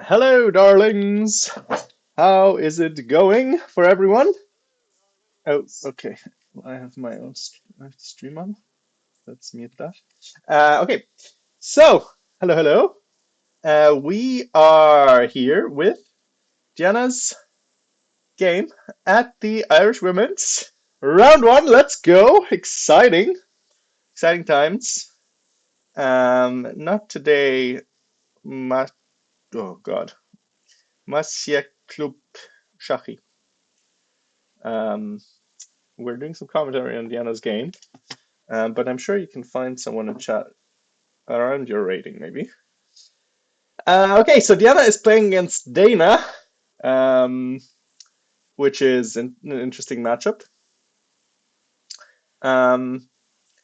Hello, darlings. How is it going for everyone? Oh, okay. I have my own I have to stream on. Let's mute that. Okay. So, hello, hello. We are here with Diana's game at the Irish Women's round one. Let's go. Exciting, exciting times. Not today. Ma oh God. Maciek Klub Szachi. Um, we're doing some commentary on Diana's game, but I'm sure you can find someone in chat around your rating, maybe. Okay, so Diana is playing against Dana, um, which is an interesting matchup.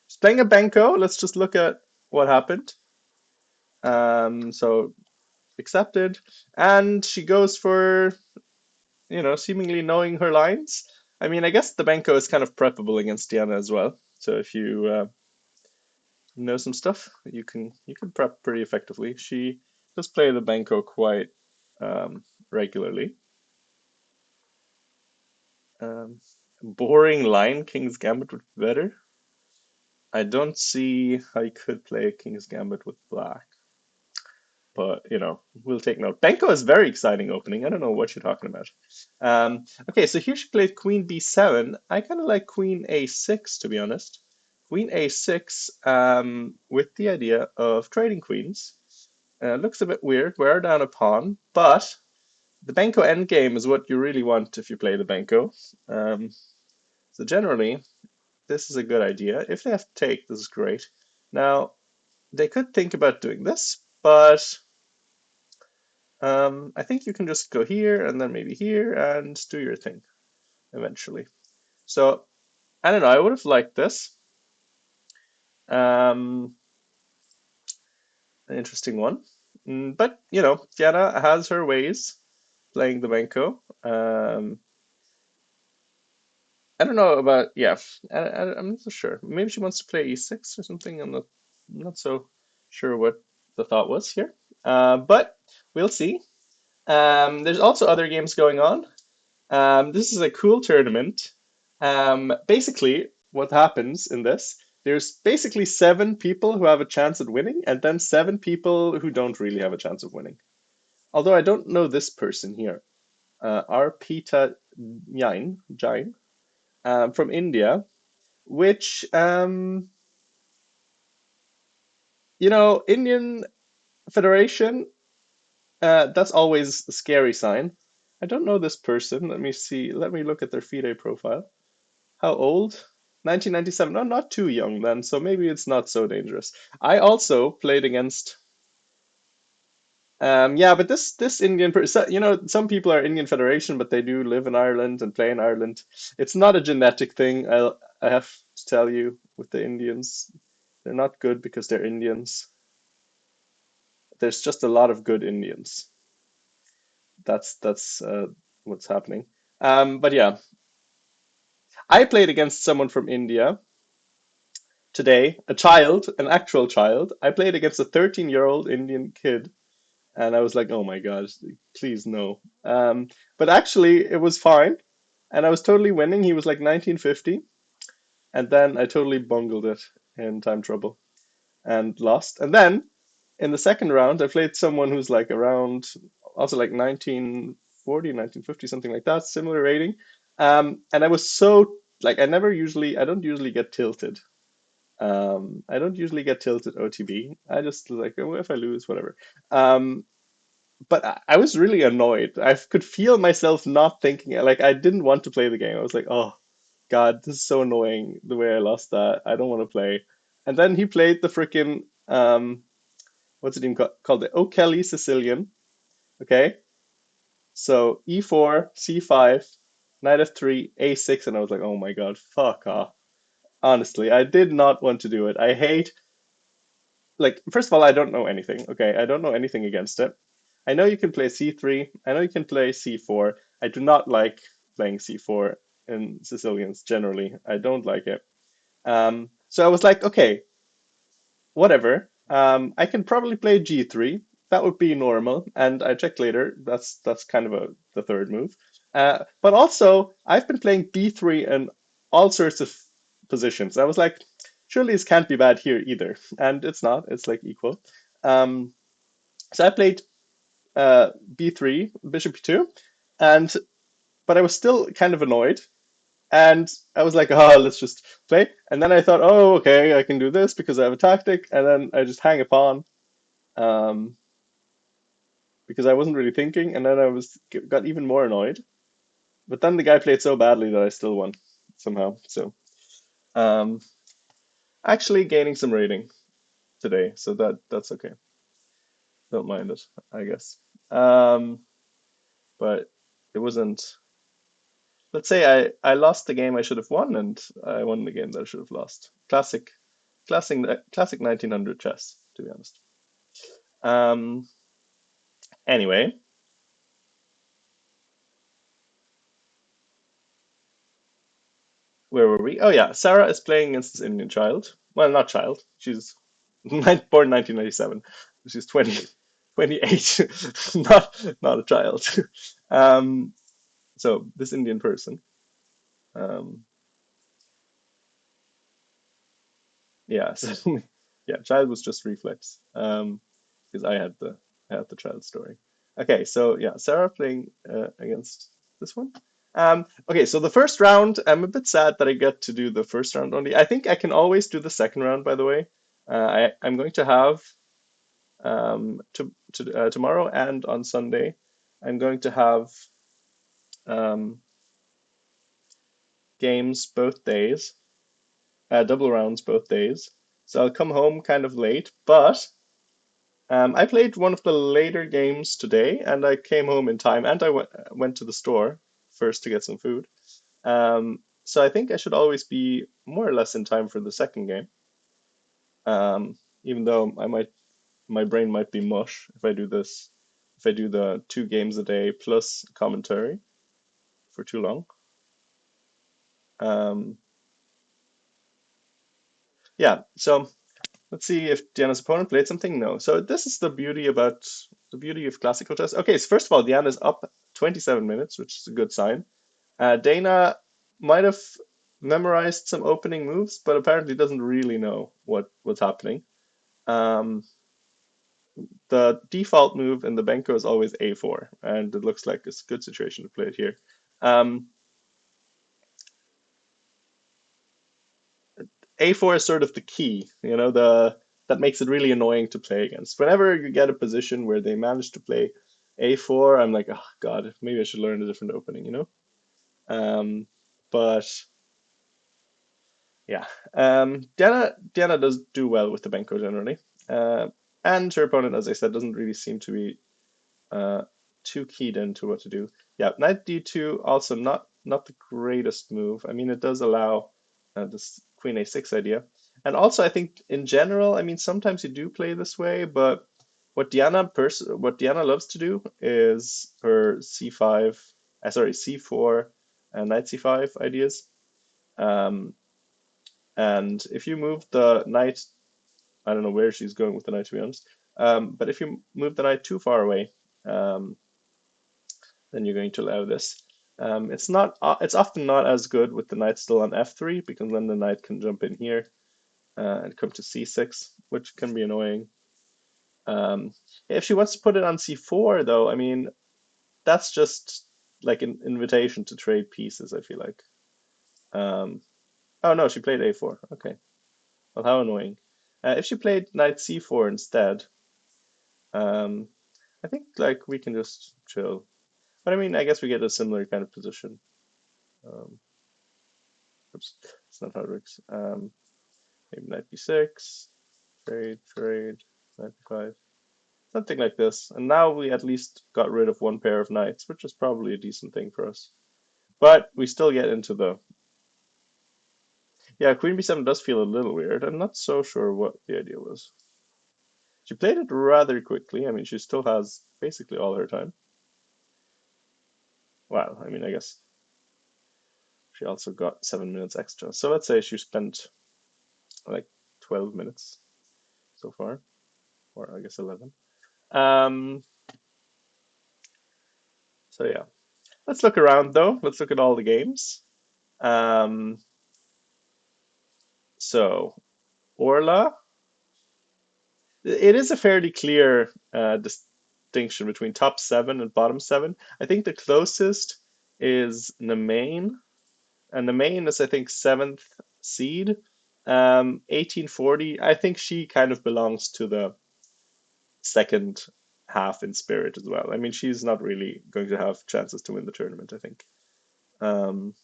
She's playing a Benko. Let's just look at what happened. So accepted, and she goes for, seemingly knowing her lines. I mean, I guess the Benko is kind of preppable against Diana as well. So if you know some stuff, you can prep pretty effectively. She does play the Benko quite regularly. Um, Boring line, King's Gambit would be better. I don't see how you could play King's Gambit with black, but we'll take note. Benko is very exciting opening. I don't know what you're talking about. Okay, so here she played Queen B7. I kind of like Queen A6, to be honest. Queen A6 with the idea of trading queens. Looks a bit weird. We're down a pawn, but the Benko endgame is what you really want if you play the Benko. So generally, this is a good idea. If they have to take, this is great. Now, they could think about doing this, but I think you can just go here and then maybe here and do your thing eventually. So, I don't know, I would have liked this. Um, an interesting one. But, Diana has her ways playing the Benko. I don't know about, yeah, I'm not so sure. Maybe she wants to play e6 or something. I'm not so sure what the thought was here. But we'll see. There's also other games going on. This is a cool tournament. Basically, what happens in this, there's basically seven people who have a chance at winning, and then seven people who don't really have a chance of winning. Although I don't know this person here. Arpita Jain, from India, which, Indian Federation, that's always a scary sign. I don't know this person. Let me see. Let me look at their FIDE profile. How old? 1997. No, not too young then, so maybe it's not so dangerous. I also played against. Yeah, but this Indian person, some people are Indian Federation, but they do live in Ireland and play in Ireland. It's not a genetic thing. I have to tell you, with the Indians, they're not good because they're Indians. There's just a lot of good Indians. That's what's happening. But yeah, I played against someone from India today, a child, an actual child. I played against a 13-year-old Indian kid, and I was like, oh my gosh, please no. But actually, it was fine, and I was totally winning. He was like 1950, and then I totally bungled it in time trouble and lost. And then in the second round, I played someone who's like around also like 1940, 1950, something like that, similar rating. And I was so like I don't usually get tilted. I don't usually get tilted OTB. I just like, oh, if I lose, whatever. Um, but I was really annoyed. I could feel myself not thinking. Like I didn't want to play the game. I was like, oh God, this is so annoying the way I lost that. I don't want to play. And then he played the freaking what's it even called? The O'Kelly Sicilian. Okay, so e4, c5, knight f3, a6, and I was like, oh my God, fuck off. Honestly, I did not want to do it. I hate, like, first of all, I don't know anything. Okay, I don't know anything against it. I know you can play c3. I know you can play c4. I do not like playing c4 in Sicilians generally. I don't like it. So I was like, okay, whatever. I can probably play g3. that would be normal. And I checked later, that's kind of the third move. But also, I've been playing b3 in all sorts of positions. I was like, surely this can't be bad here either. And it's not, it's like equal. Um, so I played b3, bishop e2, and but I was still kind of annoyed. And I was like, oh, let's just play. And then I thought, oh, okay, I can do this because I have a tactic. And then I just hang a pawn um, because I wasn't really thinking. And then I was got even more annoyed. But then the guy played so badly that I still won somehow. So um, actually gaining some rating today, so that's okay. Don't mind it, I guess. Um, but it wasn't. Let's say I lost the game I should have won, and I won the game that I should have lost. Classic 1900 chess, to be honest. Um, anyway, where were we? Oh yeah, Sarah is playing against this Indian child. Well, not child. She's born 1997. She's 28. Not a child. Um, so this Indian person. Um, yeah, so yeah, child was just reflex. Because I had the child story. Okay, so yeah, Sarah playing against this one. Okay, so the first round, I'm a bit sad that I get to do the first round only. I think I can always do the second round, by the way. I'm going to have tomorrow and on Sunday, I'm going to have um, games both days, double rounds both days. So I'll come home kind of late, but I played one of the later games today, and I came home in time, and I went to the store first to get some food. So I think I should always be more or less in time for the second game. Even though my brain might be mush if I do this, if I do the 2 games a day plus commentary for too long. Um, yeah, so let's see if Diana's opponent played something. No. So this is the beauty of classical chess. Okay, so first of all, Diana's up 27 minutes, which is a good sign. Dana might have memorized some opening moves, but apparently doesn't really know what's happening. Um, the default move in the Benko is always A4, and it looks like it's a good situation to play it here. Um, A4 is sort of the key, the that makes it really annoying to play against. Whenever you get a position where they manage to play A4, I'm like, oh God, maybe I should learn a different opening. Um, but yeah, Diana does do well with the Benko generally, uh, and her opponent, as I said, doesn't really seem to be uh, too keyed into what to do. Yeah, knight d2 also not the greatest move. I mean, it does allow this queen a6 idea, and also I think in general, I mean, sometimes you do play this way, but what Diana loves to do is her c5, sorry, c4 and knight c5 ideas. Um, and if you move the knight, I don't know where she's going with the knight to be honest. But if you move the knight too far away, um, then you're going to allow this. It's often not as good with the knight still on f3 because then the knight can jump in here and come to c6, which can be annoying. Um, if she wants to put it on c4, though, I mean, that's just like an invitation to trade pieces, I feel like. Um, oh no, she played a4. Okay. Well, how annoying. If she played knight c4 instead, um, I think like we can just chill. But I mean, I guess we get a similar kind of position. Um, oops, that's not how it works. Maybe knight b6, trade, knight b5, something like this. And now we at least got rid of one pair of knights, which is probably a decent thing for us. But we still get into the yeah, queen b7 does feel a little weird. I'm not so sure what the idea was. She played it rather quickly. I mean, she still has basically all her time. Wow, I mean, I guess she also got 7 minutes extra. So let's say she spent like 12 minutes so far, or I guess 11. Um, so yeah, let's look around though. Let's look at all the games. Um, so Orla, it is a fairly clear distinction between top seven and bottom seven. I think the closest is Nemain, and Nemain is I think seventh seed. 1840. I think she kind of belongs to the second half in spirit as well. I mean, she's not really going to have chances to win the tournament, I think. Um,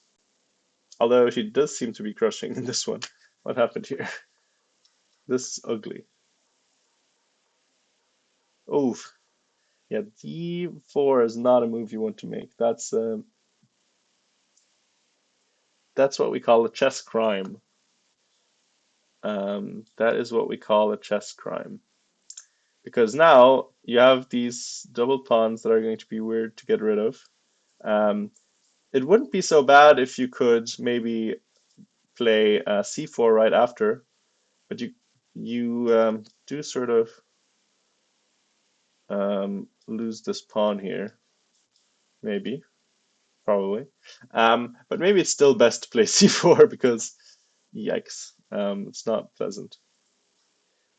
Although she does seem to be crushing in this one. What happened here? This is ugly. Oh, yeah, D4 is not a move you want to make. That's what we call a chess crime. That is what we call a chess crime. Because now you have these double pawns that are going to be weird to get rid of. Um, it wouldn't be so bad if you could maybe play c4 right after, but you do sort of lose this pawn here, maybe, probably. But maybe it's still best to play c4 because, yikes, it's not pleasant.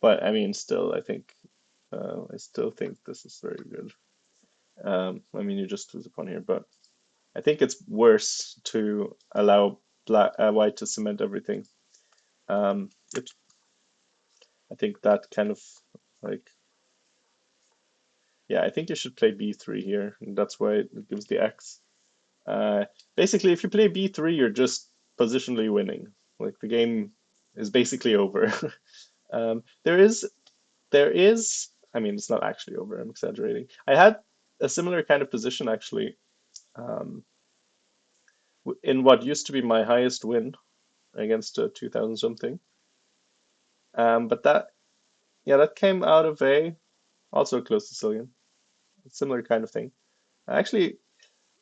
But I mean, still, I still think this is very good. I mean, you just lose a pawn here, but I think it's worse to allow white to cement everything. Um, it, I think that kind of like, yeah, I think you should play b3 here, and that's why it gives the x. Uh, Basically, if you play b3, you're just positionally winning. Like the game is basically over. There is, I mean, it's not actually over. I'm exaggerating. I had a similar kind of position actually um, in what used to be my highest win against a 2000 something. But that, yeah, that came out of a also a close Sicilian, similar kind of thing. Actually,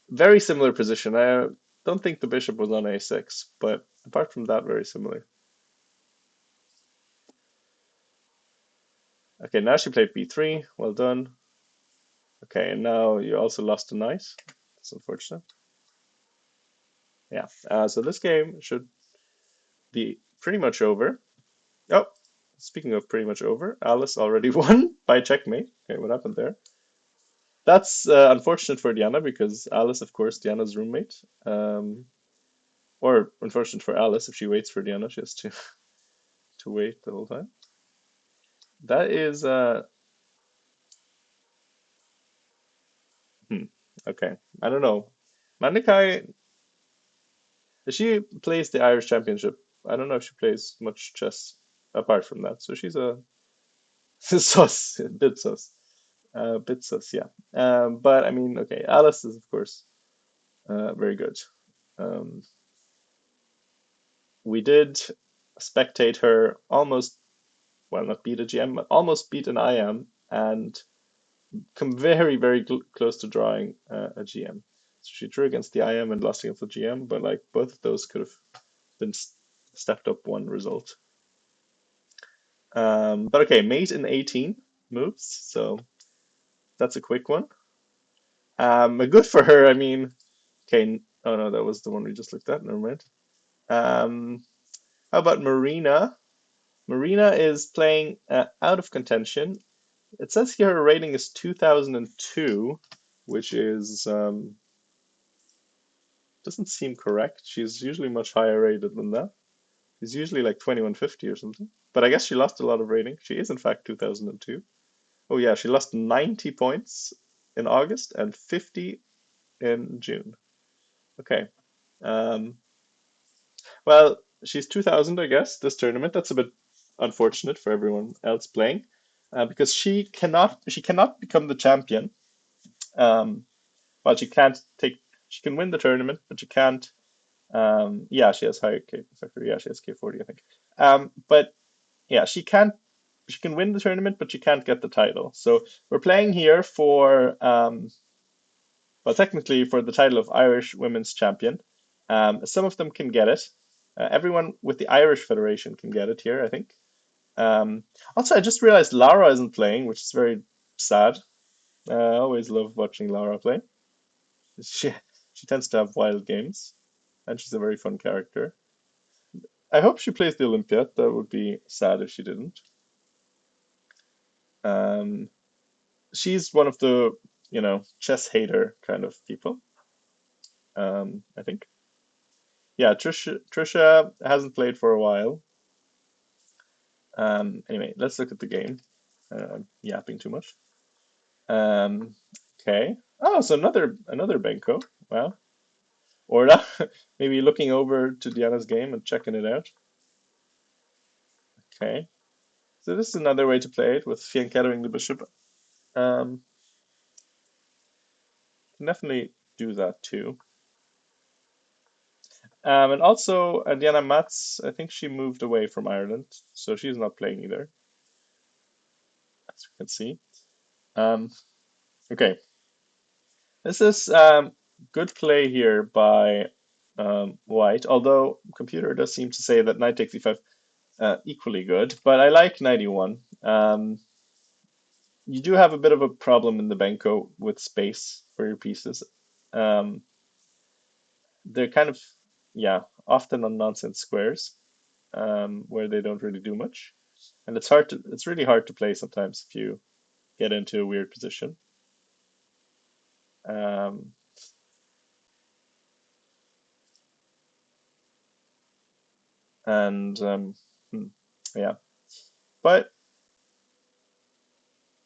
very similar position. I don't think the bishop was on a6, but apart from that, very similar. Okay, now she played b3. Well done. Okay, and now you also lost a knight. That's unfortunate. Yeah, so this game should be pretty much over. Oh, speaking of pretty much over, Alice already won by checkmate. Okay, what happened there? That's unfortunate for Diana because Alice, of course, Diana's roommate. Or unfortunate for Alice if she waits for Diana, she has to to wait the whole time. That is hmm, okay. I don't know. Mandikai, she plays the Irish Championship. I don't know if she plays much chess apart from that. So she's a sus, a bit sus, yeah. But I mean, okay, Alice is of course very good. Um, we did spectate her almost, well, not beat a GM, but almost beat an IM and come very, very close to drawing a GM. So she drew against the IM and lost against the GM, but like both of those could have been stepped up one result. But okay, mate in 18 moves, so that's a quick one. Good for her. I mean, okay. Oh no, that was the one we just looked at. Never mind. Um, how about Marina? Marina is playing out of contention. It says here her rating is 2002, which is doesn't seem correct. She's usually much higher rated than that. She's usually like 2150 or something. But I guess she lost a lot of rating. She is in fact 2002. Oh yeah, she lost 90 points in August and 50 in June. Okay. Um, well, she's 2000, I guess, this tournament. That's a bit unfortunate for everyone else playing, because she cannot become the champion. Um, well, she can win the tournament, but she can't. Yeah, she has higher K factor. Yeah, she has K40, I think. But yeah, she can win the tournament, but she can't get the title. So we're playing here for well, technically for the title of Irish Women's Champion. Some of them can get it. Everyone with the Irish Federation can get it here, I think. Also, I just realized Lara isn't playing, which is very sad. I always love watching Lara play. She she tends to have wild games, and she's a very fun character. I hope she plays the Olympiad. That would be sad if she didn't. Um, she's one of the, chess hater kind of people. I think. Yeah, Trisha hasn't played for a while. Anyway, let's look at the game. I'm yapping too much. Um, okay. Oh, so another Benko. Wow. Orla, maybe looking over to Diana's game and checking it out. Okay. So this is another way to play it with fianchettoing the bishop. Um, can definitely do that too. And also, Diana Matz, I think she moved away from Ireland, so she's not playing either, as you can see. Um, okay, this is good play here by White, although computer does seem to say that knight takes e5 equally good, but I like knight e1. You do have a bit of a problem in the Benko with space for your pieces. Um, they're kind of, yeah, often on nonsense squares where they don't really do much. And it's really hard to play sometimes if you get into a weird position. Um, and hmm, yeah, but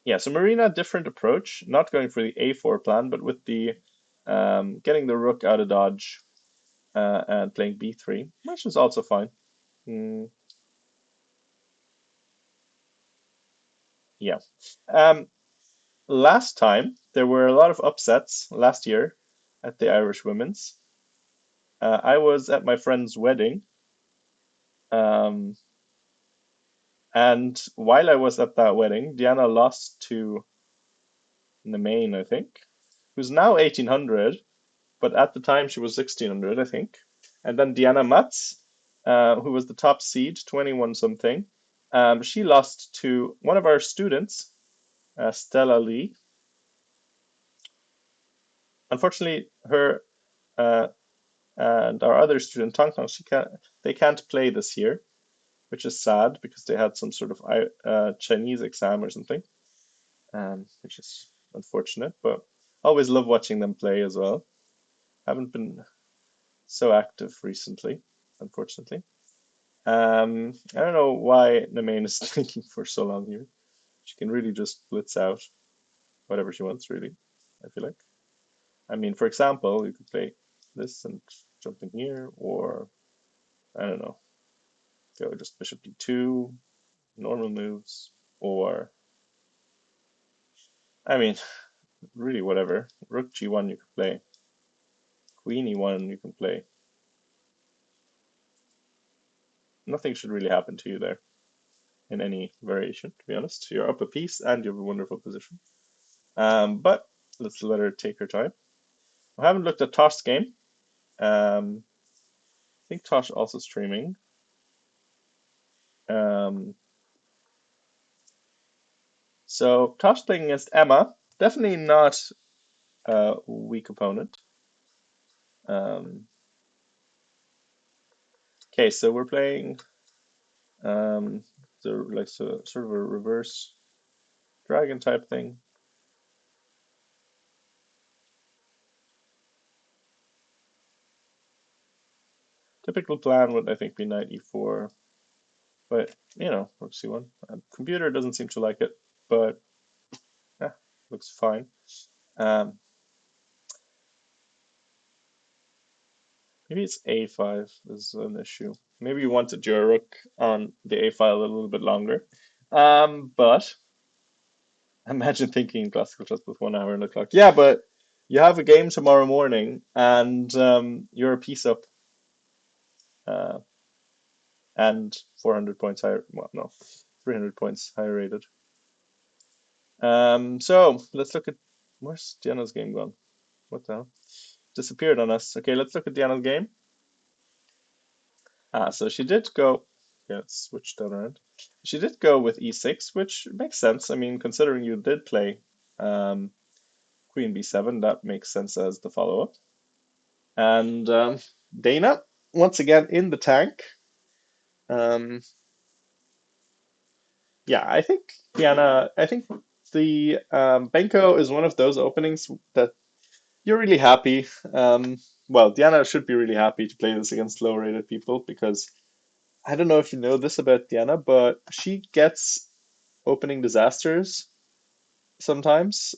yeah, so Marina, different approach, not going for the A4 plan, but with the getting the rook out of dodge and playing B3, which is also fine. Mm, yeah. Um, last time there were a lot of upsets last year at the Irish Women's. I was at my friend's wedding, um, and while I was at that wedding, Diana lost to Nemain, I think, who's now 1800, but at the time she was 1600, I think. And then Diana Matz, who was the top seed, 21 something, she lost to one of our students, Stella Lee. Unfortunately, her uh, and our other student, Tong Tong, they can't play this year, which is sad because they had some sort of Chinese exam or something, which is unfortunate. But always love watching them play as well. Haven't been so active recently, unfortunately. I don't know why Nemain is thinking for so long here. She can really just blitz out whatever she wants, really, I feel like. I mean, for example, you could play this and jump in here, or I don't know, go just bishop d2, normal moves, or I mean, really whatever. Rook g1 you could play, queen e1 you can play. Nothing should really happen to you there in any variation, to be honest. You're up a piece and you have a wonderful position. But let's let her take her time. I haven't looked at Tosh's game. I think Tosh also streaming. Um, so Tosh playing against Emma, definitely not a weak opponent. Um, okay, so we're playing sort of a reverse dragon type thing. Typical plan would I think be knight e4, but rook c1. Computer doesn't seem to like it, but yeah, looks fine. Um, maybe it's a5 is an issue. Maybe you wanted your rook on the a file a little bit longer. But imagine thinking classical chess with 1 hour on the clock. Yeah, but you have a game tomorrow morning and you're a piece up uh, and 400 points higher. Well, no, 300 points higher rated. So let's look at where's Diana's game gone? What the hell? Disappeared on us. Okay, let's look at Diana's game. So she did go. Yeah, let's switch that around. She did go with e6, which makes sense. I mean, considering you did play um, queen b7, that makes sense as the follow-up. And Dana, once again in the tank. Um, yeah, I think the Benko is one of those openings that you're really happy. Well, Diana should be really happy to play this against low-rated people because I don't know if you know this about Diana, but she gets opening disasters sometimes,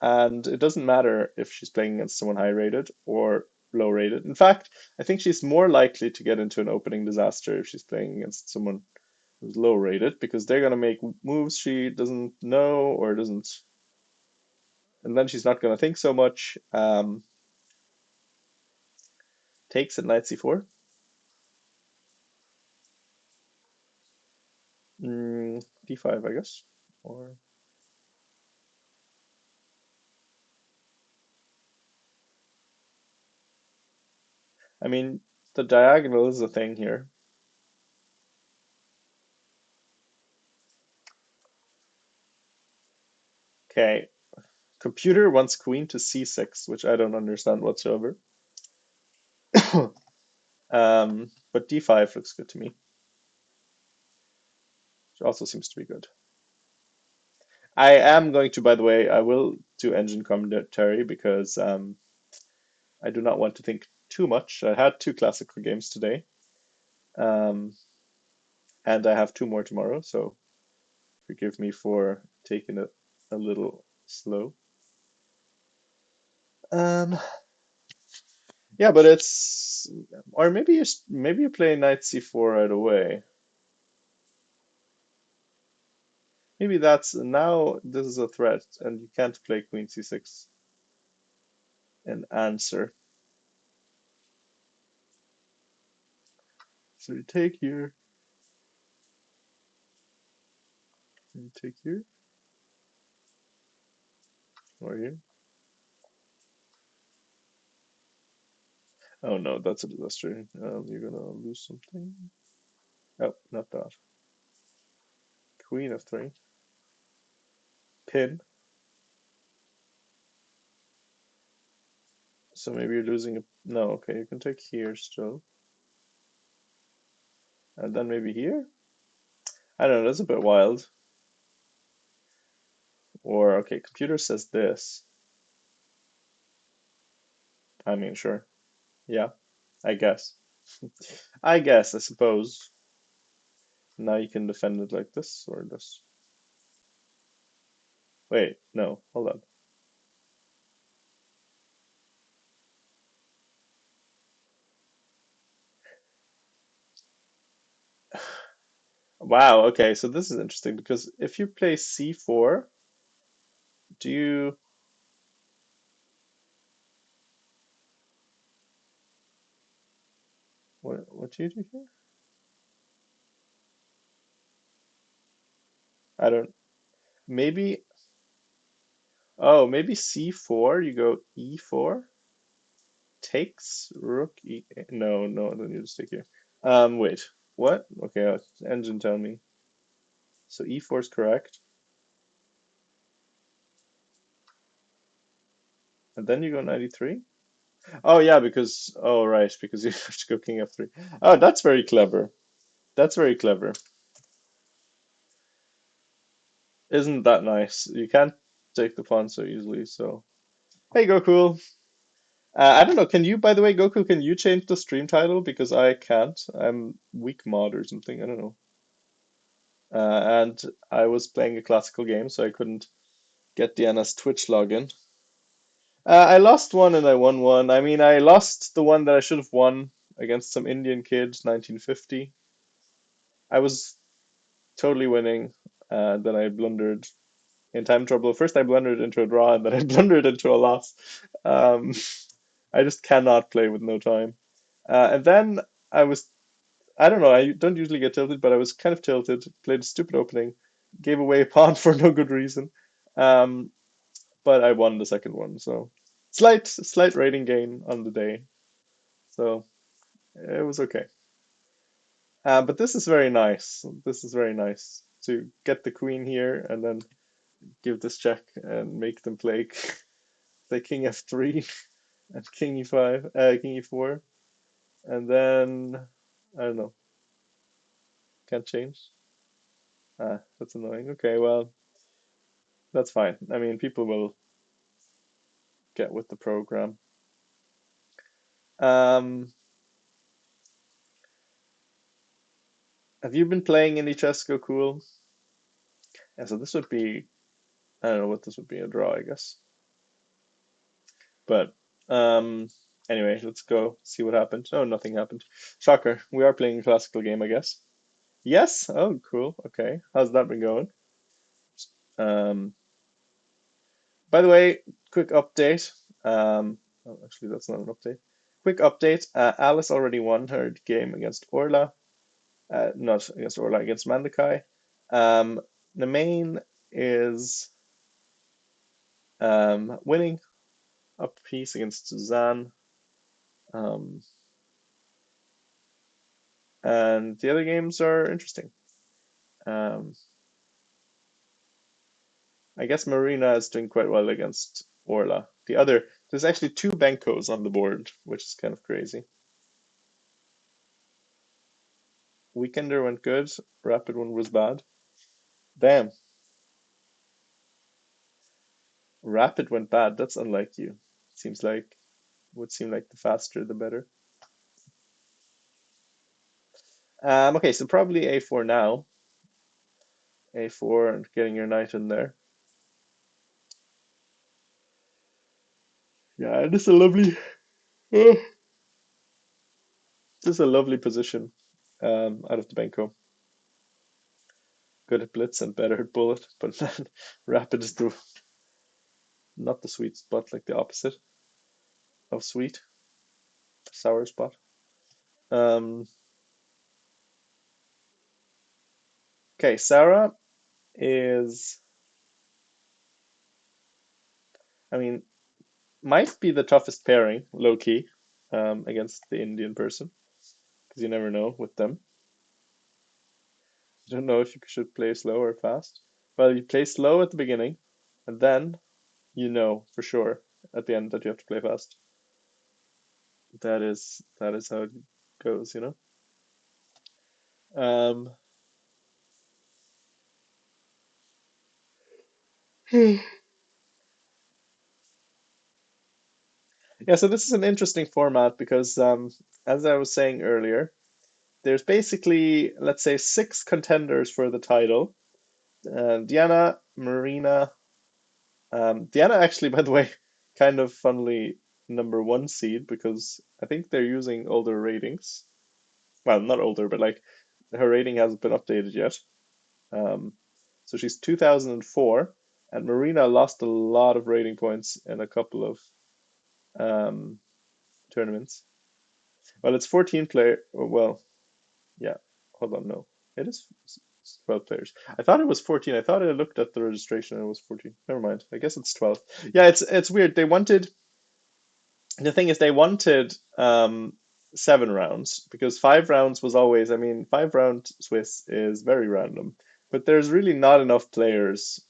and it doesn't matter if she's playing against someone high-rated or low-rated. In fact, I think she's more likely to get into an opening disaster if she's playing against someone who's low-rated because they're gonna make moves she doesn't know or doesn't, and then she's not gonna think so much. Takes at knight c4. D5, I guess. Or I mean, the diagonal is the thing here. Okay, computer wants queen to c6, which I don't understand whatsoever. But d5 looks good to me, which also seems to be good. I am going to, by the way, I will do engine commentary because I do not want to think too much. I had two classical games today, um, and I have two more tomorrow, so forgive me for taking it a little slow. Um, yeah, but it's or maybe you play knight c4 right away. Maybe that's now this is a threat, and you can't play queen c6 and answer. So you take here, and you take here, or here. Oh no, that's a disaster. You're gonna lose something. Oh, not that. Queen f3. Pin. So maybe you're losing a. No, okay, you can take here still. And then maybe here? I don't know, that's a bit wild. Or, okay, computer says this. I mean, sure. Yeah, I guess. I suppose. Now you can defend it like this or this. Wait, no, hold on. Wow, okay, so this is interesting because if you play c4, do you what do you do here? I don't maybe oh maybe c4 you go e4 takes rook e no, then you just take here. Wait, what? Okay, engine tell me. So e4 is correct. And then you go 93? Oh yeah, because oh right, because you have to go king f3. Oh, that's very clever. That's very clever. Isn't that nice? You can't take the pawn so easily, so hey Goku. I don't know, can you, by the way, Goku, can you change the stream title? Because I can't. I'm weak mod or something, I don't know. And I was playing a classical game, so I couldn't get Diana's Twitch login. I lost one and I won one. I mean, I lost the one that I should have won against some Indian kid, 1950. I was totally winning, then I blundered in time trouble. First, I blundered into a draw, and then I blundered into a loss. Um, I just cannot play with no time. And then I was, I don't know, I don't usually get tilted, but I was kind of tilted, played a stupid opening, gave away a pawn for no good reason. Um, but I won the second one, so slight rating gain on the day. So it was okay. But this is very nice. This is very nice to get the queen here and then give this check and make them play play king f3 and king e5, king e4, and then I don't know, can't change. Ah, that's annoying. Okay, well, that's fine. I mean, people will get with the program. Um, have you been playing any Chesco Cool? Yeah, so this would be, I don't know what this would be, a draw, I guess. But um, anyway, let's go see what happened. Oh, nothing happened. Shocker. We are playing a classical game, I guess. Yes. Oh, cool. Okay. How's that been going? Um, by the way, quick update. Oh, actually, that's not an update. Quick update. Alice already won her game against Orla. Not against Orla, against Mandakai. Um, Nemain is winning up a piece against Suzanne. Um, and the other games are interesting. Um, I guess Marina is doing quite well against Orla. There's actually two Benkos on the board, which is kind of crazy. Weekender went good, Rapid one was bad. Damn, Rapid went bad. That's unlike you. Seems like would seem like the faster the better. Okay, so probably A4 now. A4 and getting your knight in there. Yeah, this is a lovely, this is a lovely position out of the Benko. Good at blitz and better at bullet, but then Rapid is the not the sweet spot, like the opposite of sweet, sour spot. Um, okay, Sarah is, I mean, might be the toughest pairing, low key, against the Indian person, because you never know with them. You don't know if you should play slow or fast. Well, you play slow at the beginning, and then you know for sure at the end that you have to play fast. That is how it goes, you know. Um, yeah, so this is an interesting format because, as I was saying earlier, there's basically, let's say, six contenders for the title. Diana, Marina, Diana actually, by the way, kind of funnily number one seed because I think they're using older ratings. Well, not older, but like her rating hasn't been updated yet. Um, so she's 2004, and Marina lost a lot of rating points in a couple of um, tournaments. Well, it's 14 player. Well, yeah. Hold on, no, it is 12 players. I thought it was 14. I thought I looked at the registration and it was 14. Never mind. I guess it's 12. Yeah, it's weird. They wanted the thing is they wanted 7 rounds because 5 rounds was always, I mean, 5 round Swiss is very random, but there's really not enough players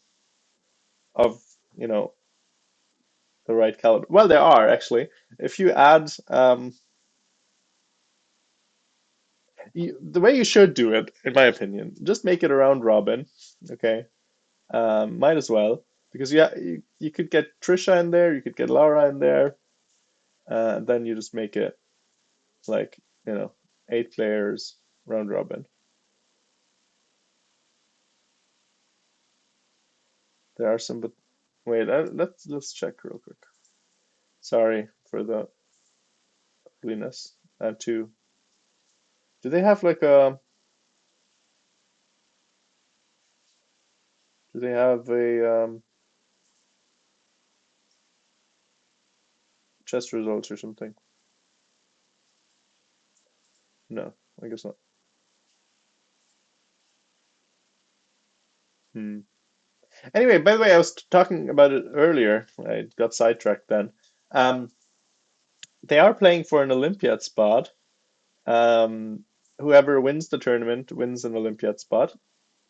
of, you know, the right caliber. Well, there are actually. If you add the way you should do it, in my opinion, just make it a round robin. Okay, might as well because yeah, you could get Trisha in there, you could get Laura in there, then you just make it like, you know, 8 players round robin. There are some, but wait, let's check real quick. Sorry for the ugliness. I have two. Do they have like a? Do they have a chess results or something? No, I guess not. Hmm. Anyway, by the way, I was talking about it earlier. I got sidetracked then. Um, they are playing for an Olympiad spot. Um, whoever wins the tournament wins an Olympiad spot,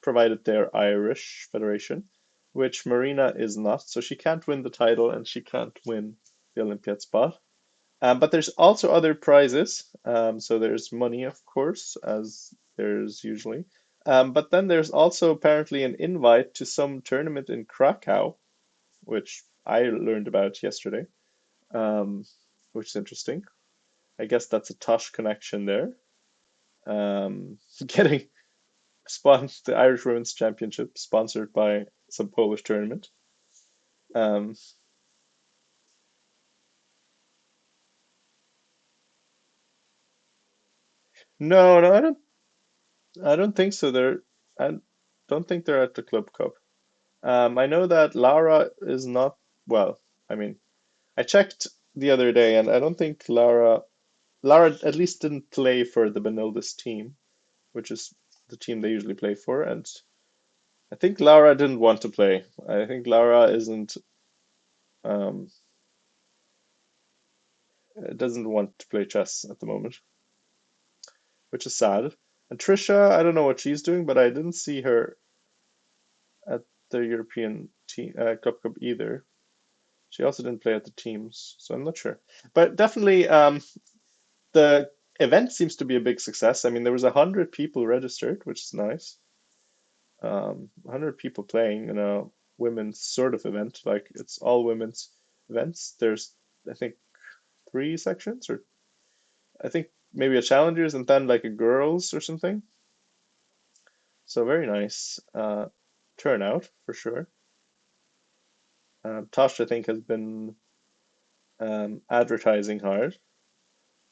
provided they're Irish Federation, which Marina is not, so she can't win the title and she can't win the Olympiad spot. But there's also other prizes. So there's money, of course, as there's usually. But then there's also apparently an invite to some tournament in Krakow, which I learned about yesterday, um, which is interesting. I guess that's a Tosh connection there. Getting the Irish Women's Championship sponsored by some Polish tournament. Um, no, no, I don't think so. I don't think they're at the Club Cup. I know that Laura is not, well, I mean, I checked the other day and I don't think Lara at least didn't play for the Benildus team, which is the team they usually play for. And I think Laura didn't want to play. I think Laura isn't, um, doesn't want to play chess at the moment, which is sad. And Trisha, I don't know what she's doing, but I didn't see her at the European team, Club Cup either. She also didn't play at the teams, so I'm not sure. But definitely, the event seems to be a big success. I mean, there was 100 people registered, which is nice. 100 people playing in a women's sort of event, like it's all women's events. There's, I think, three sections, or I think maybe a challengers and then like a girls or something. So very nice turnout for sure. Tosh, I think, has been advertising hard.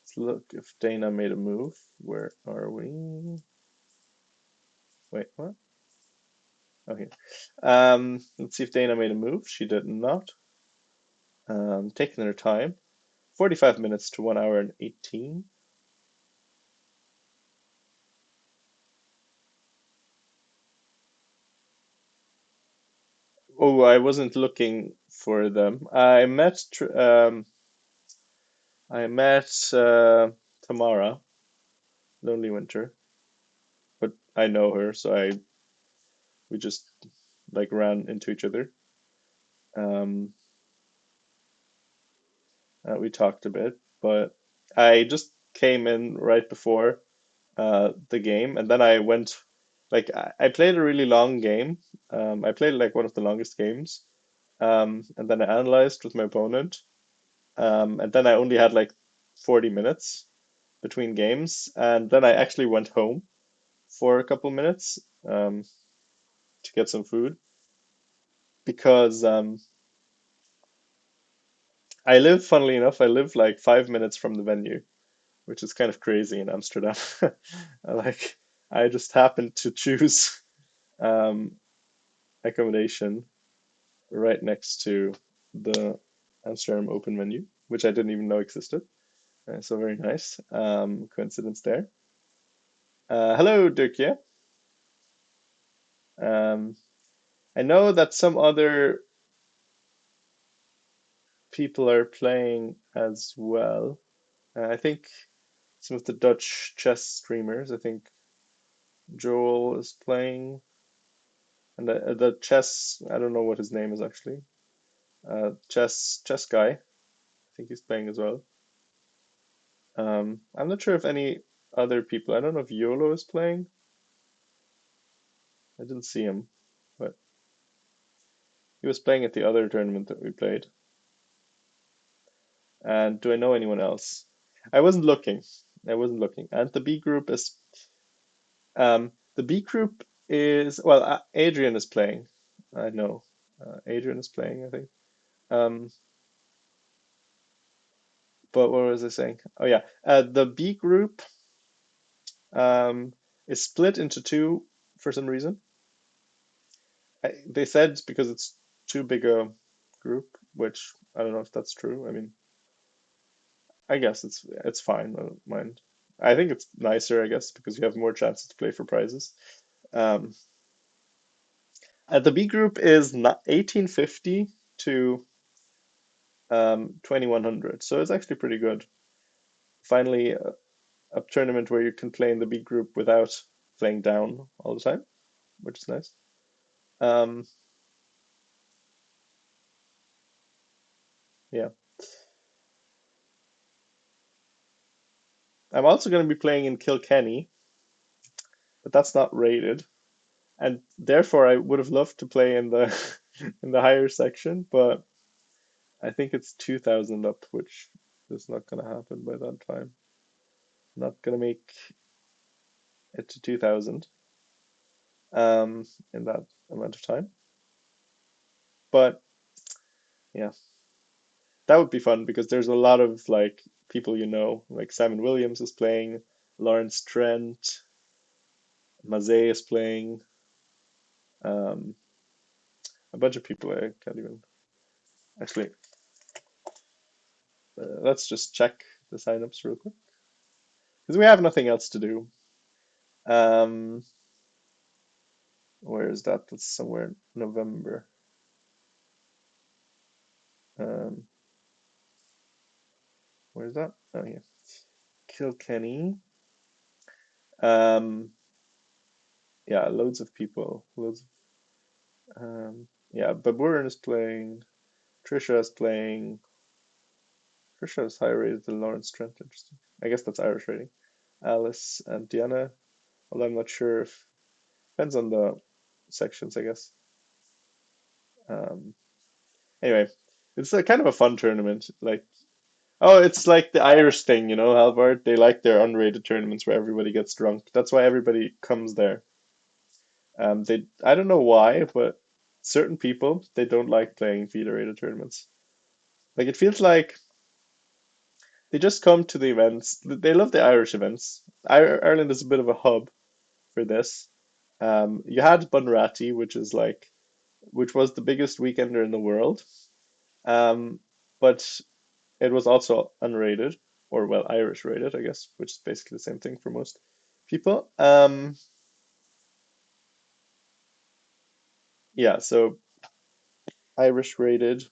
Let's look if Dana made a move. Where are we? Wait, what? Okay. Let's see if Dana made a move. She did not. Taking her time. 45 minutes to 1 hour and 18. Oh, I wasn't looking for them. I met Tamara, Lonely Winter, but I know her, so I we just like ran into each other. Um, we talked a bit, but I just came in right before the game, and then I went I played a really long game. I played like one of the longest games, and then I analyzed with my opponent, and then I only had like 40 minutes between games, and then I actually went home for a couple minutes um, to get some food because funnily enough, I live like 5 minutes from the venue, which is kind of crazy in Amsterdam. Like I just happened to choose um, accommodation right next to the Amsterdam Open menu, which I didn't even know existed. So very nice coincidence there. Hello, Dirkje. Um, I know that some other people are playing as well. I think some of the Dutch chess streamers. I think Joel is playing, and the chess. I don't know what his name is actually. Chess guy. I think he's playing as well. I'm not sure if any other people. I don't know if YOLO is playing. I didn't see him, but he was playing at the other tournament that we played. And do I know anyone else? I wasn't looking. I wasn't looking. And the B group is well, Adrian is playing. I know. Adrian is playing, I think. Um, but what was I saying? Oh yeah, the B group um, is split into two for some reason. They said it's because it's too big a group, which I don't know if that's true. I mean, I guess it's fine. I don't mind. I think it's nicer, I guess, because you have more chances to play for prizes. Um, the B group is 1850 to 2100, so it's actually pretty good. Finally, a tournament where you can play in the B group without playing down all the time, which is nice. Um, yeah, I'm also going to be playing in Kilkenny, but that's not rated, and therefore I would have loved to play in the in the higher section, but I think it's 2,000 up, which is not going to happen by that time. Not going to make it to 2,000 in that amount of time. But yeah, that would be fun because there's a lot of like people like Simon Williams is playing, Lawrence Trent, Maze is playing, um, a bunch of people I can't even actually. Let's just check the signups real quick because we have nothing else to do. Um, where is that? That's somewhere in November. Um, where is that? Oh, yeah. Kilkenny. Um, yeah, loads of people. Loads. Yeah, Baburin is playing. Trisha is playing. Trisha is higher rated than Lawrence Trent. Interesting. I guess that's Irish rating. Alice and Diana. Well, I'm not sure if depends on the sections, I guess. Um, anyway, it's a kind of a fun tournament. Like, oh, it's like the Irish thing, Halvard. They like their unrated tournaments where everybody gets drunk. That's why everybody comes there. I don't know why, but certain people they don't like playing federated tournaments. Like it feels like they just come to the events. They love the Irish events. Ireland is a bit of a hub for this. You had Bunratty, which was the biggest weekender in the world, um, but it was also unrated, or well, Irish rated, I guess, which is basically the same thing for most people. Yeah, so Irish rated,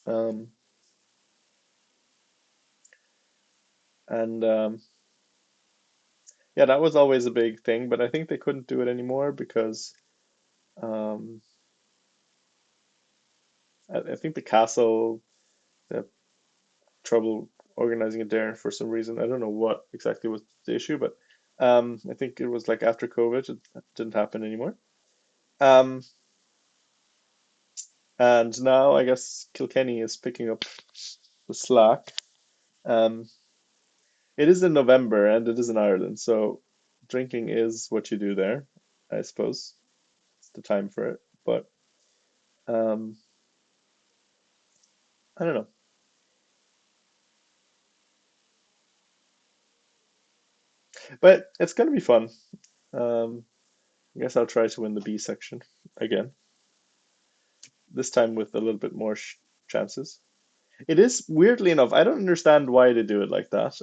um, and yeah, that was always a big thing, but I think they couldn't do it anymore because um, I think the castle they had trouble organizing it there for some reason. I don't know what exactly was the issue, but I think it was like after COVID, it didn't happen anymore. Um, and now I guess Kilkenny is picking up the slack. Um, it is in November and it is in Ireland, so drinking is what you do there, I suppose. It's the time for it, but um, I don't know. But it's gonna be fun. Um, I guess I'll try to win the B section again, this time with a little bit more sh chances. It is weirdly enough, I don't understand why they do it like that.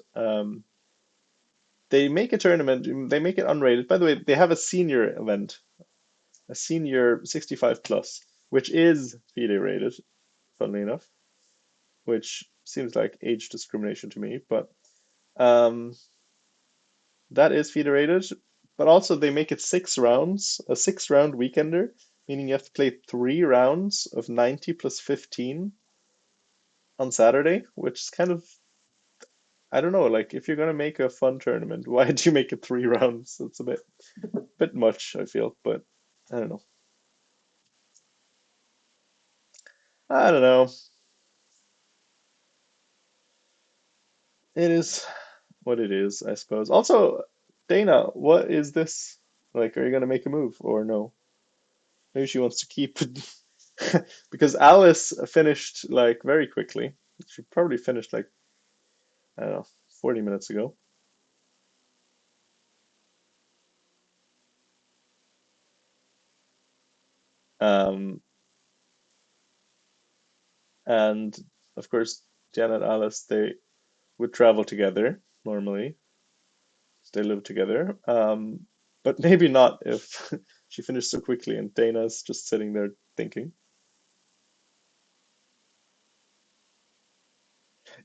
They make a tournament, they make it unrated. By the way, they have a senior event, a senior 65 plus, which is FIDE rated, funnily enough, which seems like age discrimination to me, but um, that is FIDE rated. But also, they make it 6 rounds, a 6 round weekender, meaning you have to play 3 rounds of 90 plus 15 on Saturday, which is kind of, I don't know, like if you're gonna make a fun tournament, why do you make it 3 rounds? It's a bit much, I feel, but I don't know. I don't know. It is what it is, I suppose. Also, Dana, what is this? Like, are you gonna make a move or no? Maybe she wants to keep because Alice finished like very quickly. She probably finished like, I don't know, 40 minutes ago. Um, and of course, Janet and Alice, they would travel together normally. They live together. But maybe not if she finished so quickly and Dana's just sitting there thinking.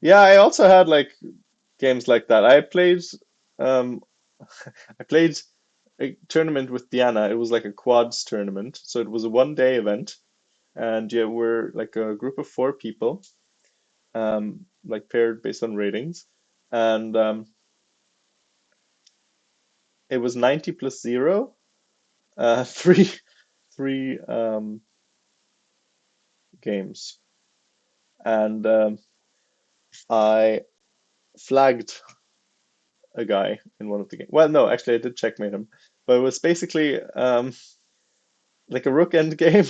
Yeah, I also had like games like that. I played. um, I played a tournament with Diana. It was like a quads tournament, so it was a 1 day event, and yeah, we're like a group of 4 people, like paired based on ratings, and it was 90 plus zero, three games, and I flagged a guy in one of the games. Well, no, actually, I did checkmate him, but it was basically like a rook end game,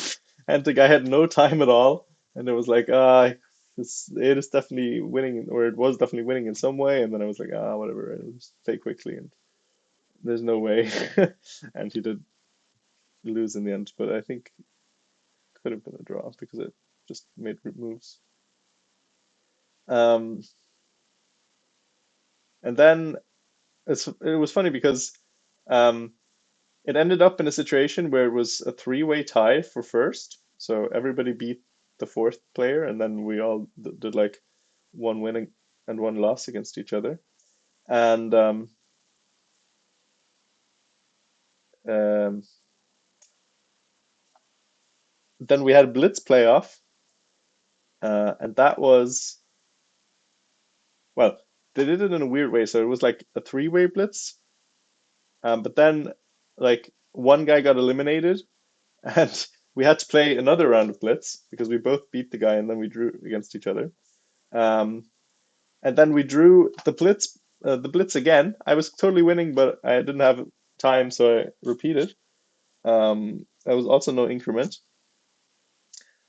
and the guy had no time at all, and it was like, it is definitely winning, or it was definitely winning in some way, and then I was like, whatever, I'll just play quickly, and there's no way, and he did lose in the end, but I think it could have been a draw because it just made moves. Um, and then it was funny because um, it ended up in a situation where it was a three-way tie for first. So everybody beat the fourth player, and then we all did like one winning and one loss against each other. And um, then we had a Blitz playoff, and that was, well, they did it in a weird way. So it was like a three-way Blitz, but then like one guy got eliminated, and we had to play another round of Blitz because we both beat the guy, and then we drew against each other. Um, and then we drew the blitz again. I was totally winning, but I didn't have time, so I repeated. There was also no increment,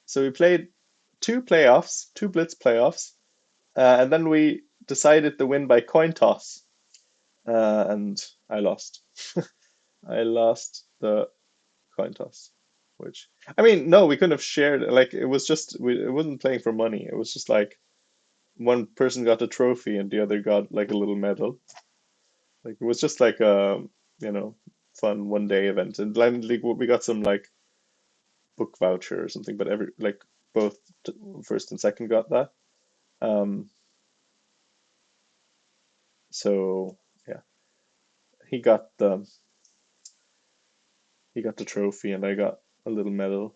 so we played two blitz playoffs, and then we decided the win by coin toss, and I lost. I lost the coin toss, which I mean, no, we couldn't have shared. Like it was just it wasn't playing for money. It was just like one person got a trophy and the other got like a little medal. Like it was just like a, you know, fun 1 day event. And Diamond League, we got some like book voucher or something, but every like both first and second got that. Um, so yeah, he got the he got the trophy and I got a little medal.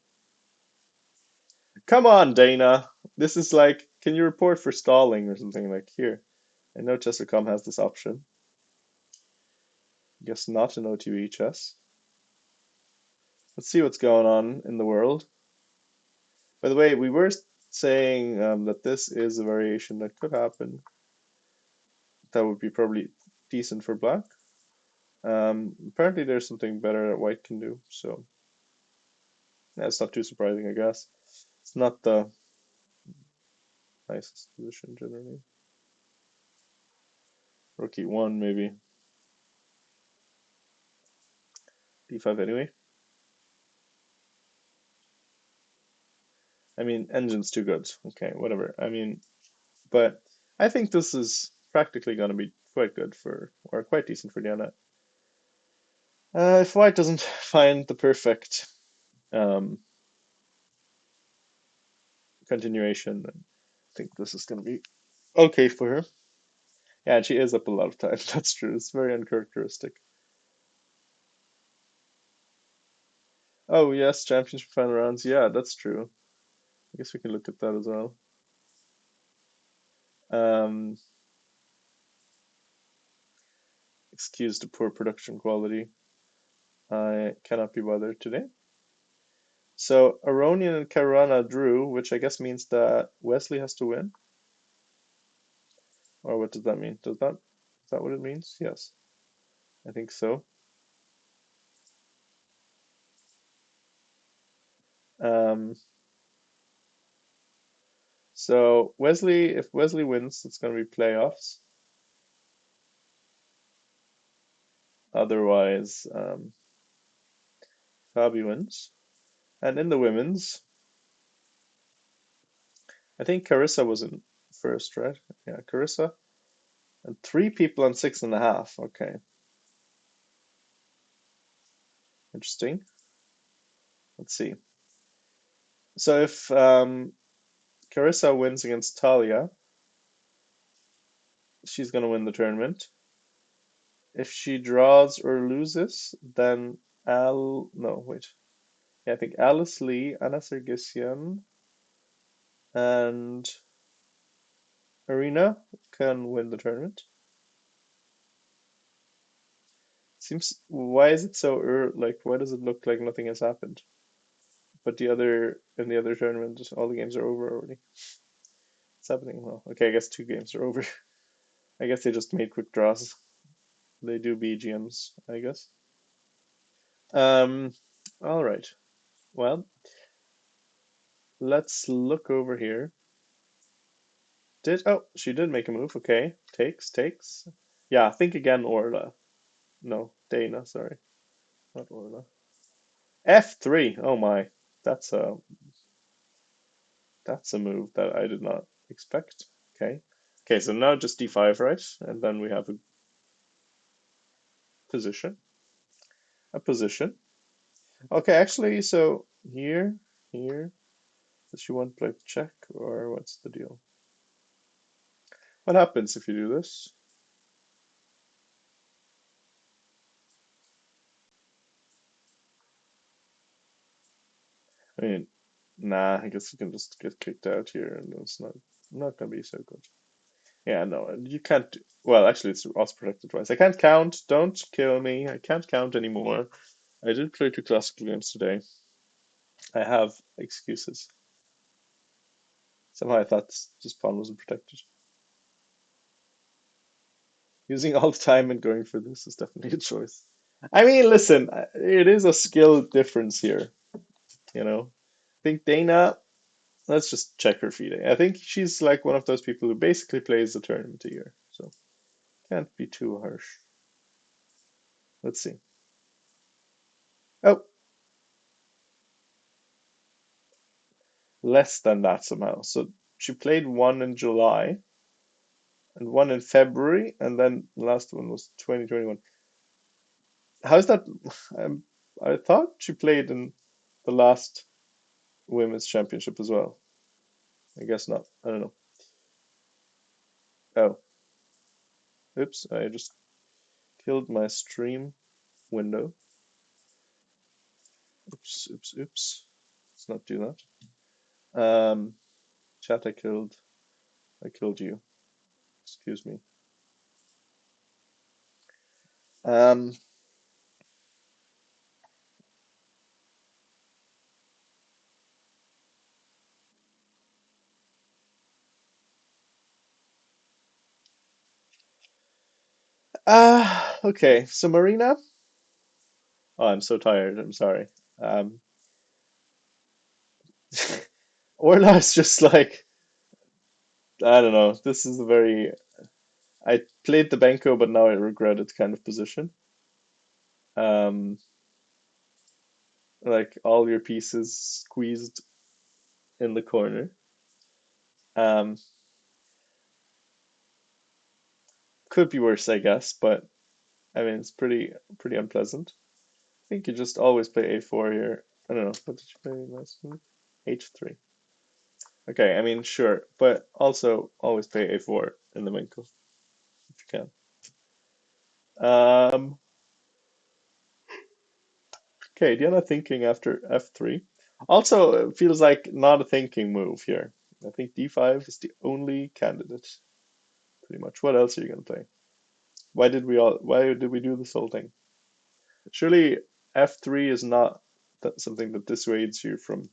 Come on, Dana. This is like, can you report for stalling or something like here? I know Chess.com has this option. Guess not in OTB chess. Let's see what's going on in the world. By the way, we were saying that this is a variation that could happen. That would be probably decent for black. Apparently, there's something better that white can do, so that's not too surprising, I guess. It's not the nicest position generally. Rook e1, maybe. D5 anyway. I mean, engine's too good. Okay, whatever. I mean, but I think this is practically going to be quite good for, or quite decent for Diana. If white doesn't find the perfect um, continuation, then I think this is going to be okay for her. Yeah, and she is up a lot of times. That's true. It's very uncharacteristic. Oh, yes, championship final rounds. Yeah, that's true. I guess we can look at that as well. Um, excuse the poor production quality. I cannot be bothered today. So Aronian and Caruana drew, which I guess means that Wesley has to win. Or what does that mean? Is that what it means? Yes, I think so. Um, so if Wesley wins, it's going to be playoffs. Otherwise, Fabi wins. And in the women's, I think Carissa was in first, right? Yeah, Carissa. And 3 people on 6.5. Okay, interesting. Let's see. So if Carissa wins against Talia, she's going to win the tournament. If she draws or loses, then Al. No, wait. Yeah, I think Alice Lee, Anna Sargsyan, and Arena can win the tournament. Seems. Why is it so early? Like, why does it look like nothing has happened? But in the other tournament, all the games are over already. What's happening? Well, okay, I guess two games are over. I guess they just made quick draws. They do BGMs, I guess. Um, all right. Well, let's look over here. She did make a move. Okay, takes. Yeah, think again, Orla. No, Dana. Sorry, not Orla. F3. Oh my, that's a that's a move that I did not expect. Okay, okay. So now just D5, right? And then we have position, a position. Okay, actually, so here. Does she want black check or what's the deal? What happens if you do this? I mean, nah, I guess you can just get kicked out here and it's not gonna be so good. Yeah, no, you can't well, actually it's also protected twice. I can't count, don't kill me. I can't count anymore. I did play two classical games today. I have excuses. Somehow I thought this pawn wasn't protected. Using all the time and going for this is definitely a choice. I mean, listen, it is a skill difference here, you know. I think Dana, let's just check her FIDE. I think she's like one of those people who basically plays a tournament a year, so can't be too harsh. Let's see. Oh, less than that somehow. So she played one in July and one in February, and then the last one was 2021. How's that? Um, I thought she played in the last women's championship as well. I guess not. I don't know. Oh, oops! I just killed my stream window. Oops, oops, oops. Let's not do that. Chat, I killed you. Excuse me. Um, okay. So Marina, oh, I'm so tired. I'm sorry. Um, Orla is just like, I don't know. This is a very, I played the Benko, but now I regret it kind of position. Um, like all your pieces squeezed in the corner. Um, could be worse, I guess, but I mean it's pretty unpleasant. I think you just always play A4 here. I don't know. What did you play last week? H3. Okay, I mean sure, but also always play A4 in the Minko if you can. Um, okay, Diana thinking after F3. Also, it feels like not a thinking move here. I think D5 is the only candidate, pretty much. What else are you gonna play? Why did we do this whole thing? Surely F3 is not something that dissuades you from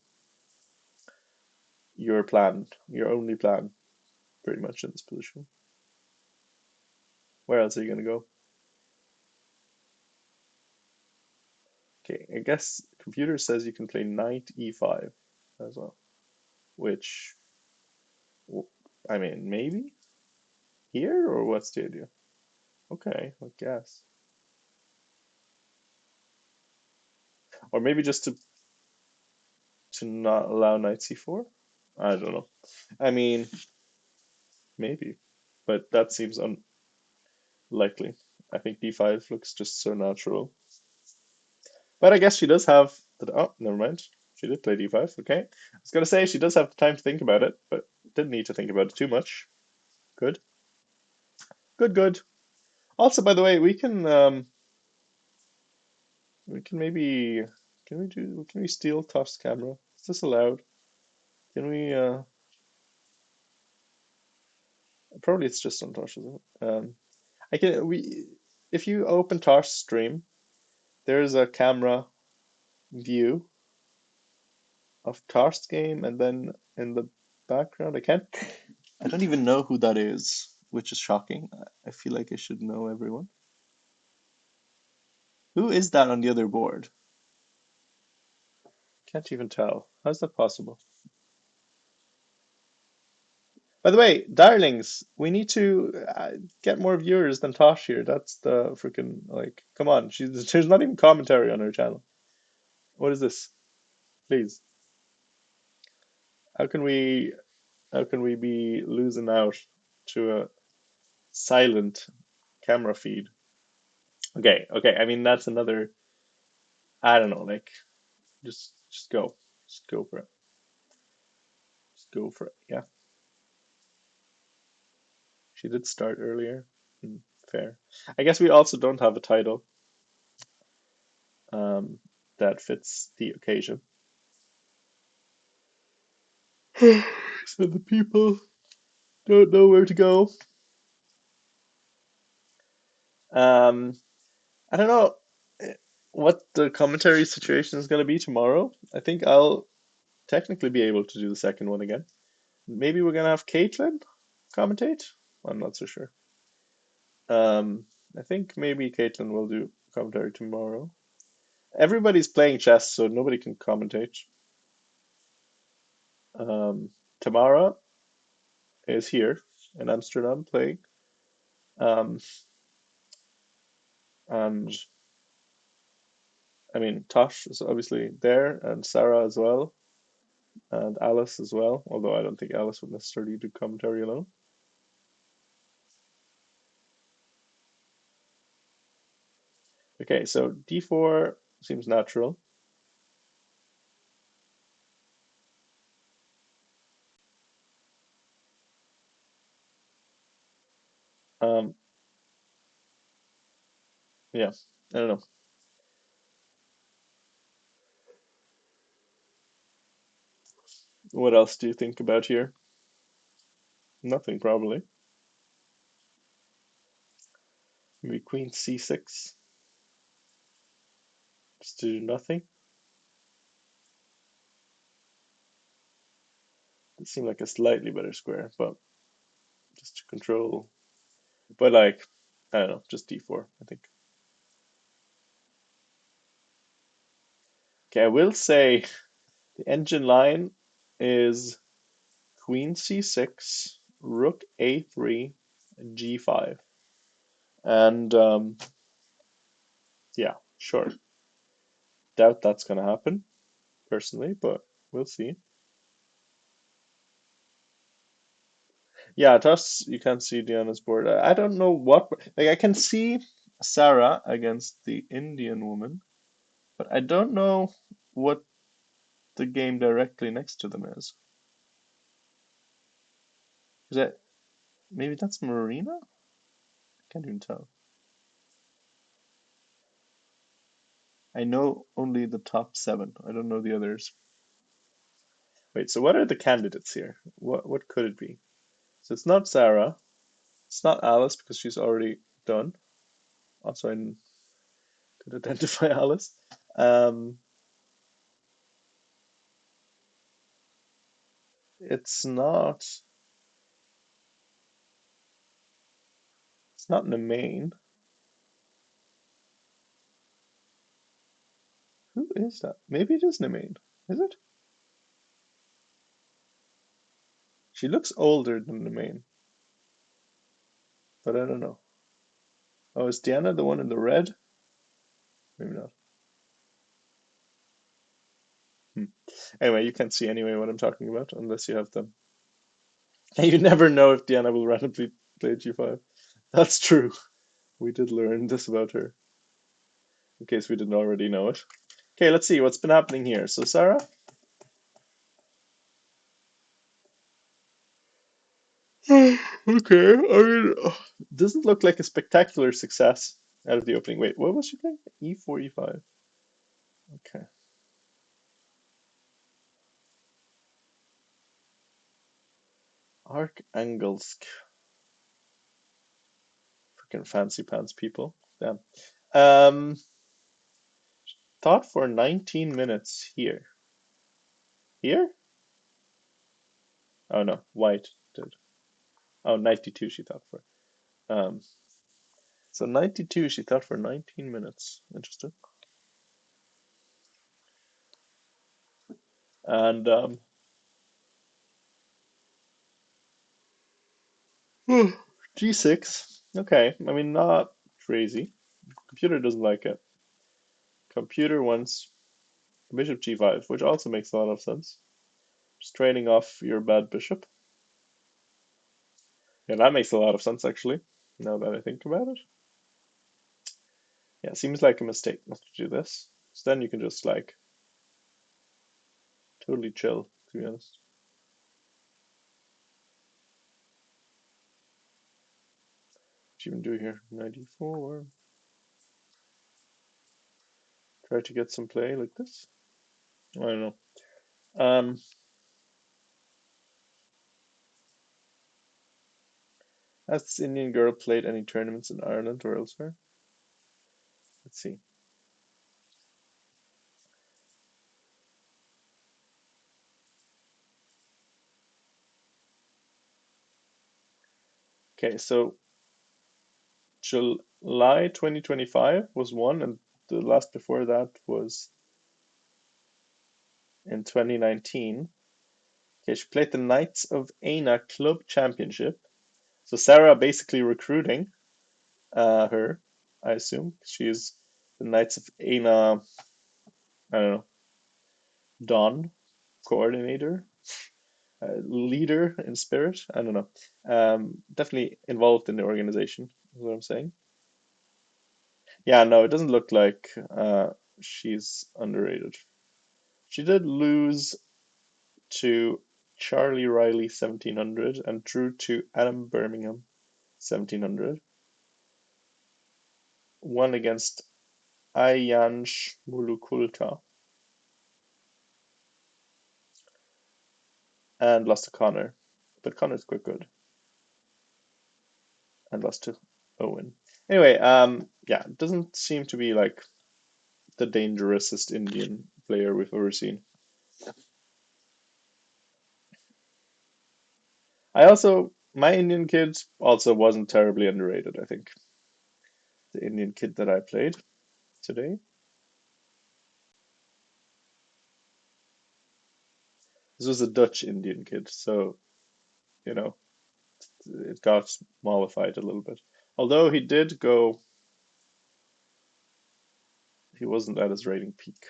your plan, your only plan, pretty much in this position. Where else are you gonna go? Okay, I guess computer says you can play knight E5 as well, which, I mean, maybe here or what's the idea? Okay, I guess. Or maybe just to not allow knight C4? I don't know. I mean, maybe, but that seems unlikely. I think D5 looks just so natural. But I guess she does have the. Oh, never mind. She did play D5. Okay. I was gonna say she does have the time to think about it, but didn't need to think about it too much. Good. Good, good. Also, by the way, we can maybe can we steal Tosh's camera? Is this allowed? Can we probably it's just on Tosh, isn't it? I can we if you open Tosh's stream, there's a camera view of Tosh's game, and then in the background, I don't even know who that is, which is shocking. I feel like I should know everyone. Who is that on the other board? Can't even tell. How's that possible? By the way, darlings, we need to get more viewers than Tosh here. That's the freaking like, come on. There's not even commentary on her channel. What is this? Please. How can we how can we be losing out to a silent camera feed? Okay, okay. I mean that's another. I don't know. Like, just go, just go for it. Just go for it. Yeah, she did start earlier. Hmm, fair. I guess we also don't have a title um, that fits the occasion. So the people don't know where to go. Um, I don't know what the commentary situation is going to be tomorrow. I think I'll technically be able to do the second one again. Maybe we're going to have Caitlin commentate. I'm not so sure. I think maybe Caitlin will do commentary tomorrow. Everybody's playing chess, so nobody can commentate. Um, Tamara is here in Amsterdam playing. Um, and I mean, Tosh is obviously there, and Sarah as well, and Alice as well, although I don't think Alice would necessarily do commentary alone. Okay, so d4 seems natural. Um, yeah, I don't know. What else do you think about here? Nothing, probably. Maybe queen c6, just to do nothing. It seemed like a slightly better square, but just to control. But like, I don't know, just d4, I think. Okay, I will say the engine line is queen c6, rook a3, g5. And yeah, sure. Doubt that's going to happen, personally, but we'll see. Yeah, thus you can't see Diana's board. I don't know what, like, I can see Sarah against the Indian woman, but I don't know what the game directly next to them is. Is that maybe that's Marina? I can't even tell. I know only the top seven. I don't know the others. Wait, so what are the candidates here? What could it be? So it's not Sarah. It's not Alice because she's already done. Also, I could identify Alice. Um, it's not. It's not Nemain. Who is that? Maybe it is Nemain. Is it? She looks older than Nemain, but I don't know. Oh, is Diana the one in the red? Maybe not. Hmm. Anyway, you can't see anyway what I'm talking about unless you have them. And you never know if Diana will randomly play G5. That's true. We did learn this about her, in case we didn't already know it. Okay, let's see what's been happening here. So Sarah, Okay, I mean, doesn't look like a spectacular success out of the opening. Wait, what was she playing? E4, E5. Okay. Archangelsk. Freaking fancy pants people. Damn. Um, thought for 19 minutes here. Here? Oh no, white did. Oh, 92 she thought for. Um, so 92 she thought for 19 minutes. Interesting. And G6. Okay, I mean not crazy. Computer doesn't like it. Computer wants bishop G5, which also makes a lot of sense. Just trading off your bad bishop. Yeah, that makes a lot of sense actually, now that I think about it. Yeah, it seems like a mistake not to do this. So then you can just like totally chill, to be honest. What you even do here? 94. Try to get some play like this. I don't know. Has this Indian girl played any tournaments in Ireland or elsewhere? Let's see. Okay, so July 2025 was one, and the last before that was in 2019. Okay, she played the Knights of Aina Club Championship. So Sarah basically recruiting her, I assume. She is the Knights of Aina, I don't know, Dawn coordinator, leader in spirit. I don't know. Definitely involved in the organization, is what I'm saying. Yeah, no, it doesn't look like she's underrated. She did lose to Charlie Riley 1700 and drew to Adam Birmingham 1700. Won against Ayansh Mulukulta and lost to Connor. But Connor's quite good and lost to Owen. Anyway, yeah, doesn't seem to be like the dangerousest Indian player we've ever seen. My Indian kid also wasn't terribly underrated, I think. The Indian kid that I played today. This was a Dutch Indian kid, so, you know, it got mollified a little bit. Although he wasn't at his rating peak,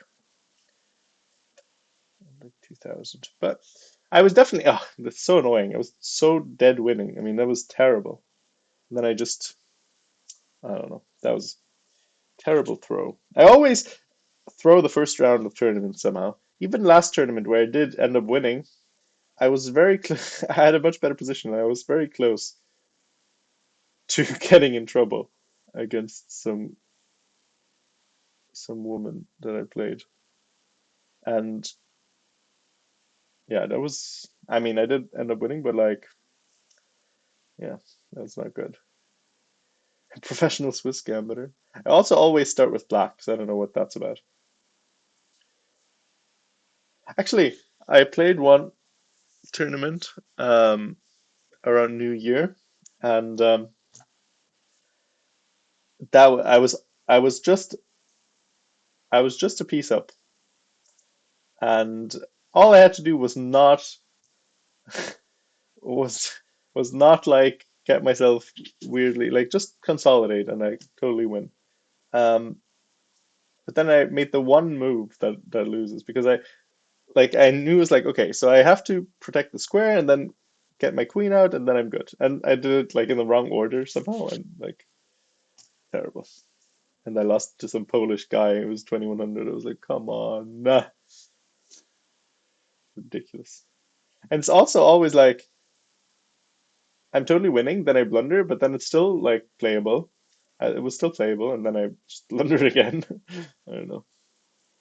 like 2000. But I was definitely, that's so annoying. I was so dead winning. I mean, that was terrible. And then I don't know, that was terrible throw. I always throw the first round of tournament somehow. Even last tournament where I did end up winning, I was very I had a much better position. I was very close to getting in trouble against some woman that I played. And yeah, that was, I mean, I did end up winning, but like, yeah, that's not good. Professional Swiss gambler. I also always start with black, so I don't know what that's about. Actually, I played one tournament around New Year, and I I was just a piece up, and all I had to do was was not like get myself weirdly like just consolidate, and I totally win. Um, but then I made the one move that loses because I knew it was like okay, so I have to protect the square and then get my queen out, and then I'm good. And I did it like in the wrong order somehow, and like terrible. And I lost to some Polish guy who was 2100. I was like, come on, nah, ridiculous. And it's also always like I'm totally winning, then I blunder, but then it's still like playable. It was still playable, and then I just blundered again. I don't know.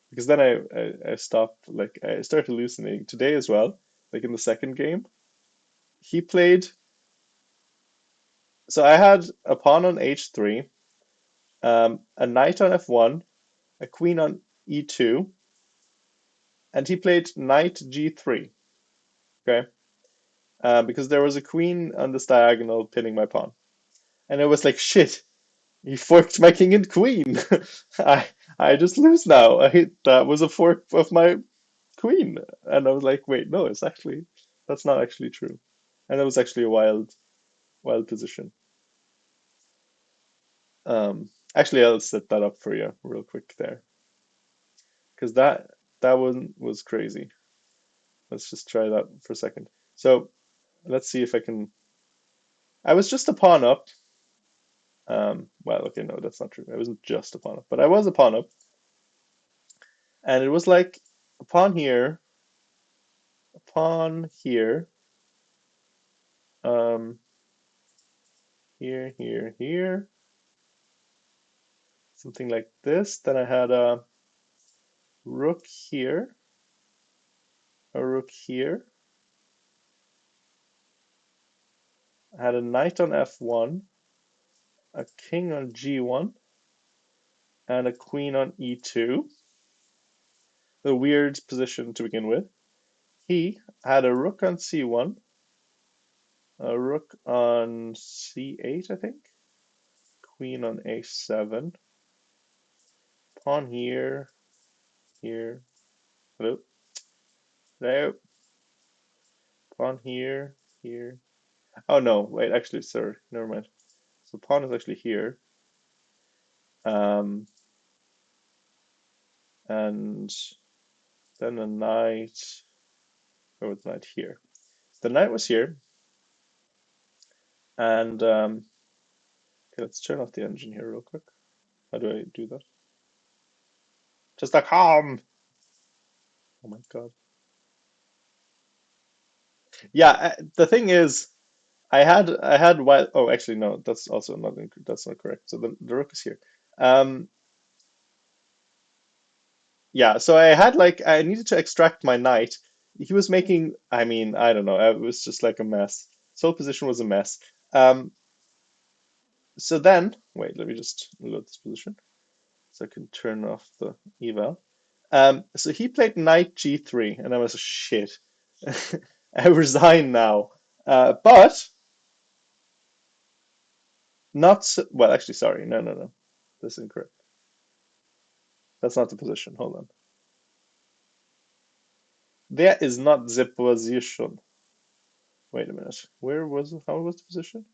Because then I stopped, like, I started hallucinating. Today as well, like in the second game, he played. So I had a pawn on h3, a knight on f1, a queen on e2, and he played knight g3. Okay, because there was a queen on this diagonal pinning my pawn, and it was like shit. He forked my king and queen. I I just lose now. That was a fork of my queen, and I was like, wait, no, that's not actually true, and that was actually a wild position. Actually, I'll set that up for you real quick there, because that one was crazy. Let's just try that for a second. So let's see if I can. I was just a pawn up. Well, okay, no, that's not true. I wasn't just a pawn up, but I was a pawn up, and it was like a pawn here, a pawn here, um, here, here, here, something like this. Then I had a rook here, a rook here. I had a knight on f1, a king on g1, and a queen on e2. The weird position to begin with. He had a rook on c1, a rook on c8, I think, queen on a7, pawn here, here, hello, hello, pawn here, here. Oh no, wait, actually, sorry, never mind. So pawn is actually here, um, and then a knight, oh, the knight here. The knight was here, and okay, let's turn off the engine here real quick. How do I do that? Just a calm. Oh my God. Yeah, the thing is, I had while. Oh, actually, no, that's also not that's not correct. So the rook is here. Um, yeah, so I had like I needed to extract my knight. He was making. I mean, I don't know. It was just like a mess. His whole position was a mess. Um, so then, wait, let me just load this position so I can turn off the eval. So he played knight g3, and I was shit. I resign now. But not so, well. Actually, sorry. No, no, no. That's incorrect. That's not the position. Hold on. There is not the position. Wait a minute. Where was it? How was the position?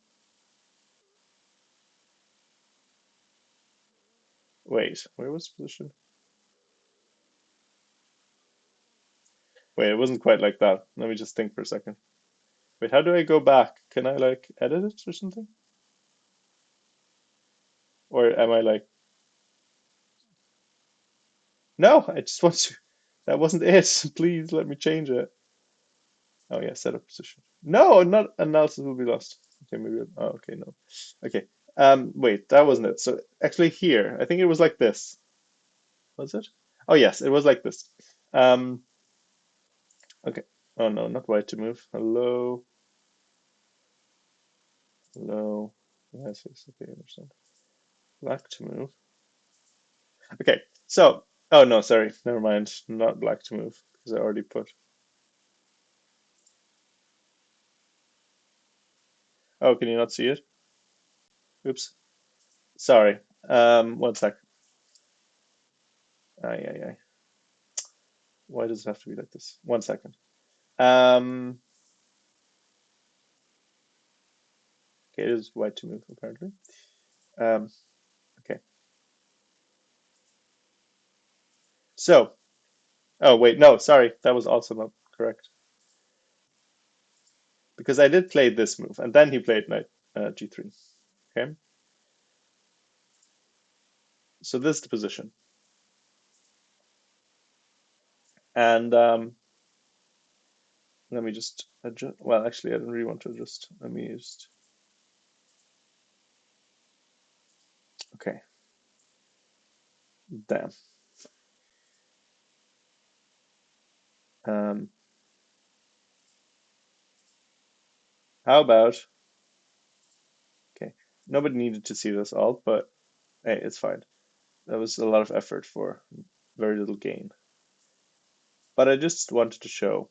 Wait, where was the position? Wait, it wasn't quite like that. Let me just think for a second. Wait, how do I go back? Can I like edit it or something? Or am I like, no, I just want to. That wasn't it. Please let me change it. Oh yeah, set up position. No, not analysis will be lost. Okay, maybe. Oh, okay, no. Okay. Wait, that wasn't it. So actually here, I think it was like this. Was it? Oh yes, it was like this. Um, okay. Oh no, not white to move. Hello, hello. Yes, yes, okay, I understand. Black to move. Okay, so, oh no, sorry, never mind. Not black to move because I already put. Oh, can you not see it? Oops. Sorry. One sec. Ay, ay, ay. Why does it have to be like this? One second. Um, okay, it is white to move apparently. Um, okay. So, oh wait, no, sorry, that was also not correct because I did play this move and then he played knight g3. Okay, so this is the position, and Let me just adjust. Well, actually, I don't really want to adjust. Let me just. Okay, damn. Um, how about? Okay, nobody needed to see this all, but hey, it's fine. That was a lot of effort for very little gain. But I just wanted to show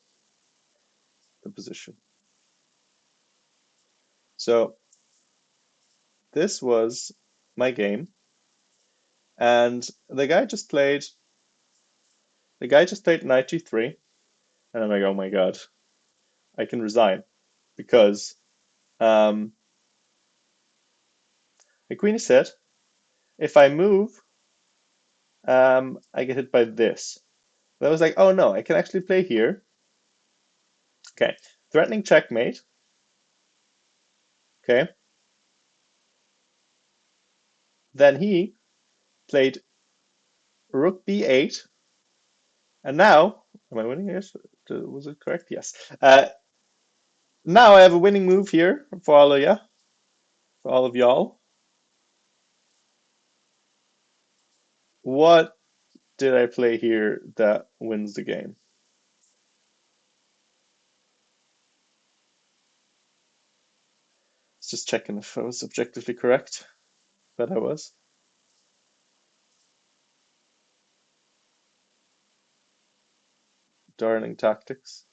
the position. So this was my game, and the guy just played knight g3, and I'm like, oh my God, I can resign because um, the queen is hit. If I move, I get hit by this. But I was like, oh no, I can actually play here. Okay, threatening checkmate. Okay, then he played rook b8, and now, am I winning? Yes, was it correct? Yes. Now I have a winning move here for all of you, for all of y'all. What did I play here that wins the game? It's just checking if I was objectively correct. But I was. Darling tactics.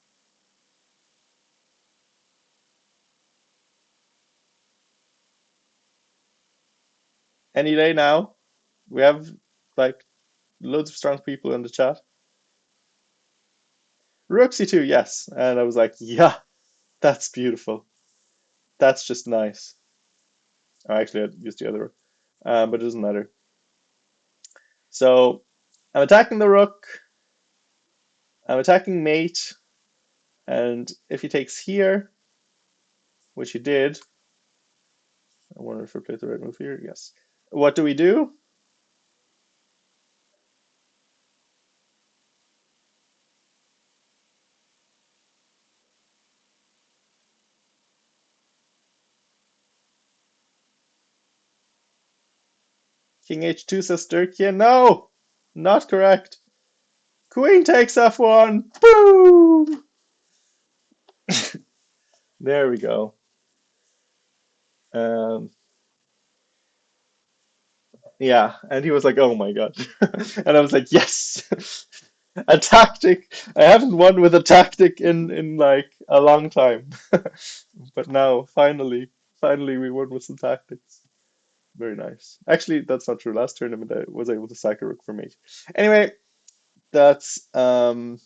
Any day now. We have like loads of strong people in the chat. Rooksy too, yes. And I was like, yeah, that's beautiful. That's just nice. Oh, actually, I used the other rook, but it doesn't matter. So I'm attacking the rook. I'm attacking mate, and if he takes here, which he did, I wonder if I played the right move here. Yes. What do we do? King h2 says Turkey. No, not correct. Queen takes f1. Boom! There we go. Um, yeah, and he was like, "Oh my God," and I was like, "Yes, a tactic. I haven't won with a tactic in like a long time, but now finally we won with some tactics. Very nice. Actually, that's not true. Last tournament I was able to sack a rook for mate. Anyway, that's um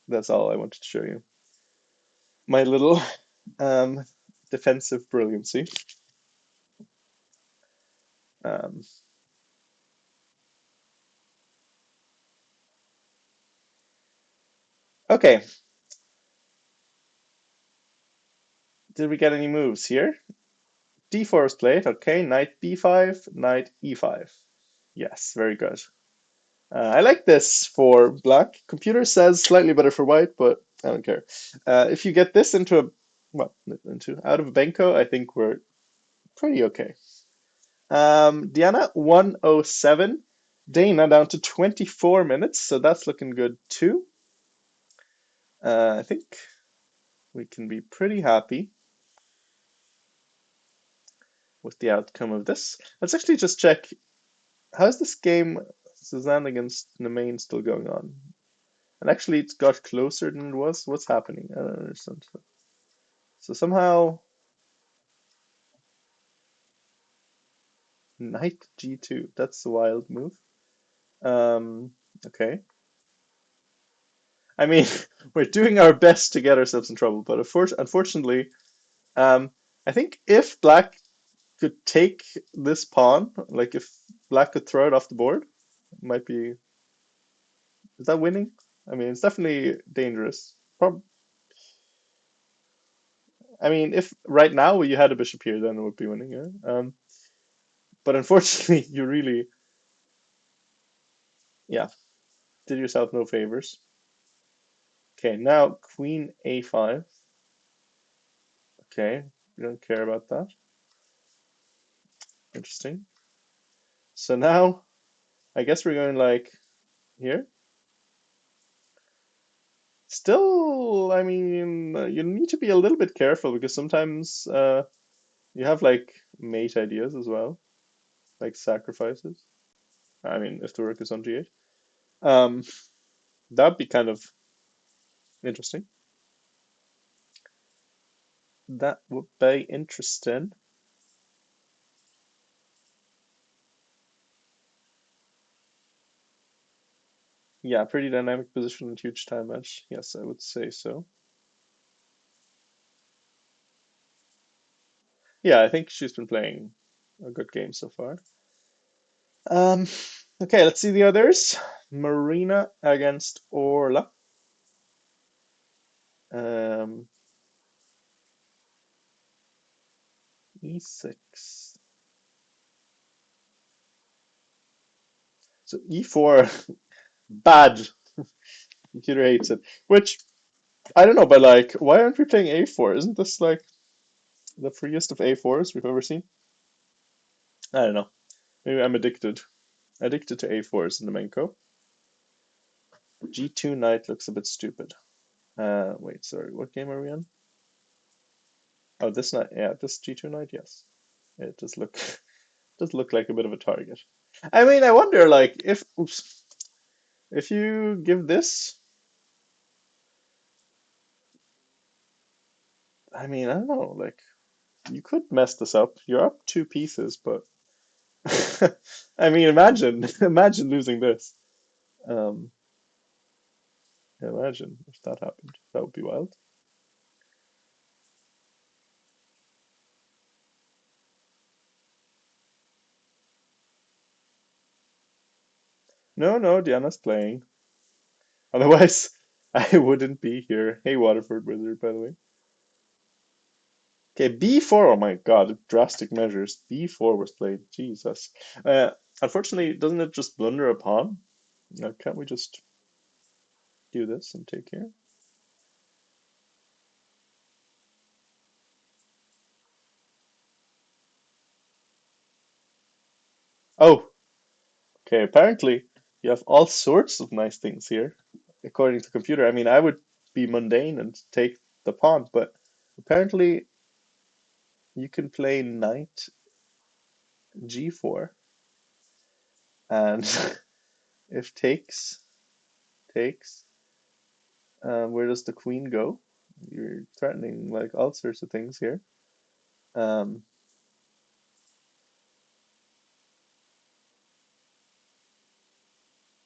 that's all I wanted to show you. My little um defensive brilliancy. Um, okay, did we get any moves here? D4 is played. Okay, knight b5, knight e5. Yes, very good. I like this for black. Computer says slightly better for white, but I don't care. If you get this into a well, into out of a Benko, I think we're pretty okay. Diana 107, Dana down to 24 minutes, so that's looking good too. I think we can be pretty happy with the outcome of this. Let's actually just check. How's this game, Suzanne against Nemain, still going on? And actually, it's got closer than it was. What's happening? I don't understand. So somehow, knight g2. That's a wild move. Okay. I mean, we're doing our best to get ourselves in trouble, but unfortunately, um, I think if black could take this pawn, like if black could throw it off the board, it might be. Is that winning? I mean, it's definitely dangerous. I mean, if right now you had a bishop here, then it would be winning, yeah. But unfortunately, you really, yeah, did yourself no favors. Okay, now queen a5. Okay, we don't care about that. Interesting. So now I guess we're going like here. Still, I mean, you need to be a little bit careful because sometimes you have like mate ideas as well, like sacrifices. I mean, if the rook is on g8, um, that'd be kind of interesting. That would be interesting. Yeah, pretty dynamic position and huge time edge. Yes, I would say so. Yeah, I think she's been playing a good game so far. Um, okay, let's see the others. Marina against Orla. Um, e6. So e4, bad. Computer hates it. Which I don't know, but like, why aren't we playing a4? Isn't this like the freest of a4s we've ever seen? I don't know. Maybe I'm addicted. Addicted to a4s in the main co. G2 knight looks a bit stupid. Wait, sorry, what game are we on? Oh, this knight, yeah, this G2 knight, yes. It does look does look like a bit of a target. I mean, I wonder like if oops, if you give this, I mean, I don't know, like you could mess this up. You're up two pieces, but I mean, imagine imagine losing this. Um, imagine if that happened. That would be wild. No, no, Diana's playing. Otherwise, I wouldn't be here. Hey, Waterford Wizard, by the way. Okay, B4. Oh my God, drastic measures. B4 was played. Jesus. Unfortunately, doesn't it just blunder a pawn? Can't we just do this and take here? Oh, okay. Apparently, you have all sorts of nice things here, according to computer. I mean, I would be mundane and take the pawn, but apparently you can play knight G4, and if takes, where does the queen go? You're threatening like all sorts of things here. Um,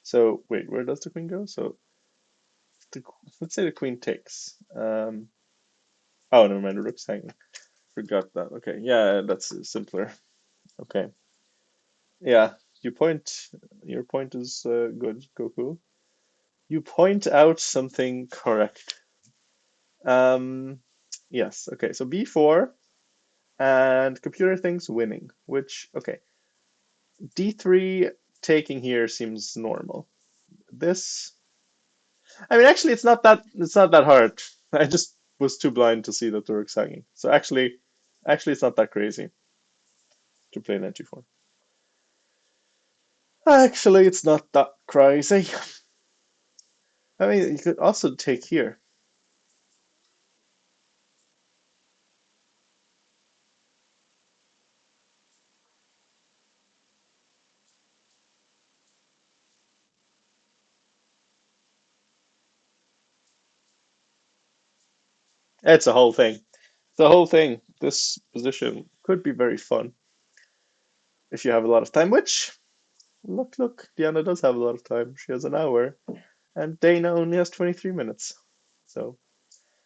so wait, where does the queen go? So the, let's say the queen takes. Oh, never mind, the rook's hanging. Forgot that. Okay, yeah, that's simpler. Okay, yeah, you point. Your point is good, Goku. You point out something correct. Um, yes. Okay, so b4 and computer thinks winning, which okay, d3 taking here seems normal. This, I mean, actually, it's not that hard. I just was too blind to see that the rook's hanging. So actually, it's not that crazy to play knight g4. Actually, it's not that crazy. I mean, you could also take here. It's a whole thing. The whole thing. This position could be very fun if you have a lot of time, which, look, Diana does have a lot of time. She has an hour, and Dana only has 23 minutes. So,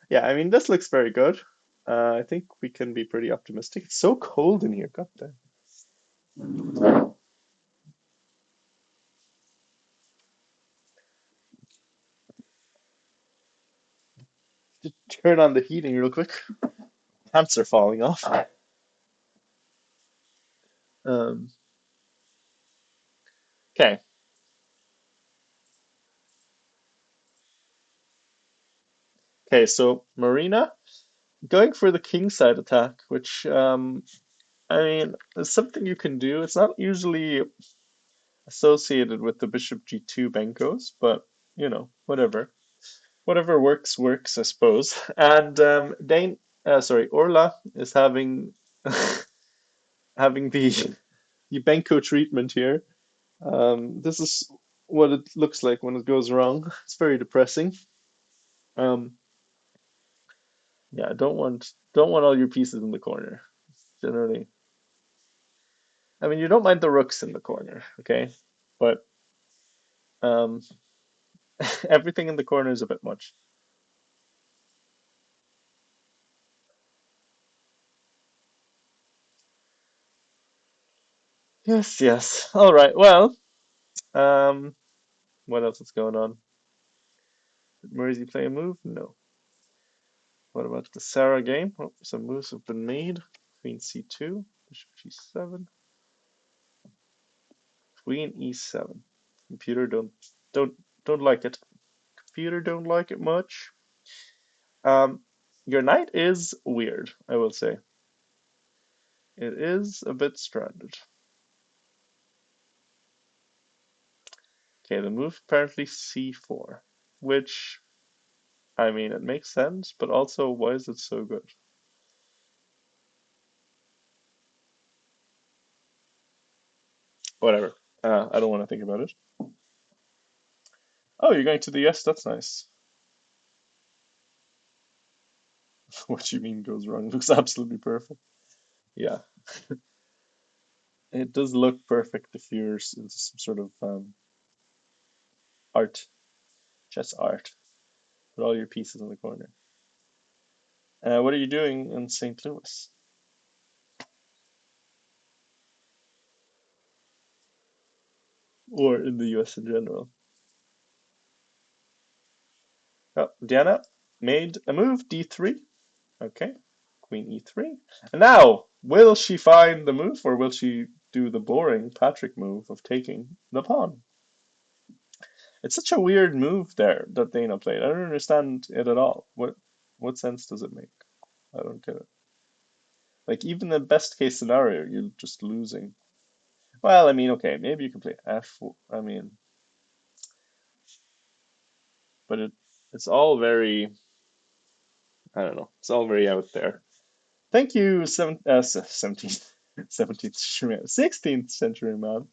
yeah, I mean, this looks very good. I think we can be pretty optimistic. It's so cold in here. God damn. Just turn on the heating real quick. Pants are falling off. Um, okay. Okay, so Marina going for the kingside attack, which I mean is something you can do. It's not usually associated with the bishop g2 Benkos, but whatever. Whatever works, works, I suppose. And Orla is having having the Benko treatment here. This is what it looks like when it goes wrong. It's very depressing. Um, yeah, don't want all your pieces in the corner. Generally, I mean, you don't mind the rooks in the corner, okay? But um, everything in the corner is a bit much. Yes, yes. All right. Well, um, what else is going on? Did Mersey play a move? No. What about the Sarah game? Oh, some moves have been made. Queen c2, bishop g7, queen e7. Computer don't don't like it. Computer don't like it much. Um, your knight is weird, I will say. It is a bit stranded. Okay, the move apparently c4, which I mean it makes sense, but also why is it so good? Whatever. I don't want to think about it. Oh, you're going to the yes, that's nice. What do you mean goes wrong? Looks absolutely perfect. Yeah, it does look perfect if you're into some sort of art, chess art. Put all your pieces in the corner. What are you doing in St. Louis? Or in the US in general? Oh, Diana made a move, d3. Okay, queen e3. And now, will she find the move or will she do the boring Patrick move of taking the pawn? It's such a weird move there that Dana played. I don't understand it at all. What sense does it make? I don't get it. Like even the best case scenario, you're just losing. Well, I mean, okay, maybe you can play f4. I mean, but it's all very, I don't know. It's all very out there. Thank you, 17th, 17th century, 16th century man.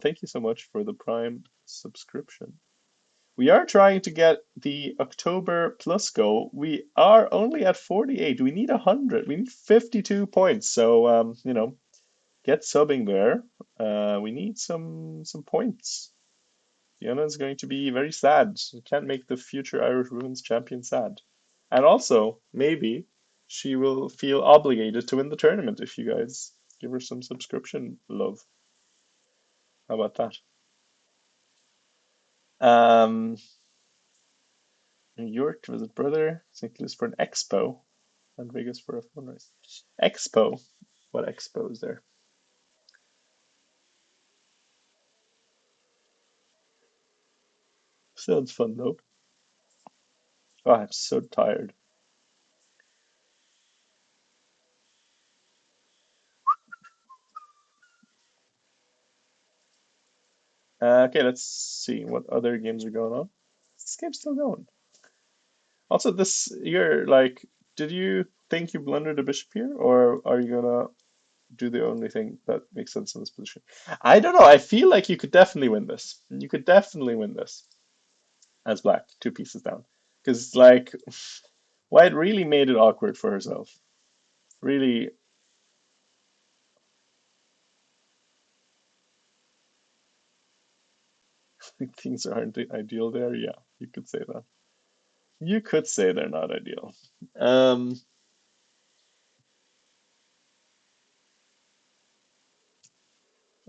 Thank you so much for the Prime subscription. We are trying to get the October Plus goal. We are only at 48. We need 100. We need 52 points. So, get subbing there. We need some points. Fiona is going to be very sad. She can't make the future Irish Women's Champion sad. And also, maybe she will feel obligated to win the tournament if you guys give her some subscription love. How about that? Um, New York to visit brother, St. Louis for an expo, and Vegas for a fundraiser. Expo? What expo is there? Sounds fun though. Oh, I'm so tired. Okay, let's see what other games are going on. This game's still going. Also, this you're like, did you think you blundered a bishop here, or are you gonna do the only thing that makes sense in this position? I don't know. I feel like you could definitely win this. You could definitely win this as black, two pieces down. Because like, White really made it awkward for herself. Really, things aren't ideal there. Yeah, you could say that. You could say they're not ideal. Um,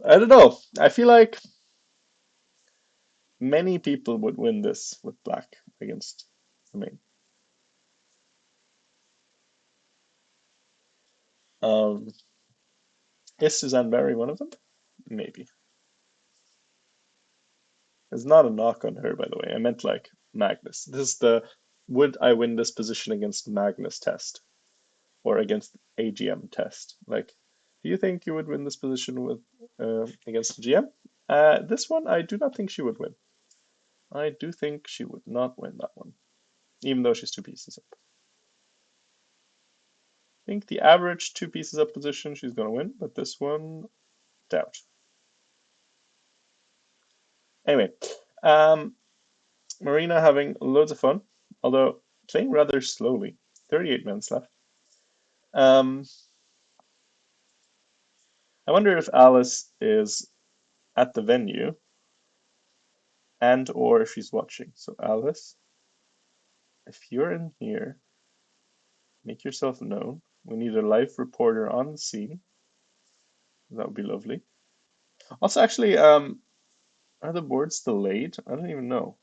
I don't know. I feel like many people would win this with black against the main. Um, is Suzanne Barry one of them? Maybe. It's not a knock on her, by the way. I meant like Magnus. This is the would I win this position against Magnus Test or against AGM Test? Like, do you think you would win this position with against GM? This one, I do not think she would win. I do think she would not win that one, even though she's two pieces up. I think the average two pieces up position she's going to win, but this one, doubt. Anyway, um, Marina having loads of fun, although playing rather slowly. 38 minutes left. Um, I wonder if Alice is at the venue and or if she's watching. So Alice, if you're in here, make yourself known. We need a live reporter on the scene. That would be lovely. Also, actually, are the boards delayed? I don't even know.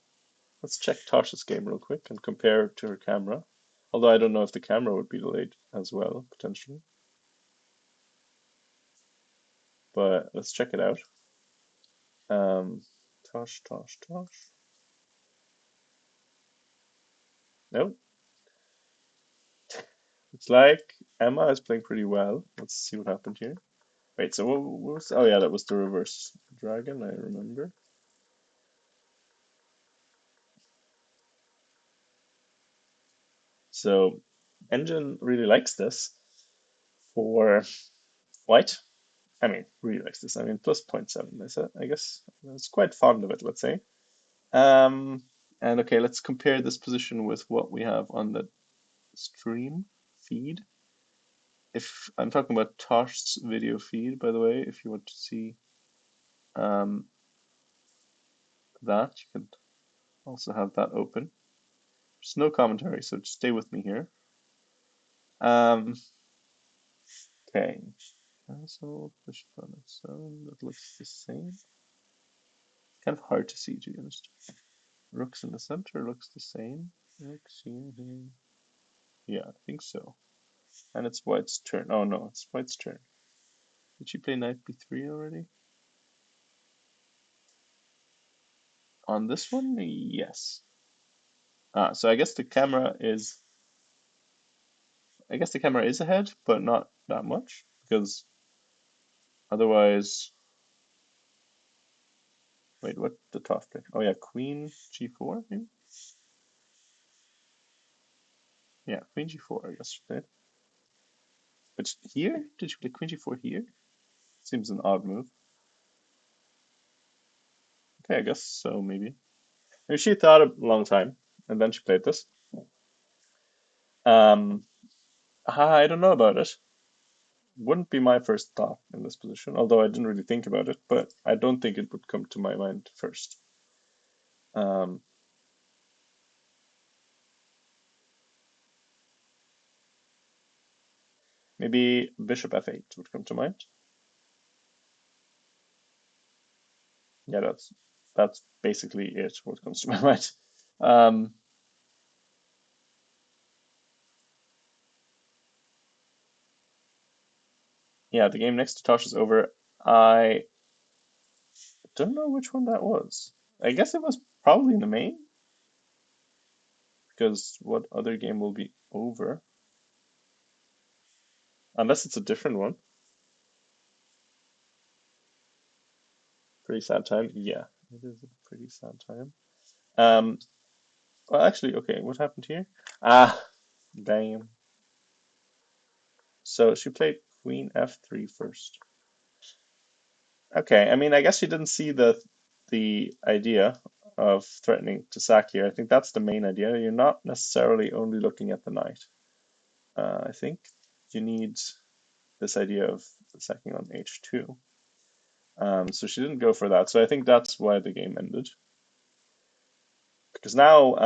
Let's check Tasha's game real quick and compare it to her camera. Although I don't know if the camera would be delayed as well, potentially. But let's check it out. Tosh. No, it's like Emma is playing pretty well. Let's see what happened here. Wait, so what was? Oh yeah, that was the reverse dragon. I remember. So Engine really likes this for white. I mean, really likes this. I mean, plus 0.7 is it? I guess it's quite fond of it. Let's say. Um, and okay, let's compare this position with what we have on the stream feed. If I'm talking about Tosh's video feed, by the way, if you want to see um, that, you can also have that open. There's no commentary, so just stay with me here. Um, okay, castle, push on its own, that looks the same. Kind of hard to see, to be honest. Rooks in the center looks the same. Rook seen here. Yeah, I think so. And it's white's turn. Oh no, it's white's turn. Did she play knight b3 already? On this one, yes. So I guess the camera is. I guess the camera is ahead, but not that much because otherwise. Wait, what the top play? Oh yeah, Queen G4 maybe. Yeah, Queen G4 I guess she played. But here, did she play Queen G4 here? Seems an odd move. Okay, I guess so maybe. Maybe she thought a long time and then she played this. Um, I don't know about it. Wouldn't be my first thought in this position, although I didn't really think about it, but I don't think it would come to my mind first. Um, maybe Bishop F8 would come to mind. Yeah, that's basically it. What comes to my mind. Um, yeah, the game next to Tosh is over. I don't know which one that was. I guess it was probably in the main, because what other game will be over? Unless it's a different one. Pretty sad time. Yeah, it is a pretty sad time. Um, well, actually, okay, what happened here? Ah, damn. So she played Queen F3 first. Okay, I mean, I guess she didn't see the idea of threatening to sack here. I think that's the main idea. You're not necessarily only looking at the knight. I think you need this idea of sacking on H2. So she didn't go for that. So I think that's why the game ended. Because now,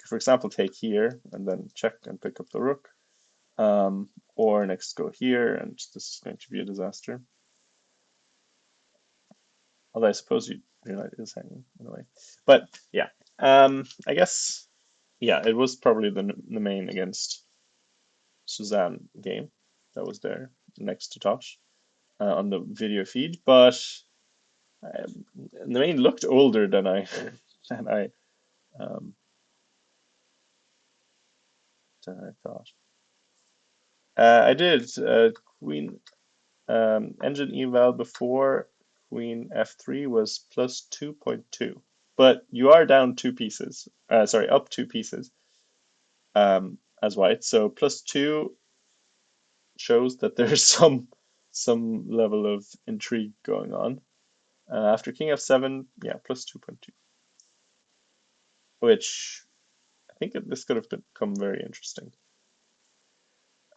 for example, take here and then check and pick up the rook. Or next go here, and this is going to be a disaster. Although I suppose your knight is hanging in a way. But yeah, I guess, yeah, it was probably the main against Suzanne game that was there next to Tosh on the video feed. But the main looked older than I than I um, than I thought. I did Queen engine eval before Queen f3 was plus 2.2, but you are down two pieces. Sorry, up two pieces as white. So plus two shows that there's some level of intrigue going on. After King f7, yeah, plus 2.2, which I think this could have become very interesting.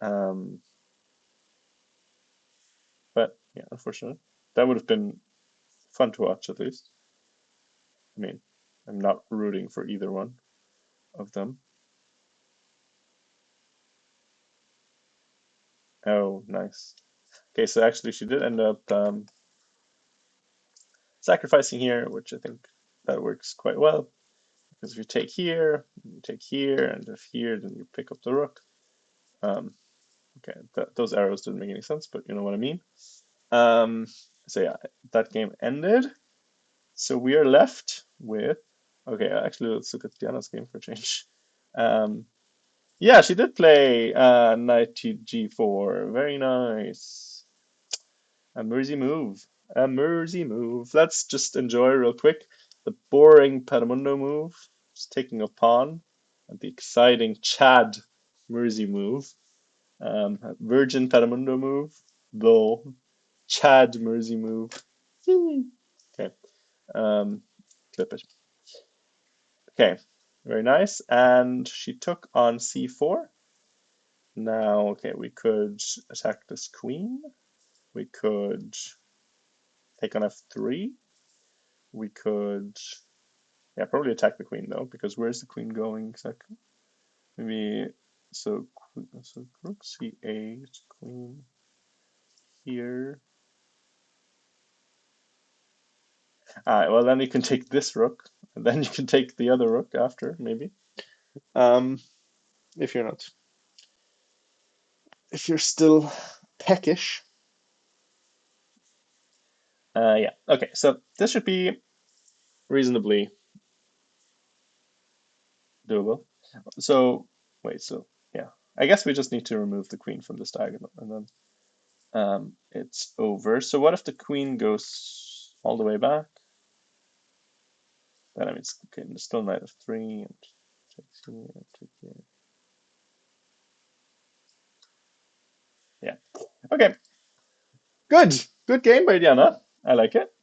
Um, but yeah, unfortunately, that would have been fun to watch at least. I mean, I'm not rooting for either one of them. Oh, nice. Okay, so actually she did end up sacrificing here, which I think that works quite well. Because if you take here, and if here, then you pick up the rook. Um, okay, those arrows didn't make any sense, but you know what I mean. Um, so yeah, that game ended. So we are left with, okay, actually let's look at Diana's game for a change. Um, yeah, she did play knight to g4. Very nice. A Mersey move. A Mersey move. Let's just enjoy real quick the boring Petamundo move. Just taking a pawn. And the exciting Chad Mersey move. Virgin Petamundo move. Though. Chad Mersey move. Okay. Um, Clip it. Okay. Very nice. And she took on c4. Now, okay, we could attack this queen. We could take on f3. We could, yeah, probably attack the queen though, because where's the queen going exactly? Maybe, so rook c8, queen here. Well, then you can take this rook, and then you can take the other rook after, maybe. Um, if you're not, if you're still peckish. Yeah, okay, so this should be reasonably doable. So, wait, so, yeah, I guess we just need to remove the queen from this diagonal, and then it's over. So what if the queen goes all the way back? Then I mean, it's okay, it's still knight of three and takes here, take here. Yeah. Okay. Good. Good game by Diana. I like it.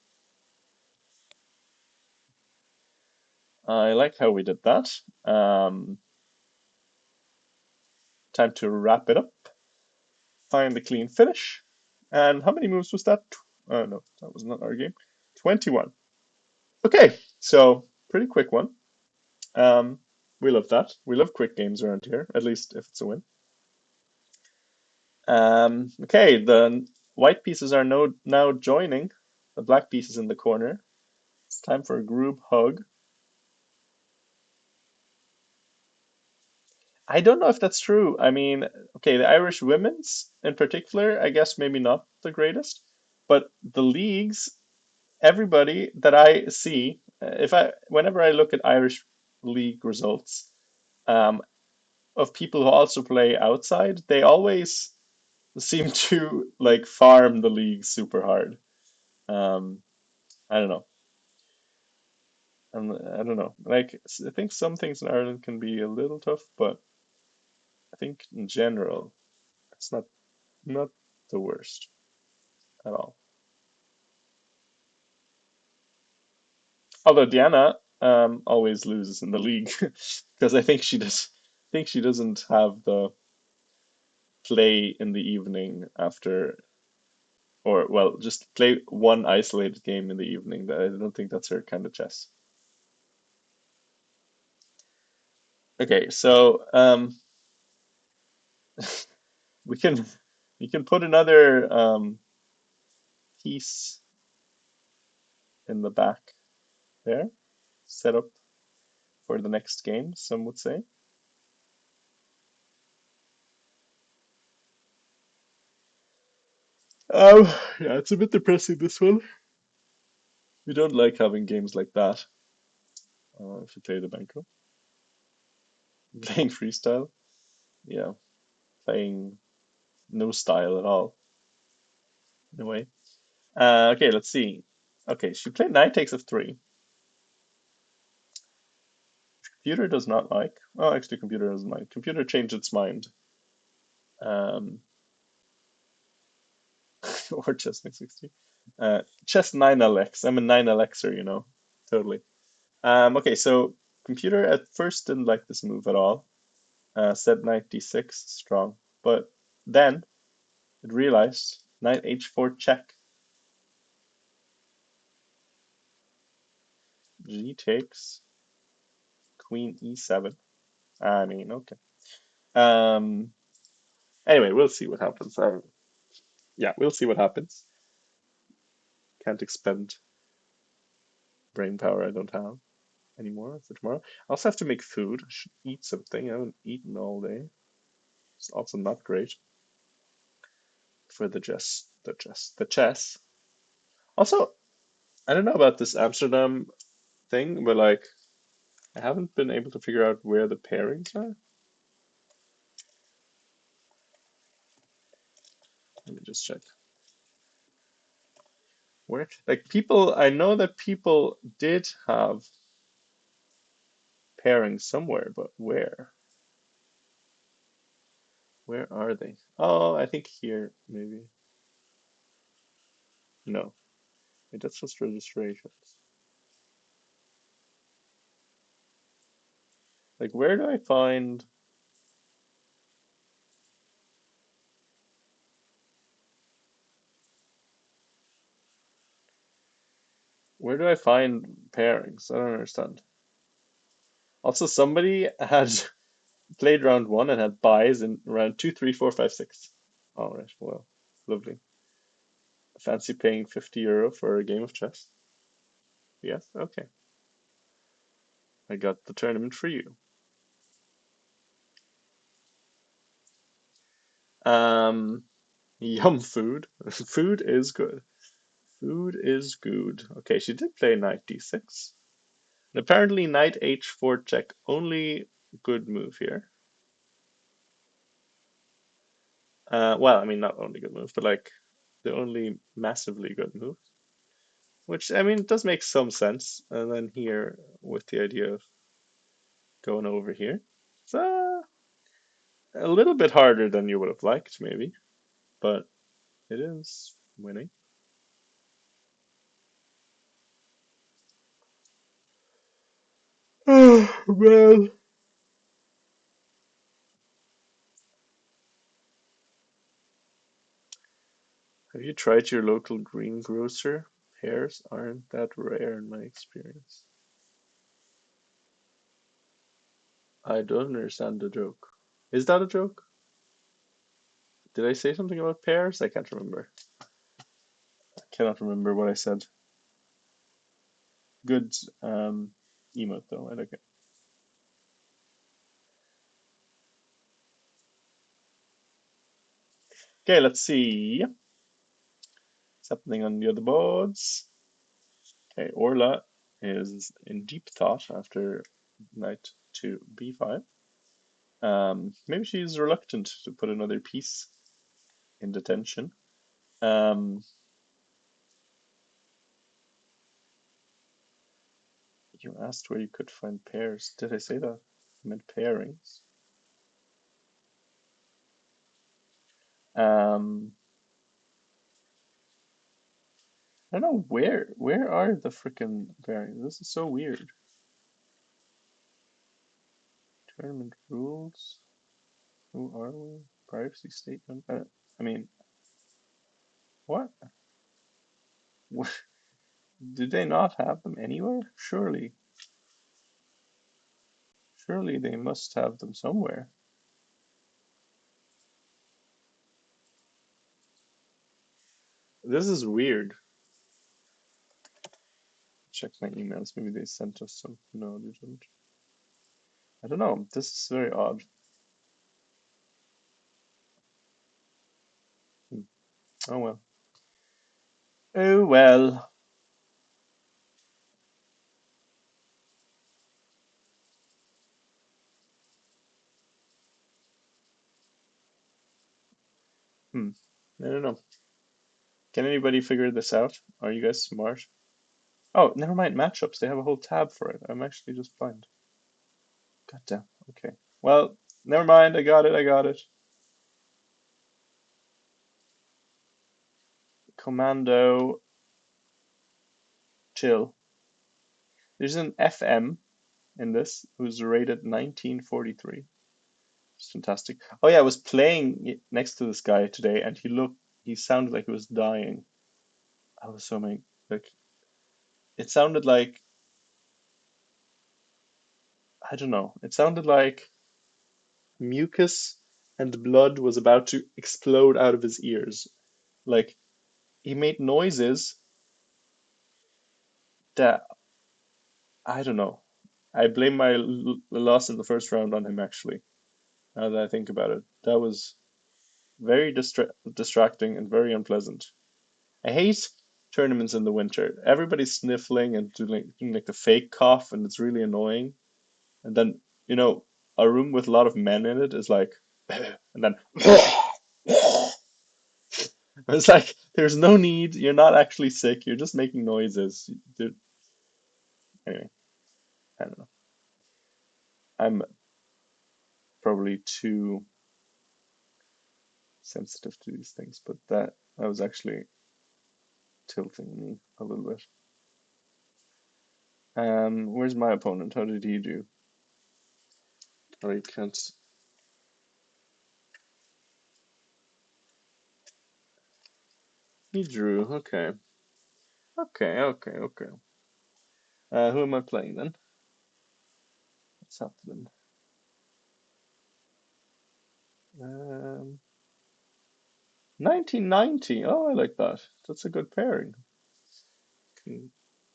I like how we did that. Time to wrap it up. Find the clean finish. And how many moves was that? No, that was not our game. 21. Okay, so pretty quick one. Um, we love that. We love quick games around here, at least if it's a win. Okay, the white pieces are now joining the black pieces in the corner. It's time for a group hug. I don't know if that's true. I mean, okay, the Irish women's in particular, I guess maybe not the greatest, but the leagues, everybody that I see, whenever I look at Irish league results, um, of people who also play outside, they always seem to like farm the league super hard. Um, I don't know. And I don't know. Like I think some things in Ireland can be a little tough, but I think in general it's not the worst at all. Although Diana always loses in the league because I think she doesn't have the play in the evening after or well just play one isolated game in the evening. I don't think that's her kind of chess. Okay, so we can we can put another piece in the back there, set up for the next game, some would say. Um, yeah, it's a bit depressing this one. We don't like having games like that If you play the Banco, playing freestyle, yeah, playing no style at all, in a way. Okay, let's see. Okay, she played knight takes f3. Computer does not like. Oh, actually, computer doesn't like. Computer changed its mind. Um, or chess next 60. Chess 9LX. I'm a 9LXer, totally. Okay, so computer at first didn't like this move at all. Said knight d6, strong. But then it realized knight h4 check. G takes queen e7. I mean, okay. Um, anyway, we'll see what happens. Yeah, we'll see what happens. Can't expend brain power I don't have anymore for tomorrow. I also have to make food. I should eat something. I haven't eaten all day. It's also not great for the chess. Also, I don't know about this Amsterdam thing, but like I haven't been able to figure out where the pairings are. Let me just check. Where, like people, I know that people did have pairings somewhere, but where? Where are they? Oh, I think here, maybe. No, wait, that's just registrations. Like, where do I find? Where do I find pairings? I don't understand. Also, somebody had played round one and had buys in round two, three, four, five, six. All right, well, lovely. Fancy paying €50 for a game of chess? Yes, okay. I got the tournament for you. Um, Yum food. Food is good. Food is good. Okay, she did play knight d6. And apparently knight h4 check. Only good move here. Well, I mean, not only good move, but like the only massively good move. Which, I mean, does make some sense. And then here with the idea of going over here. It's a little bit harder than you would have liked, maybe, but it is winning. Oh, well. Have you tried your local greengrocer? Pears aren't that rare in my experience. I don't understand the joke. Is that a joke? Did I say something about pears? I can't remember. I cannot remember what I said. Good emote though. I like it. Okay, let's see what's happening on the other boards. Okay, Orla is in deep thought after knight to b5. Maybe she's reluctant to put another piece in detention. Um, you asked where you could find pairs. Did I say that? I meant pairings. Um, I don't know where are the freaking pairings? This is so weird. Tournament rules. Who are we? Privacy statement. I mean, what? Did they not have them anywhere? Surely they must have them somewhere. This is weird. Check my emails. Maybe they sent us some. No, they didn't. I don't know. This is very odd. Hmm. Oh well. Oh well. Hmm. I don't know. Can anybody figure this out? Are you guys smart? Oh, never mind. Matchups. They have a whole tab for it. I'm actually just blind. God damn. Okay. Well, never mind. I got it. I got it. Commando chill. There's an FM in this who's rated 1943. It's fantastic. Oh yeah, I was playing next to this guy today, and he sounded like he was dying. I was so many, like, it sounded like, I don't know, it sounded like mucus and blood was about to explode out of his ears. Like, he made noises that, I don't know. I blame my loss in the first round on him, actually, now that I think about it. That was very distracting and very unpleasant. I hate tournaments in the winter. Everybody's sniffling and doing like the fake cough, and it's really annoying. And then, you know, a room with a lot of men in it is like, and then it's like there's no need. You're not actually sick. You're just making noises. Anyway, I don't know. I'm probably too sensitive to these things, but that was actually tilting me a little bit. Where's my opponent? How did he do? Oh, you can't. He drew. Okay. Okay. Okay. Okay. Who am I playing then? What's happening? 1990. Oh, I like that. That's a good pairing. Can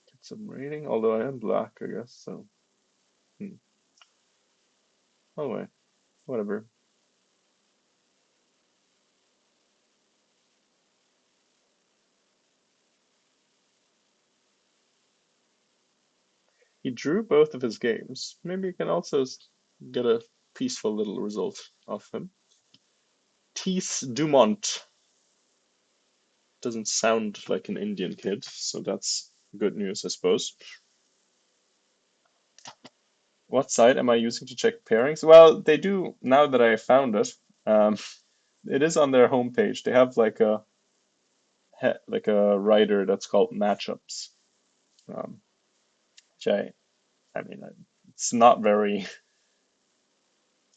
get some rating, although I am black, I guess. So, hmm. Oh, wait. Whatever. He drew both of his games. Maybe you can also get a peaceful little result off him. Thies Dumont. Doesn't sound like an Indian kid, so that's good news, I suppose. What site am I using to check pairings? Well, they do, now that I found it. Um, it is on their homepage. They have like a writer that's called matchups, um, which I mean, it's not very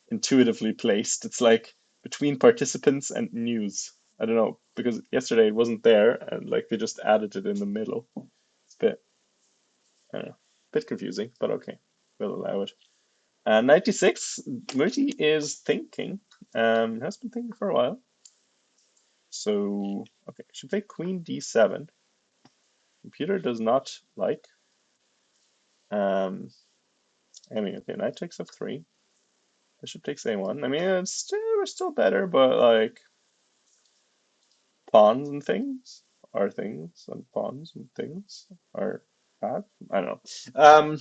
intuitively placed. It's like between participants and news. I don't know because yesterday it wasn't there and like they just added it in the middle. It's a bit, I don't know, bit confusing, but okay, we'll allow it. 96, Muti is thinking, has been thinking for a while. So, okay, should play Queen D7. Computer does not like. Um, I mean, okay, knight takes f3. Bishop takes a1. I mean, we're still better, but like pawns and things are things, and pawns and things are bad. I don't know.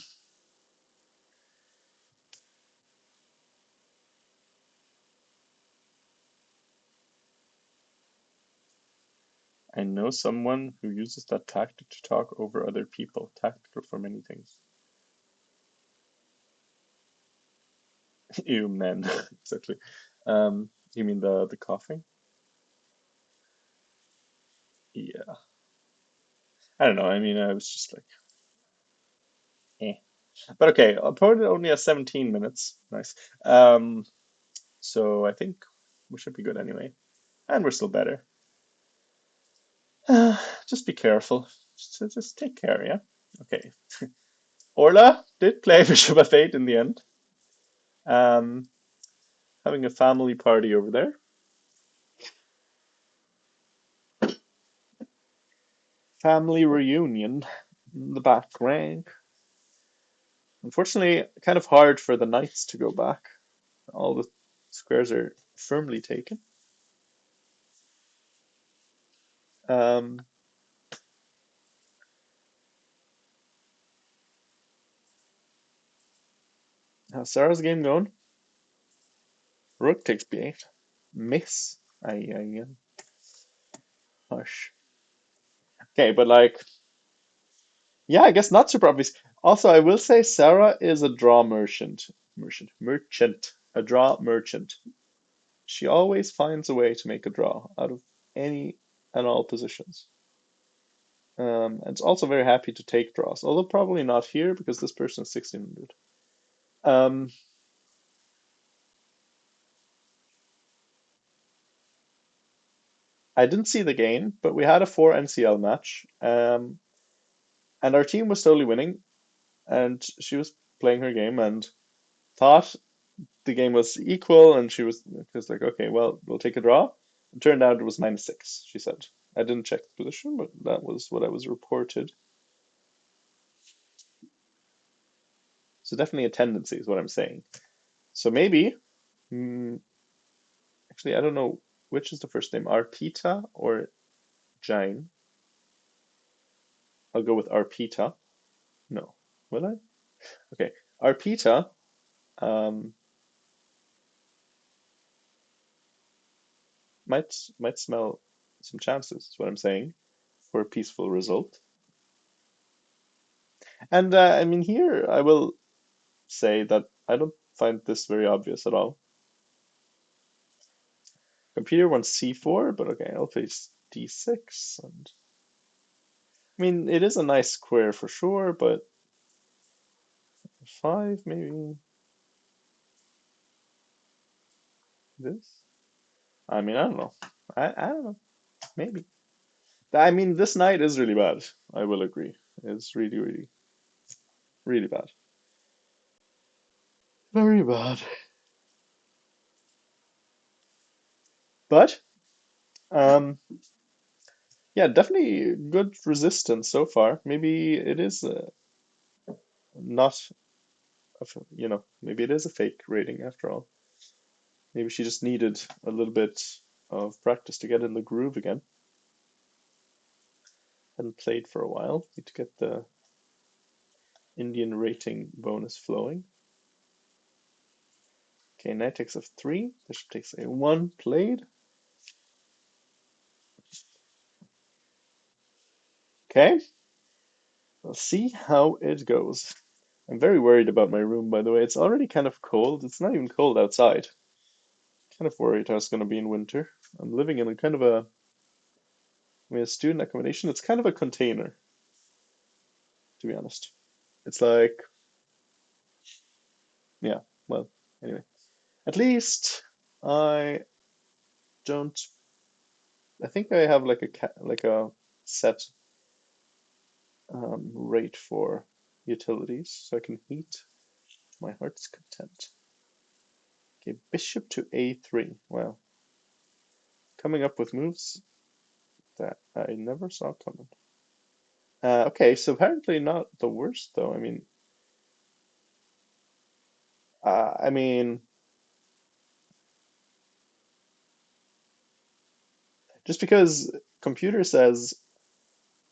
I know someone who uses that tactic to talk over other people. Tactical for many things. You men, exactly. You mean the coughing? Yeah. I don't know. I mean, I was just like, eh. But okay, opponent only has 17 minutes. Nice. Um, so I think we should be good anyway. And we're still better. Just be careful. Just take care, yeah? Okay. Orla did play Bishop f8 in the end. Um, having a family party over there. Family reunion in the back rank. Unfortunately, kind of hard for the knights to go back. All the squares are firmly taken. Um, how's Sarah's game going? Rook takes b8. Miss. Aye, aye, aye. Harsh. Okay, but like, yeah, I guess not super obvious. Also, I will say Sarah is a draw merchant. Merchant. A draw merchant. She always finds a way to make a draw out of any and all positions. And it's also very happy to take draws, although probably not here because this person is 1600. Um, I didn't see the game, but we had a 4 NCL match, and our team was totally winning, and she was playing her game and thought the game was equal, and she was just like, okay, well, we'll take a draw. It turned out it was -6, she said. I didn't check the position, but that was what I was reported. So definitely a tendency is what I'm saying. So maybe, mm, actually, I don't know which is the first name, Arpita or Jane. I'll go with Arpita. No, will I? Okay, Arpita um, might smell some chances. Is what I'm saying for a peaceful result. And I mean, here I will say that I don't find this very obvious at all. Computer wants c4, but okay, I'll face d6. And I mean, it is a nice square for sure, but 5 maybe this. I mean, I don't know. I don't know. Maybe. I mean, this knight is really bad. I will agree. It's really, really, really bad. Very bad. But um, yeah, definitely good resistance so far. Maybe it is not, maybe it is a fake rating after all. Maybe she just needed a little bit of practice to get in the groove again. Hadn't played for a while. Need to get the Indian rating bonus flowing. Okay, knight takes f3. Bishop takes a1 played. Okay, let's see how it goes. I'm very worried about my room, by the way. It's already kind of cold. It's not even cold outside. Kind of worried how it's going to be in winter. I'm living in a kind of a student accommodation. It's kind of a container, to be honest. It's like, yeah, well, anyway. At least I don't. I think I have like a set rate for utilities, so I can heat my heart's content. Okay, bishop to a3. Wow, coming up with moves that I never saw coming. Okay, so apparently not the worst though. I mean, just because computer says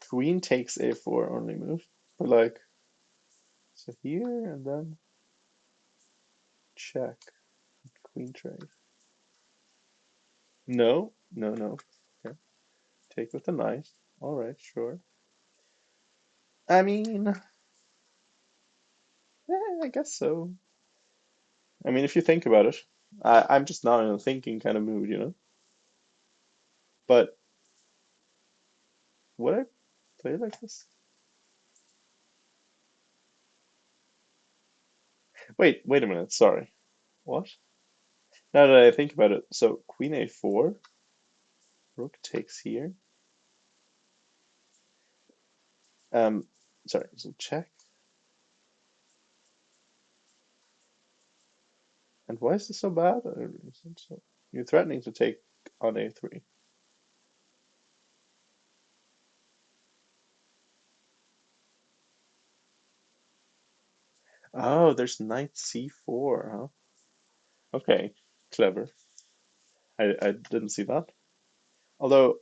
queen takes a4 only move, but like, so here and then check, queen trade. No, no, no. Okay, take with a knight. All right, sure. I mean, I guess so. I mean, if you think about it, I'm just not in a thinking kind of mood. But would I play like this? Wait a minute. Sorry. What? Now that I think about it, so queen a4, rook takes here. Um, sorry, so check. And why is this so bad? You're threatening to take on a3. Oh, there's knight c4, huh? Okay, clever. I didn't see that. Although,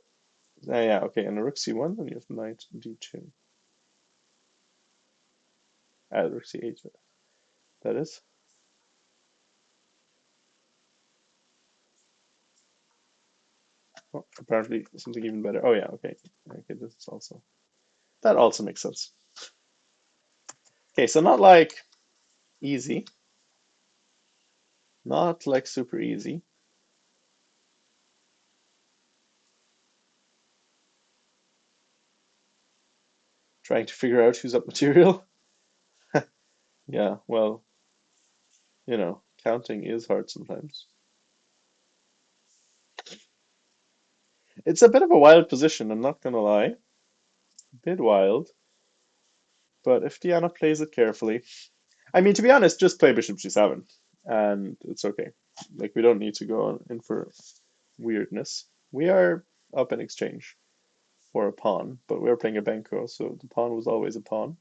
yeah, okay, and a rook c1, then you have knight d2. Rook c8, that is. Oh, apparently something even better. Oh yeah, okay. Okay, this is also that also makes sense. Okay, so not like easy, not like super easy. Trying to figure out who's up material. Yeah, well, counting is hard sometimes. It's a bit of a wild position, I'm not gonna lie. A bit wild, but if Diana plays it carefully, I mean, to be honest, just play Bishop G7, and it's okay. Like, we don't need to go on in for weirdness. We are up in exchange for a pawn, but we are playing a Benko, so the pawn was always a pawn.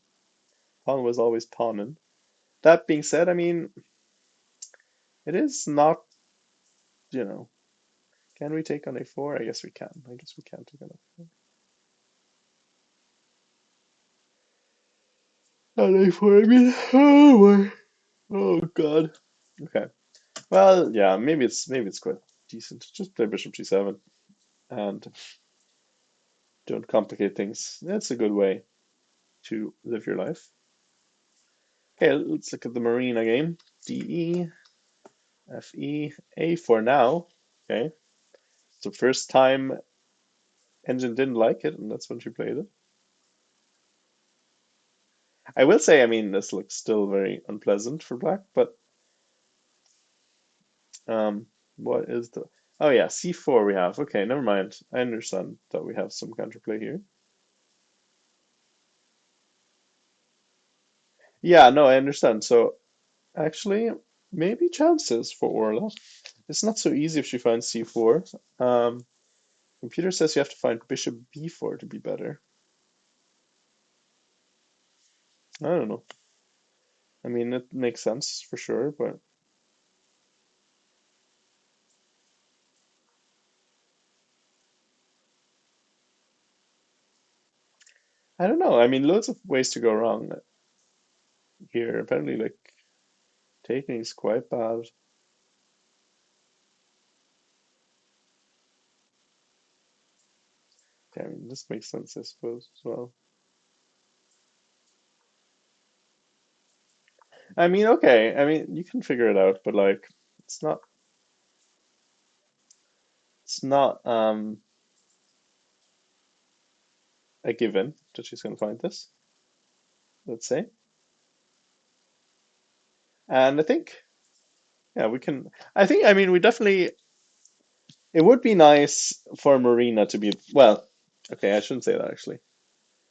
Pawn was always pawning. That being said, I mean, it is not, you know, can we take on a4? I guess we can. I guess we can take on a4. On a4, I mean, oh my, oh God. Okay. Well, yeah, maybe it's quite decent. Just play Bishop G7 and don't complicate things. That's a good way to live your life. Okay, let's look at the Marina game. DE, FE, A for now. Okay, it's the first time Engine didn't like it, and that's when she played it. I will say, I mean, this looks still very unpleasant for black, but um, what is the? Oh yeah, C4 we have. Okay, never mind. I understand that we have some counterplay here. Yeah, no, I understand. So actually, maybe chances for Orla. It's not so easy if she finds C4. Computer says you have to find Bishop B4 to be better. I don't know. I mean, it makes sense for sure, but I don't know. I mean, loads of ways to go wrong here. Apparently, like, taking is quite bad. Okay, I mean, this makes sense, I suppose, as well. I mean, okay. I mean, you can figure it out, but like, it's not, it's not a given that she's gonna find this, let's say. And I think, yeah, we can. I think, I mean, we definitely. It would be nice for Marina to be, well, okay, I shouldn't say that actually.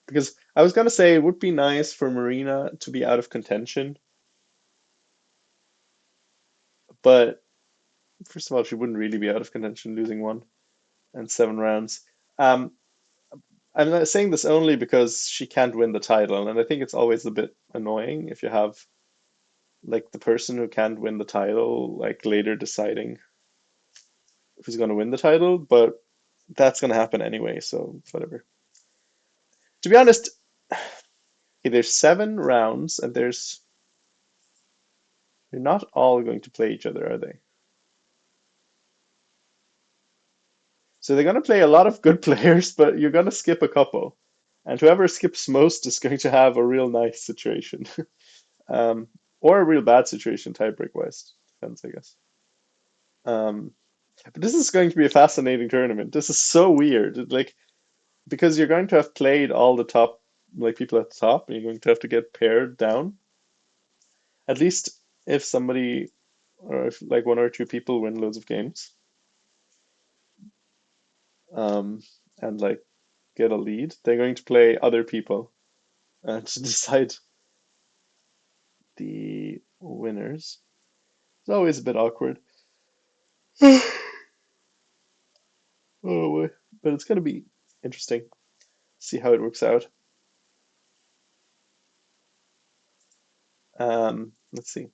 Because I was gonna say it would be nice for Marina to be out of contention, but first of all, she wouldn't really be out of contention losing one and 7 rounds. Um, I'm not saying this only because she can't win the title, and I think it's always a bit annoying if you have like the person who can't win the title like later deciding if he's gonna win the title, but that's gonna happen anyway, so whatever. To be honest, okay, there's 7 rounds and they're not all going to play each other, are they? So they're going to play a lot of good players, but you're going to skip a couple. And whoever skips most is going to have a real nice situation. um, or a real bad situation, tiebreak wise. Depends, I guess. Um, but this is going to be a fascinating tournament. This is so weird. Like, because you're going to have played all the top, like people at the top, and you're going to have to get paired down. At least if somebody, or if like one or two people win loads of games, um, and like get a lead, they're going to play other people to decide the winners. It's always a bit awkward. Oh boy. But it's gonna be interesting. See how it works out. Let's see.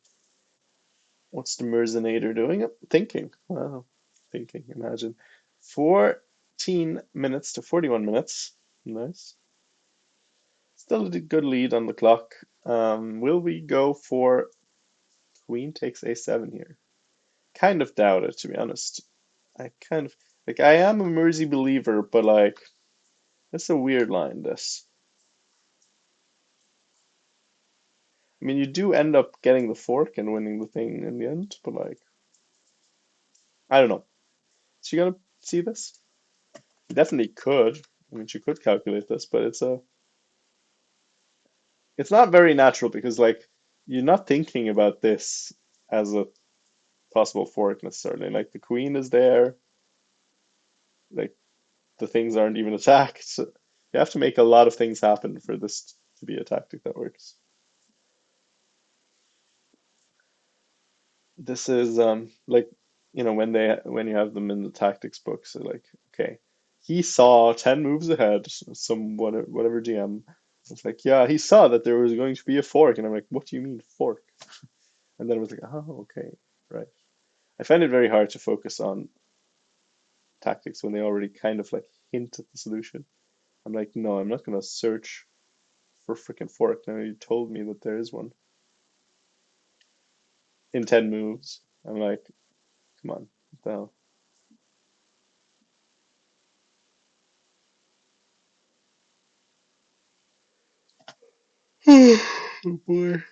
What's the Mercenator doing? Thinking. Wow. Thinking, imagine. 14 minutes to 41 minutes. Nice. Still a good lead on the clock. Will we go for Queen takes A7 here? Kind of doubt it, to be honest. I kind of. Like I am a Mersey believer, but like it's a weird line, this. I mean, you do end up getting the fork and winning the thing in the end, but like I don't know. Is she gonna see this? She definitely could. I mean, she could calculate this, but it's not very natural because like you're not thinking about this as a possible fork necessarily. Like the queen is there, like the things aren't even attacked. So you have to make a lot of things happen for this to be a tactic that works. This is like when when you have them in the tactics books, so like okay, he saw 10 moves ahead, some whatever GM. It's like, yeah, he saw that there was going to be a fork, and I'm like, what do you mean fork? And then it was like, oh, okay, right. I find it very hard to focus on tactics when they already kind of like hint at the solution. I'm like, no, I'm not gonna search for freaking fork. Now you told me that there is one in 10 moves. I'm like, come on, what the hell? Oh boy.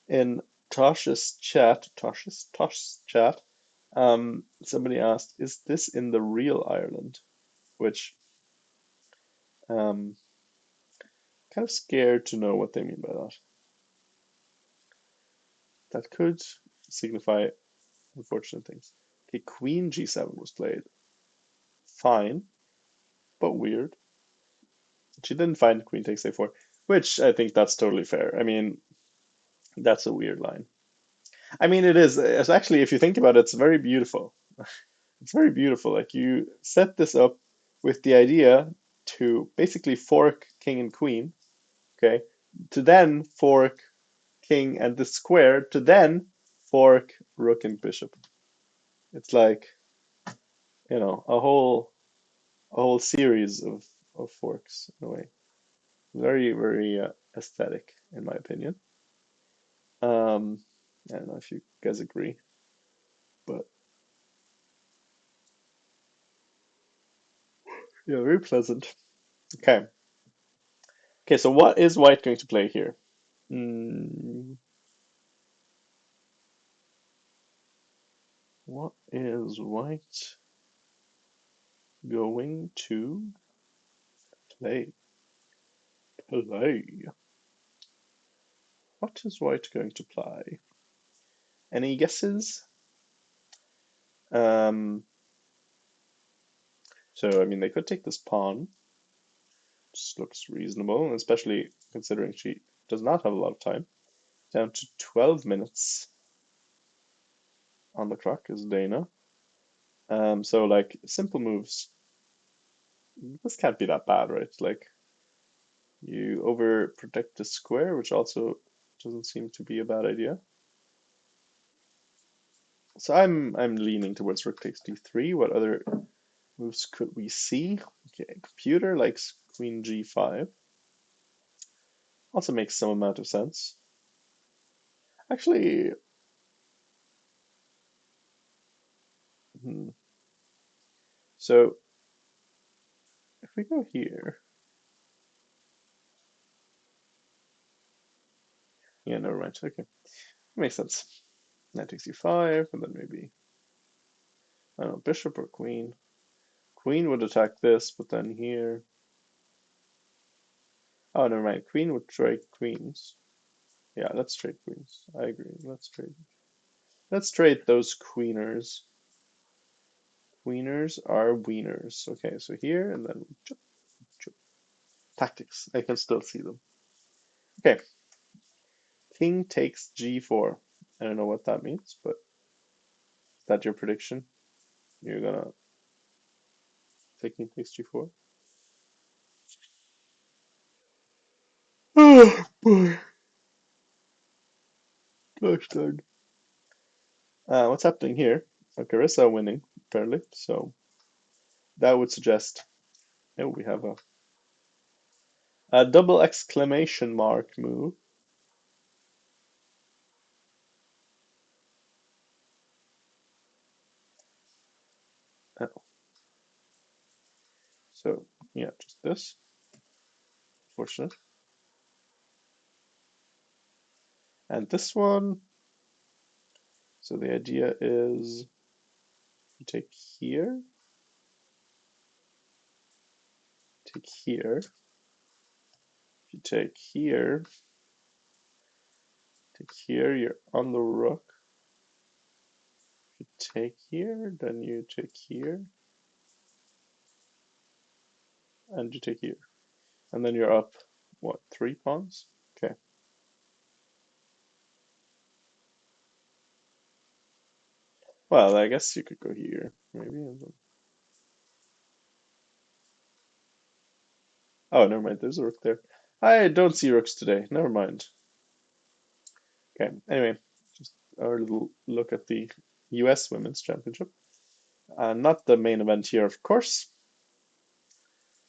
In Tosh's chat, somebody asked, "Is this in the real Ireland?" Which kind of scared to know what they mean by that. That could signify unfortunate things. Okay, Queen G7 was played. Fine, but weird. She didn't find Queen takes A4, which I think that's totally fair. I mean, that's a weird line. I mean, it is. It's actually, if you think about it, it's very beautiful. It's very beautiful. Like you set this up with the idea to basically fork king and queen, okay, to then fork king and the square, to then fork rook and bishop. It's like, a whole series of forks in a way. Very, very aesthetic, in my opinion. Um, I don't know if you guys agree, but yeah, very pleasant. Okay. Okay, so what is white going to play here? Hmm, what is white going to play? Play. What is white going to play? Any guesses? Um, so I mean, they could take this pawn. Just looks reasonable, especially considering she does not have a lot of time. Down to 12 minutes on the clock is Dana. So like simple moves. This can't be that bad, right? Like you overprotect the square, which also doesn't seem to be a bad idea. So I'm leaning towards rook takes d3. What other moves could we see? Okay, computer likes queen g5. Also makes some amount of sense. Actually, hmm, so if we go here, yeah, never mind. Okay, makes sense. Knight takes e5, and then maybe I don't know, bishop or queen. Queen would attack this, but then here. Oh, never mind. Queen would trade queens. Yeah, let's trade queens. I agree. Let's trade those queeners. Queeners are wieners. Okay, so here and then chup, chup. Tactics. I can still see them. Okay, king takes g4. I don't know what that means, but is that your prediction? You're gonna take king takes g4? Oh boy. Gosh darn. What's happening here? Carissa winning, apparently. So that would suggest, oh, we have a double exclamation mark move. So yeah, just this. Fortunate. And this one. So the idea is you take here, if you take here, you're on the rook. If you take here, then you take here, and you take here. And then you're up, what, 3 pawns? Okay. Well, I guess you could go here, maybe. Oh, never mind, there's a rook there. I don't see rooks today, never mind. Okay, anyway, just our little look at the US Women's Championship. Not the main event here, of course.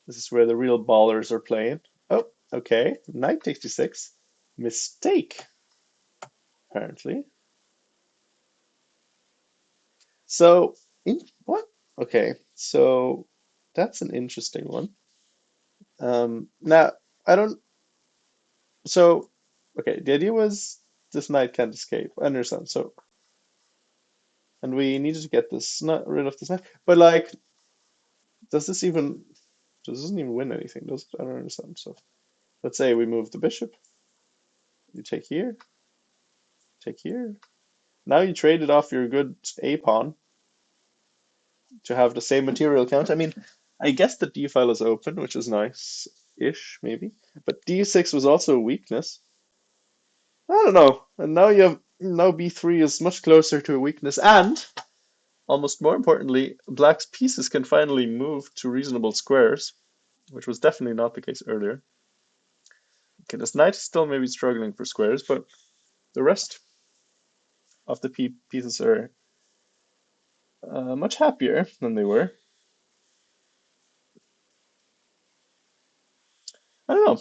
This is where the real ballers are playing. Oh, okay. Knight takes d6. Mistake, apparently. So, what? Okay, so that's an interesting one. Now, I don't. So, okay, the idea was this knight can't escape. I understand. So, and we needed to get this not rid of this knight. But like, does this even? This doesn't even win anything, does it? I don't understand. So, let's say we move the bishop. You take here. Now you traded off your good a pawn to have the same material count. I mean, I guess the d file is open, which is nice-ish, maybe. But d6 was also a weakness. I don't know. And now b3 is much closer to a weakness, and almost more importantly, black's pieces can finally move to reasonable squares, which was definitely not the case earlier. Okay, this knight is still maybe struggling for squares, but the rest of the pieces are much happier than they were. I don't know.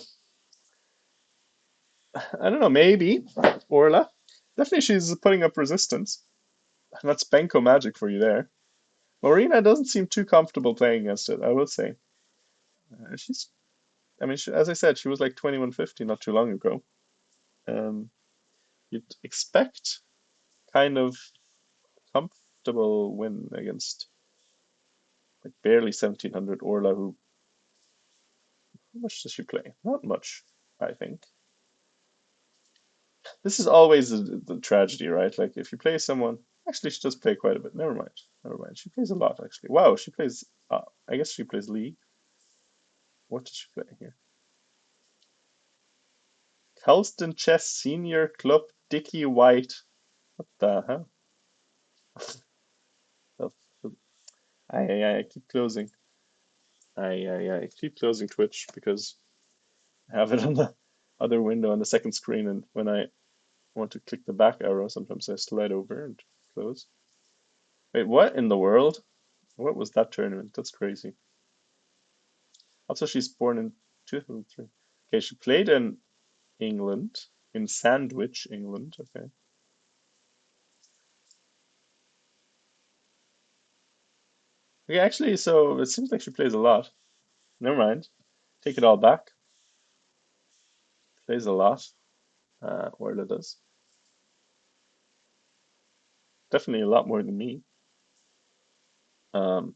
I don't know. Maybe Orla. Definitely, she's putting up resistance. That's Benko magic for you there. Marina doesn't seem too comfortable playing against it, I will say. She's, I mean, as I said, she was like 2150 not too long ago. Um, you'd expect kind of comfortable win against like barely 1700 Orla, who, how much does she play? Not much, I think. This is always the tragedy, right? Like if you play someone, actually she does play quite a bit. Never mind, never mind. She plays a lot actually. Wow, she plays. I guess she plays League. What does she play here? Colston Chess Senior Club Dickie White. What the hell? I keep closing. I keep closing Twitch because I have it on the other window on the second screen, and when I want to click the back arrow, sometimes I slide over and close. Wait, what in the world? What was that tournament? That's crazy. Also, she's born in 2003. Okay, she played in England, in Sandwich, England. Okay. Okay, actually, so it seems like she plays a lot. Never mind. Take it all back. Plays a lot. Where it is. Definitely a lot more than me. Um,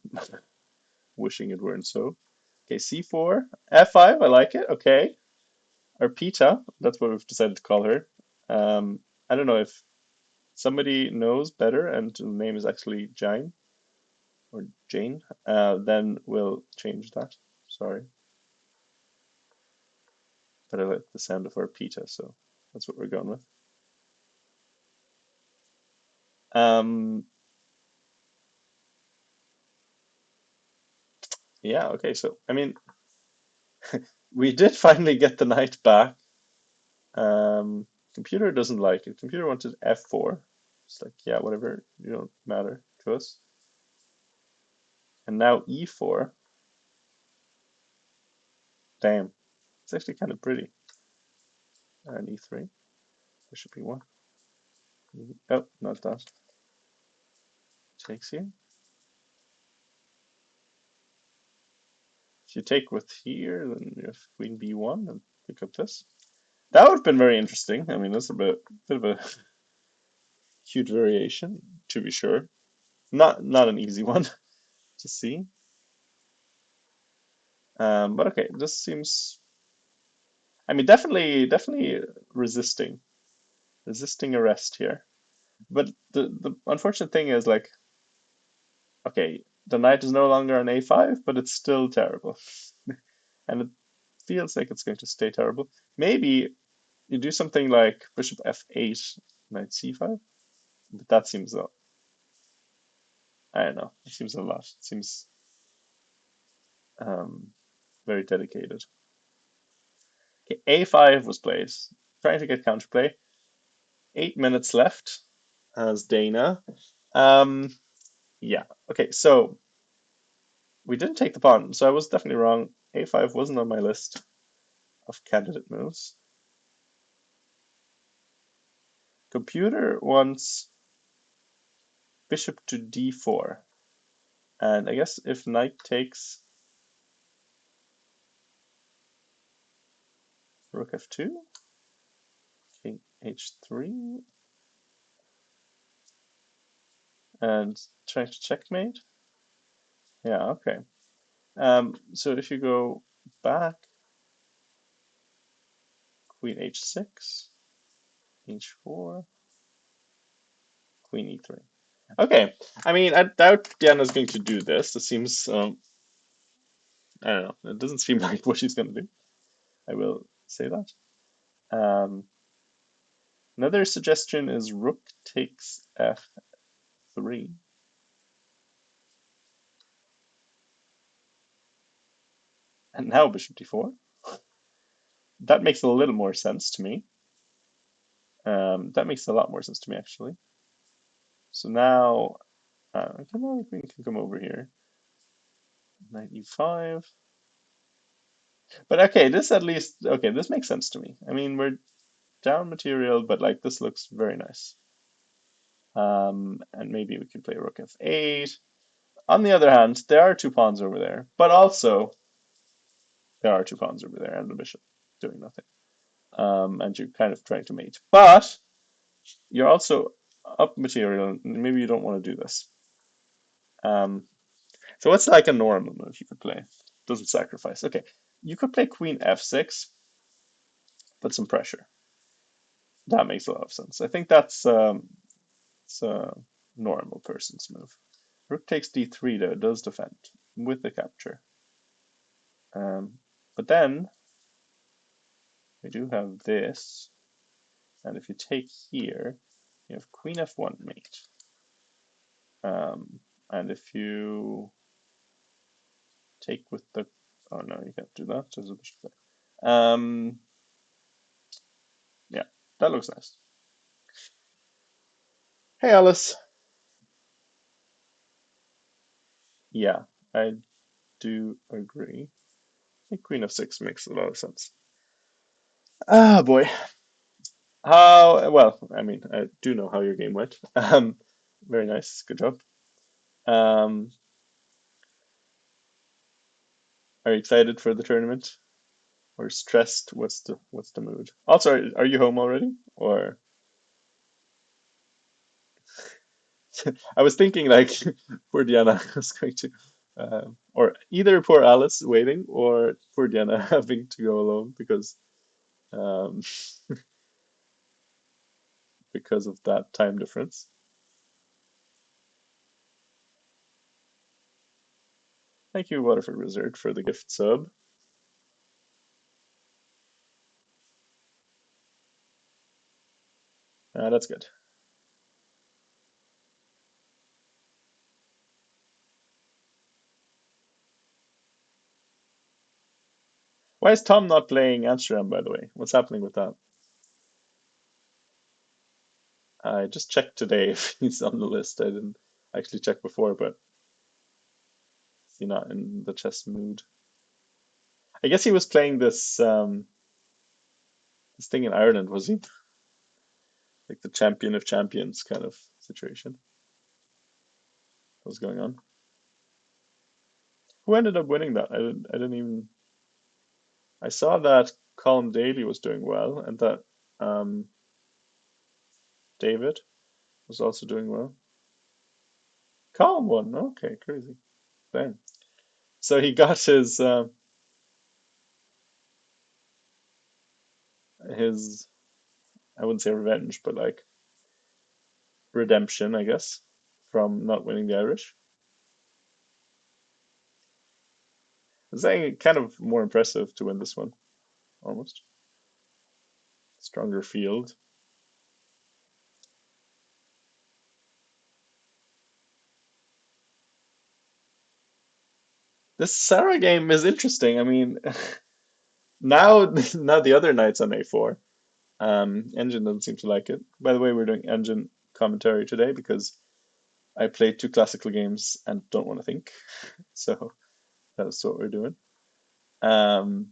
wishing it weren't so. Okay, c4, f5. I like it. Okay. Arpita, that's what we've decided to call her. I don't know if somebody knows better and the name is actually Jane or Jane, then we'll change that. Sorry. But I like the sound of Arpita, so that's what we're going with. Um, yeah, okay, so I mean, we did finally get the knight back. Computer doesn't like it. Computer wanted f4. It's like, yeah, whatever, you don't matter to us. And now e4. Damn, it's actually kind of pretty. And e3, bishop e1. Oh, not that. Takes here. If you take with here, then you have queen b1 and pick up this. That would have been very interesting. I mean, that's a bit of a huge variation, to be sure. Not an easy one to see. But okay, this seems. I mean, definitely resisting arrest here. But the unfortunate thing is like, okay, the knight is no longer on a5, but it's still terrible, and it feels like it's going to stay terrible. Maybe you do something like bishop f8, knight c5, but that seems I don't know. It seems a lot. It seems um, very dedicated. Okay, a5 was played. Trying to get counterplay. 8 minutes left as Dana. Um, yeah. Okay, so we didn't take the pawn, so I was definitely wrong. A5 wasn't on my list of candidate moves. Computer wants bishop to d4. And I guess if knight takes rook f2, king h3, and trying to checkmate. Yeah, okay. So if you go back, queen h6, h4, queen e3. Okay, I mean, I doubt Diana's going to do this. It seems, I don't know, it doesn't seem like what she's going to do. I will say that. Um, Another suggestion is rook takes f3. And now bishop d4. That makes a little more sense to me. That makes a lot more sense to me, actually. So now, come on, we can come over here. Knight e5. But okay, this at least, okay, this makes sense to me. I mean, we're down material, but like this looks very nice. And maybe we can play rook f8. On the other hand, there are two pawns over there, but also there are two pawns over there and the bishop doing nothing. And you're kind of trying to mate. But you're also up material, and maybe you don't want to do this. Um, so what's like a normal move you could play? Doesn't sacrifice. Okay, you could play queen f6, put some pressure. That makes a lot of sense. I think it's a normal person's move. Rook takes d3 though, does defend with the capture. But then we do have this, and if you take here, you have queen f1 mate. And if you take with the, oh no, you can't do that. There's a bishop there. Yeah, that looks nice. Hey, Alice. Yeah, I do agree. I think queen f6 makes a lot of sense. Ah, boy. How, well, I mean, I do know how your game went. Very nice. Good job. Um, are you excited for the tournament or stressed? What's the mood? Also, are you home already? Or I was thinking like poor Diana was going to, or either poor Alice waiting or poor Diana having to go alone um, because of that time difference. Thank you, Waterford Wizard, for the gift sub. That's good. Why is Tom not playing Amsterdam, by the way? What's happening with that? I just checked today if he's on the list. I didn't actually check before, but is he not in the chess mood? I guess he was playing this thing in Ireland, was he? Like the champion of champions kind of situation. What was going on? Who ended up winning that? I didn't even. I saw that Colin Daly was doing well, and that um, David was also doing well. Colin won. Okay, crazy. Dang. So he got his I wouldn't say revenge, but like redemption, I guess, from not winning the Irish. It's saying kind of more impressive to win this one, almost. Stronger field. This Sarah game is interesting. I mean, now now the other knight's on A4. Engine doesn't seem to like it. By the way, we're doing engine commentary today because I played two classical games and don't want to think. So that's what we're doing. Um,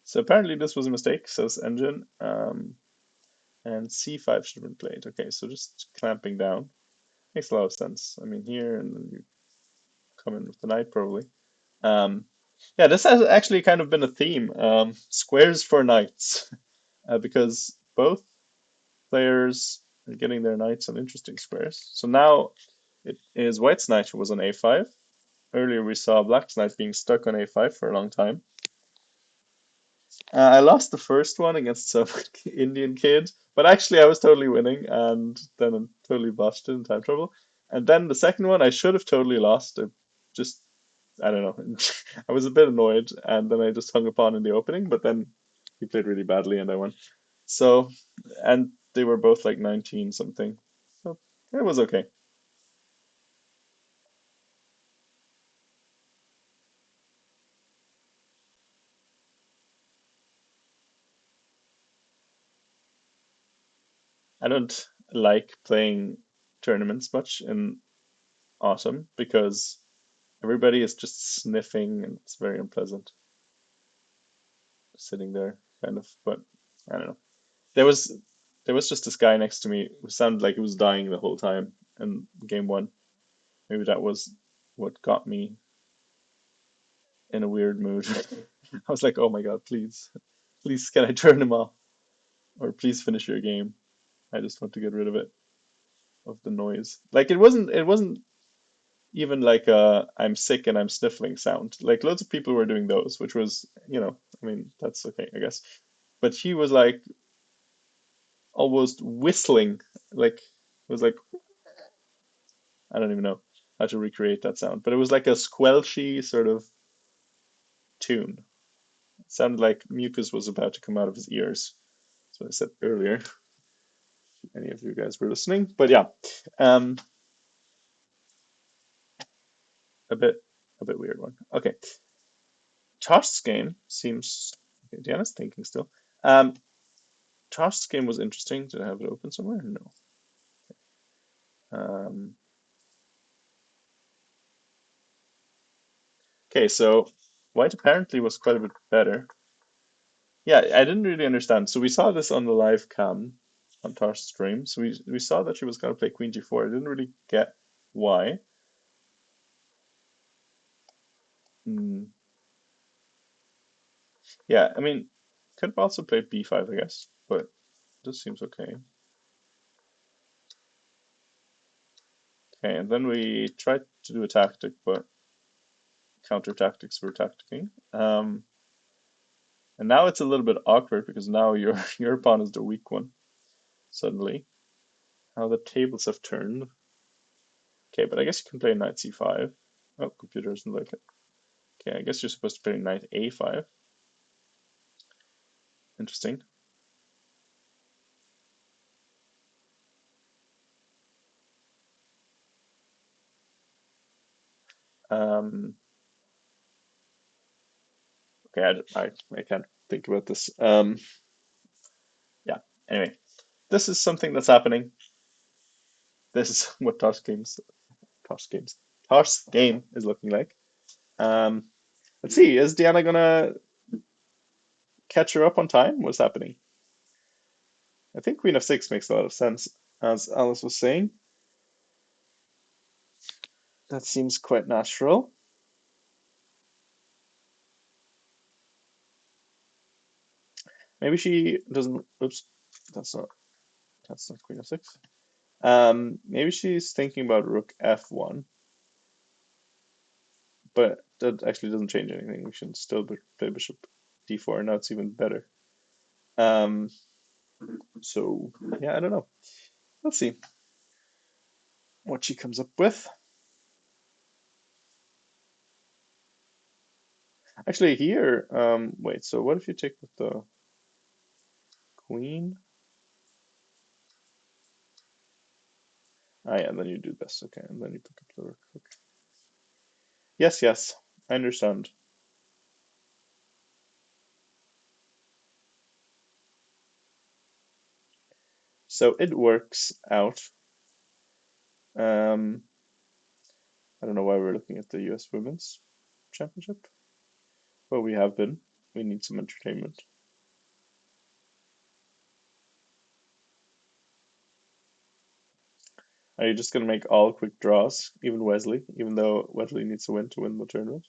so apparently this was a mistake, says engine. And C5 should have been played. Okay, so just clamping down makes a lot of sense. I mean, here and then you come in with the knight probably. Um, yeah, this has actually kind of been a theme. Squares for knights, because both players are getting their knights on interesting squares. So now it is White's knight who was on A5. Earlier we saw Black's knight being stuck on A5 for a long time. I lost the first one against some Indian kid, but actually I was totally winning, and then I totally botched it in time trouble. And then the second one I should have totally lost. Just I don't know. I was a bit annoyed, and then I just hung upon in the opening. But then he played really badly, and I won. So, and they were both like 19 something, so it was okay. I don't like playing tournaments much in autumn because everybody is just sniffing, and it's very unpleasant sitting there, kind of. But I don't know. There was there was just this guy next to me who sounded like he was dying the whole time in game one. Maybe that was what got me in a weird mood. I was like, oh my God, please, please, can I turn him off? Or please finish your game. I just want to get rid of it, of the noise. Like it wasn't even like a I'm sick and I'm sniffling sound. Like loads of people were doing those, which was, I mean, that's okay, I guess. But he was like almost whistling, like it was like I don't even know how to recreate that sound, but it was like a squelchy sort of tune. It sounded like mucus was about to come out of his ears. That's what I said earlier. If any of you guys were listening, but yeah, um, a bit a bit weird one. Okay, Tosh's game seems. Okay, Deanna's thinking still. Um, Tosh's game was interesting. Did I have it open somewhere? No. Um, okay, so White apparently was quite a bit better. Yeah, I didn't really understand. So we saw this on the live cam on Tosh's stream. So we saw that she was going to play Queen G4. I didn't really get why. Mm, yeah, I mean, could have also played B5, I guess, but this seems okay. Okay, and then we tried to do a tactic, but counter tactics were tacticking. And now it's a little bit awkward because now your your pawn is the weak one suddenly. How the tables have turned. Okay, but I guess you can play knight c5. Oh, computer doesn't like it. Okay, I guess you're supposed to play knight a5. Interesting. Um, okay, I can't think about this. Yeah. Anyway, this is something that's happening. This is what Tosh games, Tosh's game is looking like. Um, let's see. Is Diana gonna catch her up on time? What's happening? I think Queen of Six makes a lot of sense, as Alice was saying. That seems quite natural. Maybe she doesn't. Oops, that's not that's not Queen of Six. Maybe she's thinking about Rook F1, but that actually doesn't change anything. We should still play Bishop D4. Now it's even better. Um, so yeah, I don't know. Let's see what she comes up with. Actually, here, wait. So what if you take with the Queen? Ah, yeah, and then you do this. Okay, and then you pick up the Rook. Okay. Yes, yes, I understand. So it works out. Um, I don't know why we're looking at the US Women's Championship, but we have been. We need some entertainment. Are you just gonna make all quick draws, even Wesley, even though Wesley needs to win the tournament?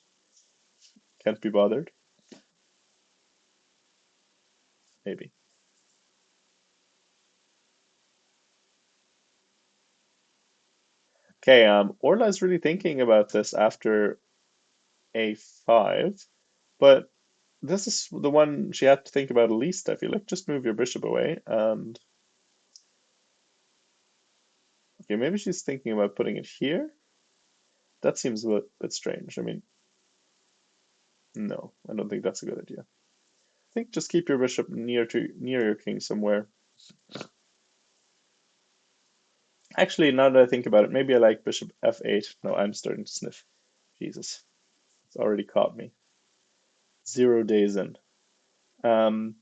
Can't be bothered, maybe. Okay, Orla is really thinking about this after A5, but this is the one she had to think about least, I feel like. Just move your bishop away and okay, maybe she's thinking about putting it here. That seems a bit strange. I mean, no, I don't think that's a good idea. I think just keep your bishop near your king somewhere. Actually, now that I think about it, maybe I like bishop f8. No, I'm starting to sniff. Jesus, it's already caught me. 0 days in. Um,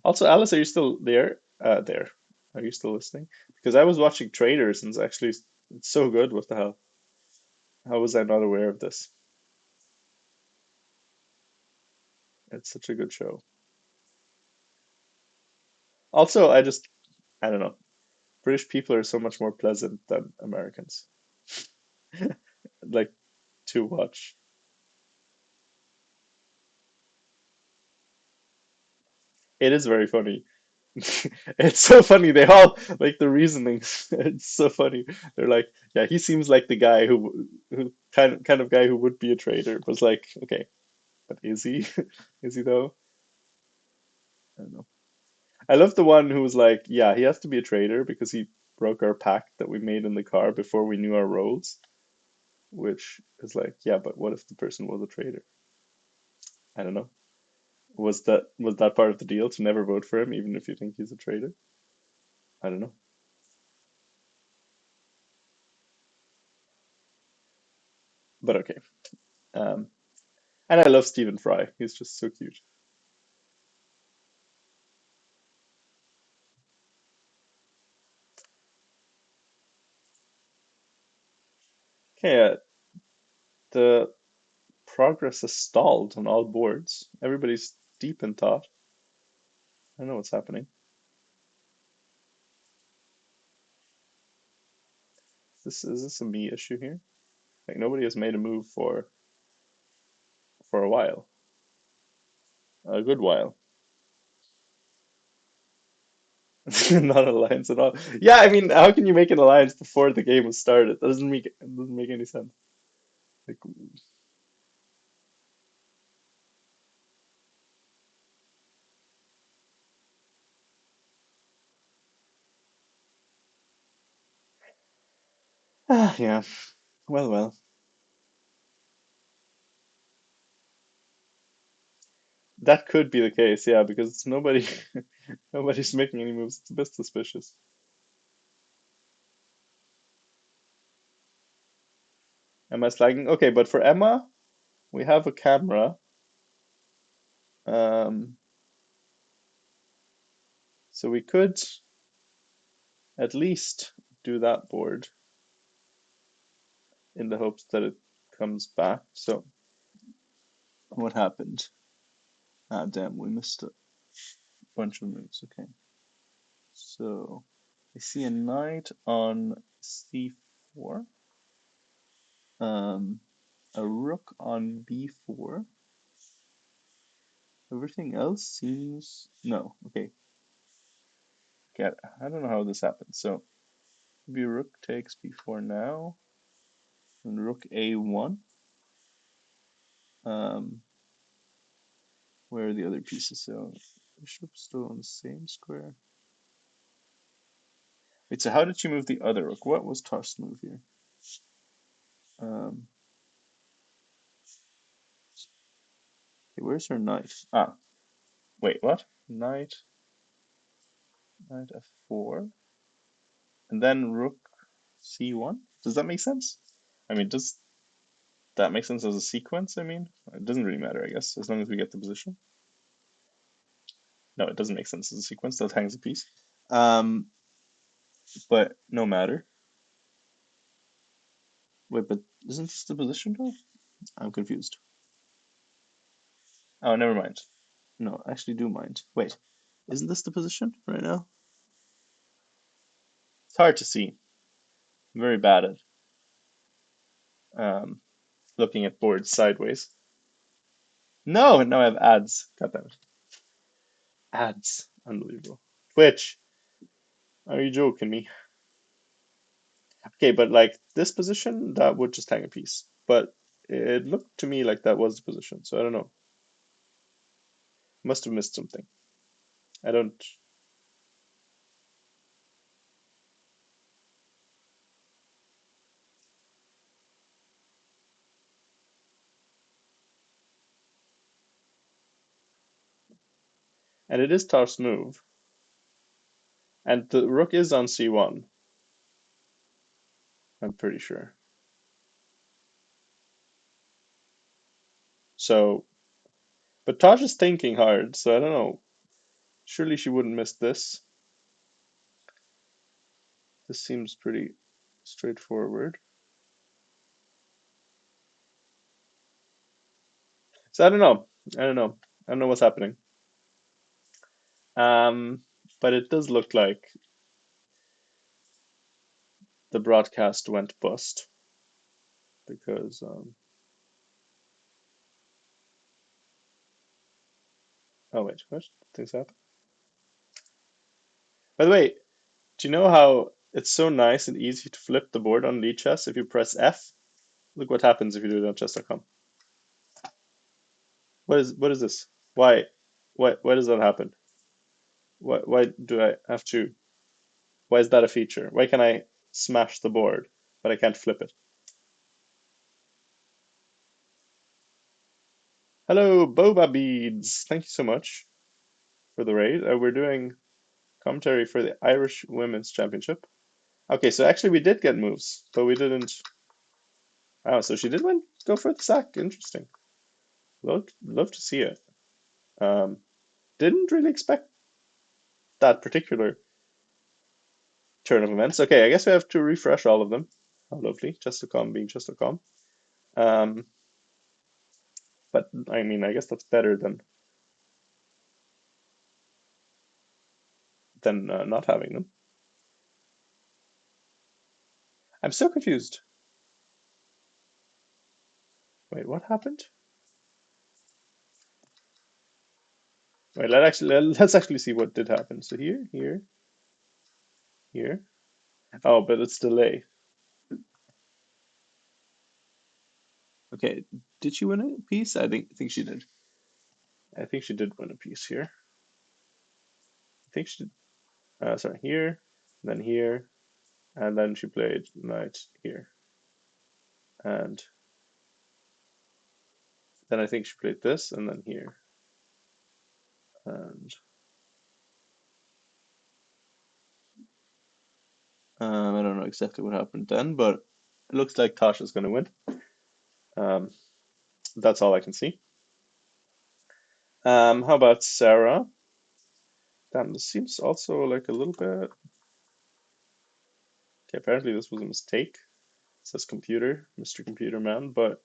Also, Alice, are you still there? There. Are you still listening? Because I was watching Traders and it's so good. What the hell? How was I not aware of this? It's such a good show. Also, I don't know. British people are so much more pleasant than Americans. Like to watch. It is very funny. It's so funny. They all like the reasonings. It's so funny. They're like, yeah, he seems like the guy who kind of guy who would be a traitor. But it's like, okay, but is he? Is he though? I don't know. I love the one who was like, yeah, he has to be a traitor because he broke our pact that we made in the car before we knew our roles, which is like, yeah, but what if the person was a traitor? I don't know. Was that part of the deal to never vote for him, even if you think he's a traitor? I don't know. But okay. Um, and I love Stephen Fry. He's just so cute. Okay, the progress is stalled on all boards. Everybody's deep in thought. I don't know what's happening. Is this a me issue here? Like nobody has made a move for a while, a good while. Not an alliance at all. Yeah, I mean, how can you make an alliance before the game was started? That doesn't make any sense. Like, yeah. Well, well. That could be the case, yeah, because nobody's making any moves. It's a bit suspicious. Am I slagging? Okay, but for Emma, we have a camera. Um, so we could. at least do that board in the hopes that it comes back. So what happened? Ah, damn, we missed a bunch of moves. Okay. So I see a knight on c4, um, a rook on b4. Everything else seems no. Okay, I don't know how this happened. So maybe rook takes b4 now, and rook a1. Um, where are the other pieces? So bishop's still on the same square. Wait, so how did she move the other rook? What was Tosh's move here? Um, okay, where's her knight? Ah, wait, what? Knight f4, and then rook c1. Does that make sense? I mean, does that make sense as a sequence? I mean, it doesn't really matter, I guess, as long as we get the position. No, it doesn't make sense as a sequence. That hangs a piece. Um, but no matter. Wait, but isn't this the position though? I'm confused. Oh, never mind. No, I actually do mind. Wait, isn't this the position right now? It's hard to see. I'm very bad at um, looking at boards sideways. No, now I have ads. God damn it. Ads. Unbelievable. Twitch, are you joking me? Okay, but like this position, that would just hang a piece. But it looked to me like that was the position, so I don't know. Must have missed something. I don't. And it is Tar's move. And the rook is on c1, I'm pretty sure. So, but Taj is thinking hard, so I don't know. Surely she wouldn't miss this. This seems pretty straightforward. So I don't know. I don't know. I don't know what's happening. Um, but it does look like the broadcast went bust because oh wait, what? Things happen. By the way, do you know how it's so nice and easy to flip the board on Lichess if you press F? Look what happens if you do it on chess.com. What is this? Why? Why does that happen? Why do I have to? Why is that a feature? Why can I smash the board, but I can't flip it? Hello, Boba Beads. Thank you so much for the raid. We're doing commentary for the Irish Women's Championship. Okay, so actually we did get moves, but we didn't. Oh, so she did win. Go for the sack. Interesting. Love to see it. Um, didn't really expect that particular turn of events. Okay, I guess we have to refresh all of them. How lovely. Chess.com being chess.com. Um, but I mean, I guess that's better than not having them. I'm so confused. Wait, what happened? Wait, let's actually see what did happen. So here. Oh, but it's delay. Okay, did she win a piece? I think she did. I think she did win a piece here. I think she did. Sorry, here, then here, and then she played knight here, and then I think she played this, and then here, and I don't know exactly what happened then, but it looks like Tasha's going to win. Um, that's all I can see. How about Sarah? Damn, this seems also like a little bit. Okay, apparently this was a mistake. It says computer, Mr. Computer Man, but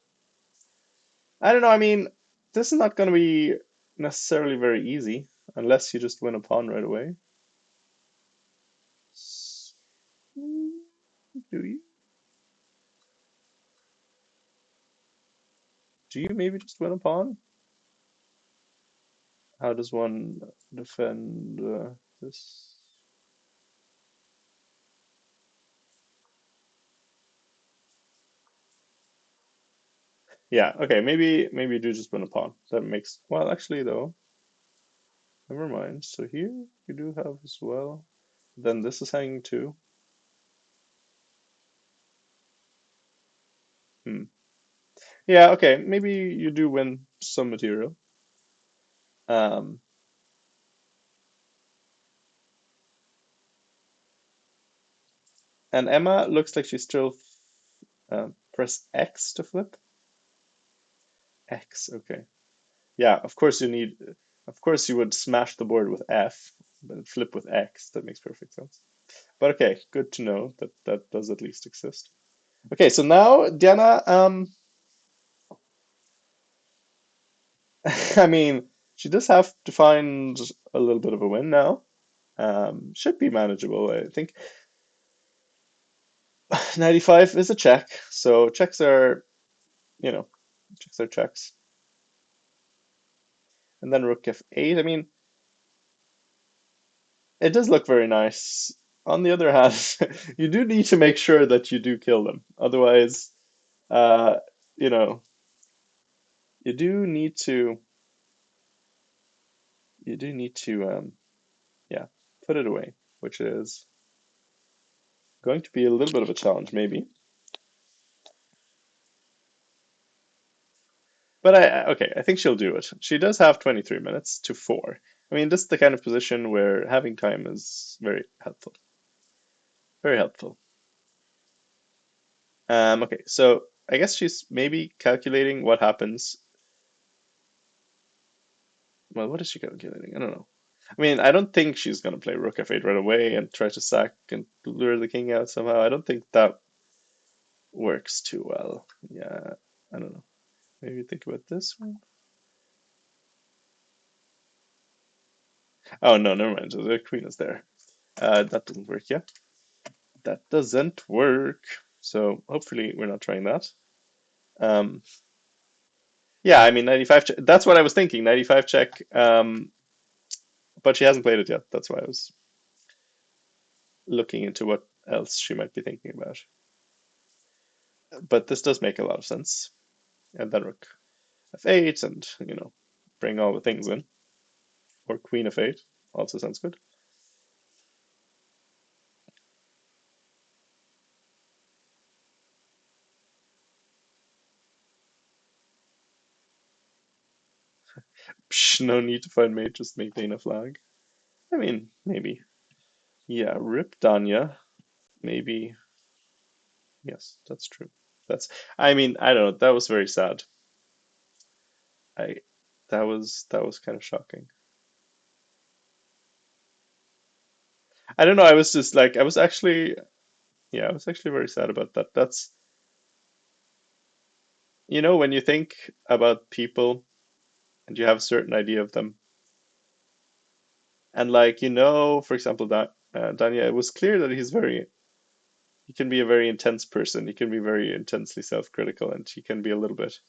I don't know. I mean, this is not going to be necessarily very easy unless you just win a pawn right away. S- Do you? Do you maybe just win a pawn? How does one defend this? Yeah, okay, maybe you do just win a pawn. That makes well actually though, never mind. So here you do have as well. Then this is hanging too. Hmm. Yeah, okay, maybe you do win some material. Um, and Emma looks like she's still press X to flip. X, okay. Yeah, of course of course you would smash the board with F, but flip with X. That makes perfect sense. But okay, good to know that that does at least exist. Okay, so now Diana, I mean, she does have to find a little bit of a win now. Should be manageable. I think 95 is a check, so checks are, you know, checks are checks. And then rook f8. I mean, it does look very nice. On the other hand, you do need to make sure that you do kill them. Otherwise, uh, you know, you do need to yeah, put it away, which is going to be a little bit of a challenge, maybe. But okay, I think she'll do it. She does have 23 minutes to 4. I mean, this is the kind of position where having time is very helpful. Very helpful. Okay, so I guess she's maybe calculating what happens. Well, what is she calculating? I don't know. I mean, I don't think she's gonna play Rook F8 right away and try to sack and lure the king out somehow. I don't think that works too well. Yeah, I don't know. Maybe think about this one. Oh no, never mind. The queen is there. That didn't work yet. That doesn't work. So hopefully we're not trying that. Um, yeah, I mean 95 check. That's what I was thinking. 95 check. But she hasn't played it yet. That's why I was looking into what else she might be thinking about. But this does make a lot of sense. And then rook f8 and, bring all the things in. Or queen f8 also sounds good. Psh, no need to find mate, just maintain a flag. I mean, maybe. Yeah, rip Danya. Maybe. Yes, that's true. That's, I mean, I don't know. That was very sad. I, that was kind of shocking. I don't know. I was just like, yeah, I was actually very sad about that. That's, when you think about people and you have a certain idea of them, and like, for example, that Danya, it was clear that he can be a very intense person. He can be very intensely self-critical, and he can be a little bit,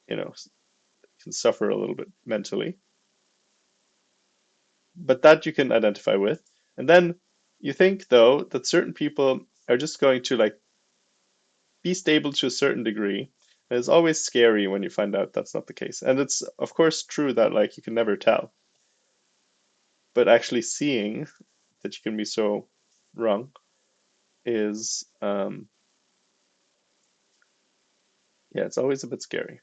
you know, can suffer a little bit mentally. But that you can identify with. And then you think though that certain people are just going to like be stable to a certain degree. And it's always scary when you find out that's not the case. And it's of course true that like you can never tell. But actually seeing that you can be so wrong is yeah, it's always a bit scary.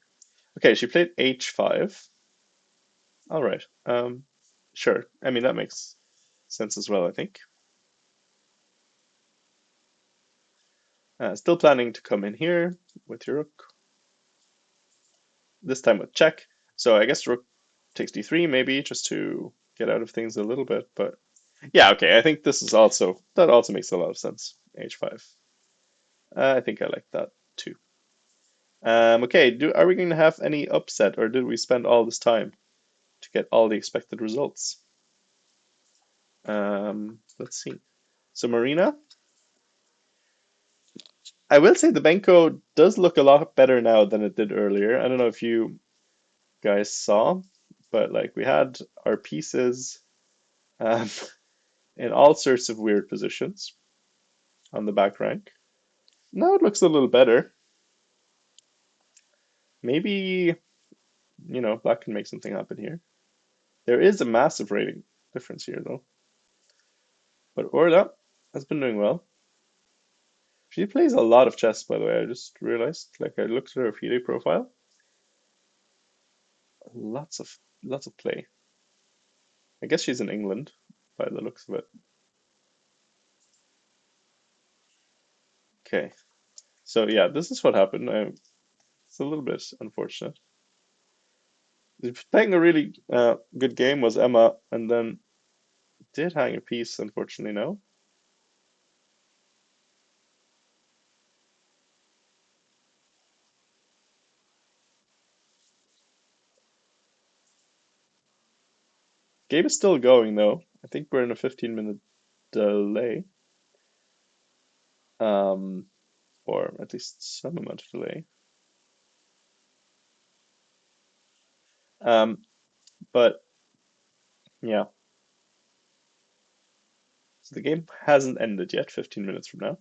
Okay, she played h5. All right. Sure. I mean that makes sense as well, I think. Still planning to come in here with your rook. This time with check. So I guess rook takes d3 maybe just to get out of things a little bit, but Yeah, okay. I think this is also that also makes a lot of sense. H5. I think I like that too. Okay, are we going to have any upset, or did we spend all this time to get all the expected results? Let's see. So Marina, I will say the Benko does look a lot better now than it did earlier. I don't know if you guys saw, but like we had our pieces um, in all sorts of weird positions on the back rank. Now it looks a little better. Maybe, Black can make something happen here. There is a massive rating difference here, though. But Orla has been doing well. She plays a lot of chess, by the way. I just realized, like, I looked at her FIDE profile. Lots of lots of play. I guess she's in England by the looks of it. Okay, so yeah, this is what happened. It's a little bit unfortunate. Playing a really good game was Emma, and then did hang a piece. Unfortunately, no. Game is still going though. I think we're in a 15-minute delay, um, or at least some amount of delay. Um, but yeah, so the game hasn't ended yet. 15 minutes from now.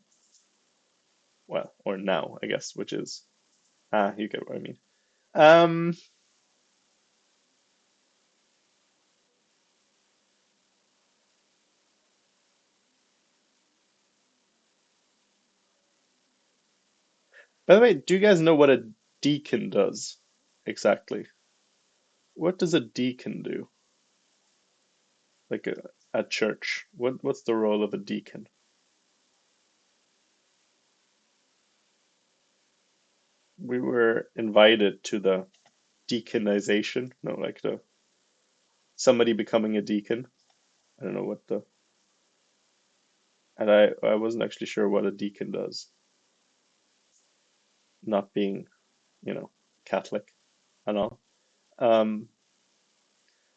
Well, or now, I guess, which is you get what I mean. Um, by the way, do you guys know what a deacon does exactly? What does a deacon do? Like at church? What's the role of a deacon? We were invited to the deaconization, no, like the somebody becoming a deacon. I don't know what the and I wasn't actually sure what a deacon does, not being, you know, Catholic and all. Um,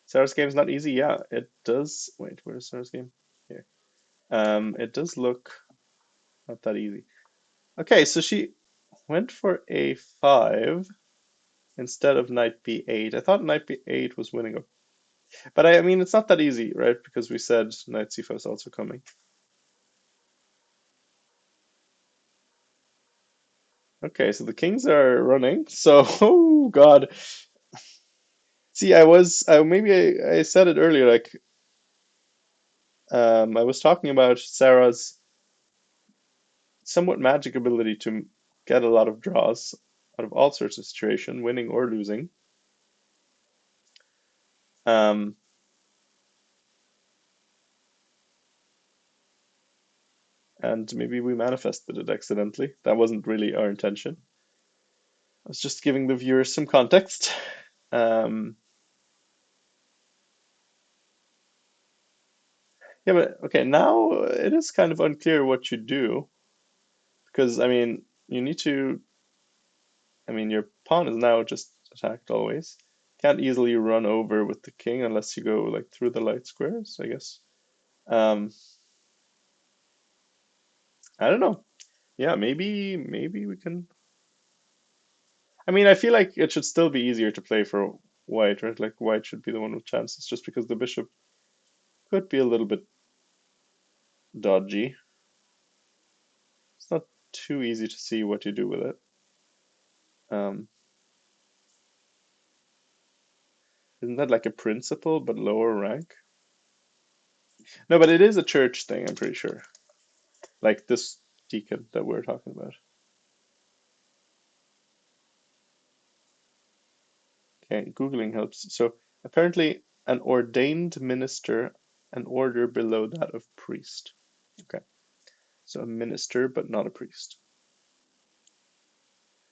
Sarah's game is not easy. Yeah, it does. Wait, where's Sarah's game? Here. It does look not that easy. Okay, so she went for a5 instead of knight b8. I thought knight b8 was winning, but I mean it's not that easy, right? Because we said knight c5 is also coming. Okay, so the kings are running. So, oh God. See, maybe I said it earlier, like I was talking about Sarah's somewhat magic ability to get a lot of draws out of all sorts of situation, winning or losing. Um, and maybe we manifested it accidentally. That wasn't really our intention. I was just giving the viewers some context. Um, yeah, but okay, now it is kind of unclear what you do because I mean, you need to. I mean, your pawn is now just attacked always. Can't easily run over with the king unless you go like through the light squares, I guess. Um, I don't know. Yeah, maybe we can. I mean, I feel like it should still be easier to play for white, right? Like white should be the one with chances, just because the bishop could be a little bit dodgy. It's not too easy to see what you do with it. Um, isn't that like a principal but lower rank? No, but it is a church thing, I'm pretty sure. Like this deacon that we're talking about. Okay, Googling helps. So apparently an ordained minister, an order below that of priest. Okay, so a minister but not a priest.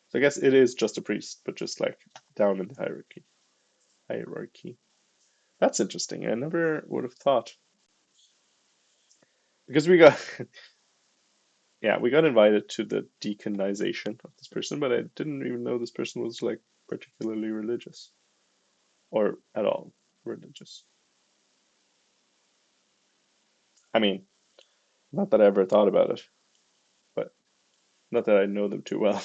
So I guess it is just a priest, but just like down in the hierarchy. Hierarchy. That's interesting. I never would have thought. because we got yeah, we got invited to the decanonization of this person, but I didn't even know this person was like particularly religious or at all religious. I mean, not that I ever thought about it, but not that I know them too well.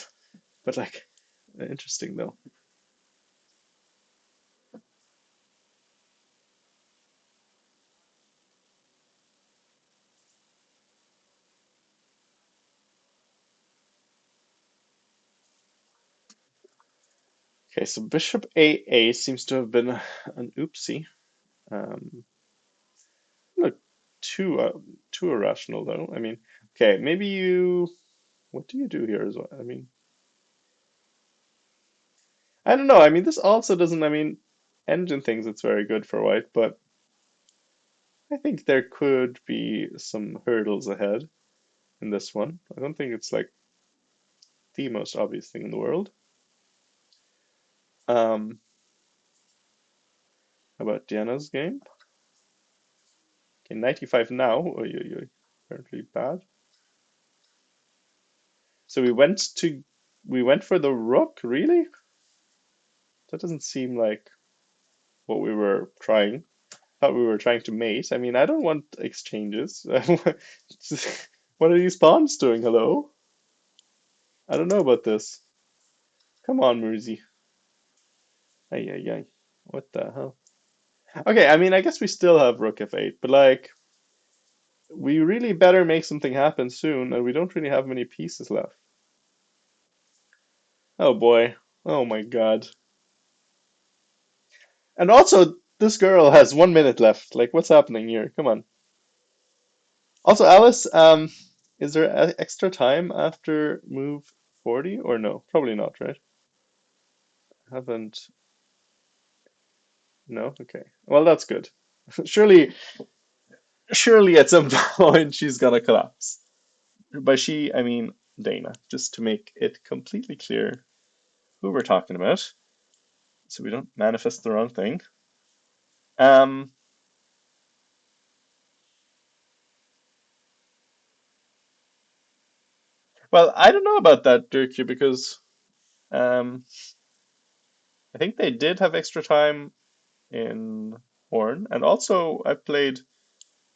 But like, interesting though. Okay, so bishop A8 seems to have been an oopsie. Um, Not too irrational though. I mean, okay, maybe you. What do you do here as well? I mean, I don't know. I mean, this also doesn't. I mean, engine thinks it's very good for white, but I think there could be some hurdles ahead in this one. I don't think it's like the most obvious thing in the world. How about Diana's game? Okay, 95 now. Oh, you apparently bad. So we went for the rook, really? That doesn't seem like what we were trying. Thought we were trying to mate. I mean, I don't want exchanges. What are these pawns doing? Hello? I don't know about this. Come on, Murzi. Ay, ay, ay. What the hell? Okay, I mean, I guess we still have rook f8, but like, we really better make something happen soon, and we don't really have many pieces left. Oh boy. Oh my God. And also, this girl has 1 minute left. Like, what's happening here? Come on. Also, Alice, is there extra time after move 40 or no? Probably not, right? Haven't. No? Okay. Well, that's good. Surely, surely at some point she's gonna collapse. By she, I mean Dana, just to make it completely clear who we're talking about, so we don't manifest the wrong thing. Um, well, I don't know about that, Dirk, because um, I think they did have extra time in Horn, and also I played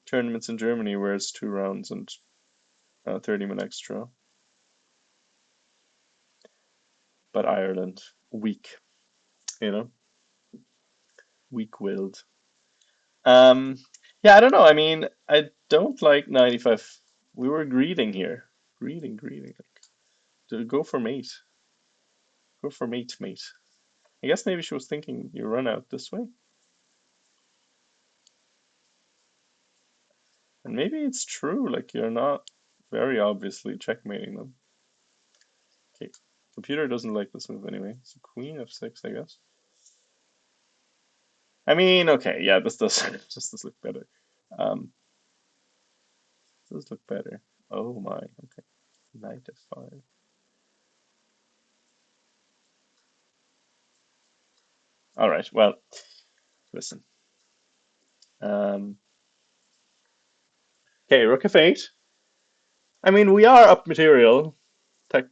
tournaments in Germany where it's 2 rounds and 30-minute extra, but Ireland weak, you know, weak-willed. Um, yeah, I don't know. I mean, I don't like 95. We were greeting here. Greeting, greeting. Go for mate. Go for mate, mate. I guess maybe she was thinking you run out this way. And maybe it's true, like you're not very obviously checkmating them. Okay, computer doesn't like this move anyway. So queen f6, I guess. I mean, okay, yeah, this does this does look better. Um, this does look better. Oh my, okay. Knight f5. All right, well, listen. Um, okay, rook f8. I mean, we are up material.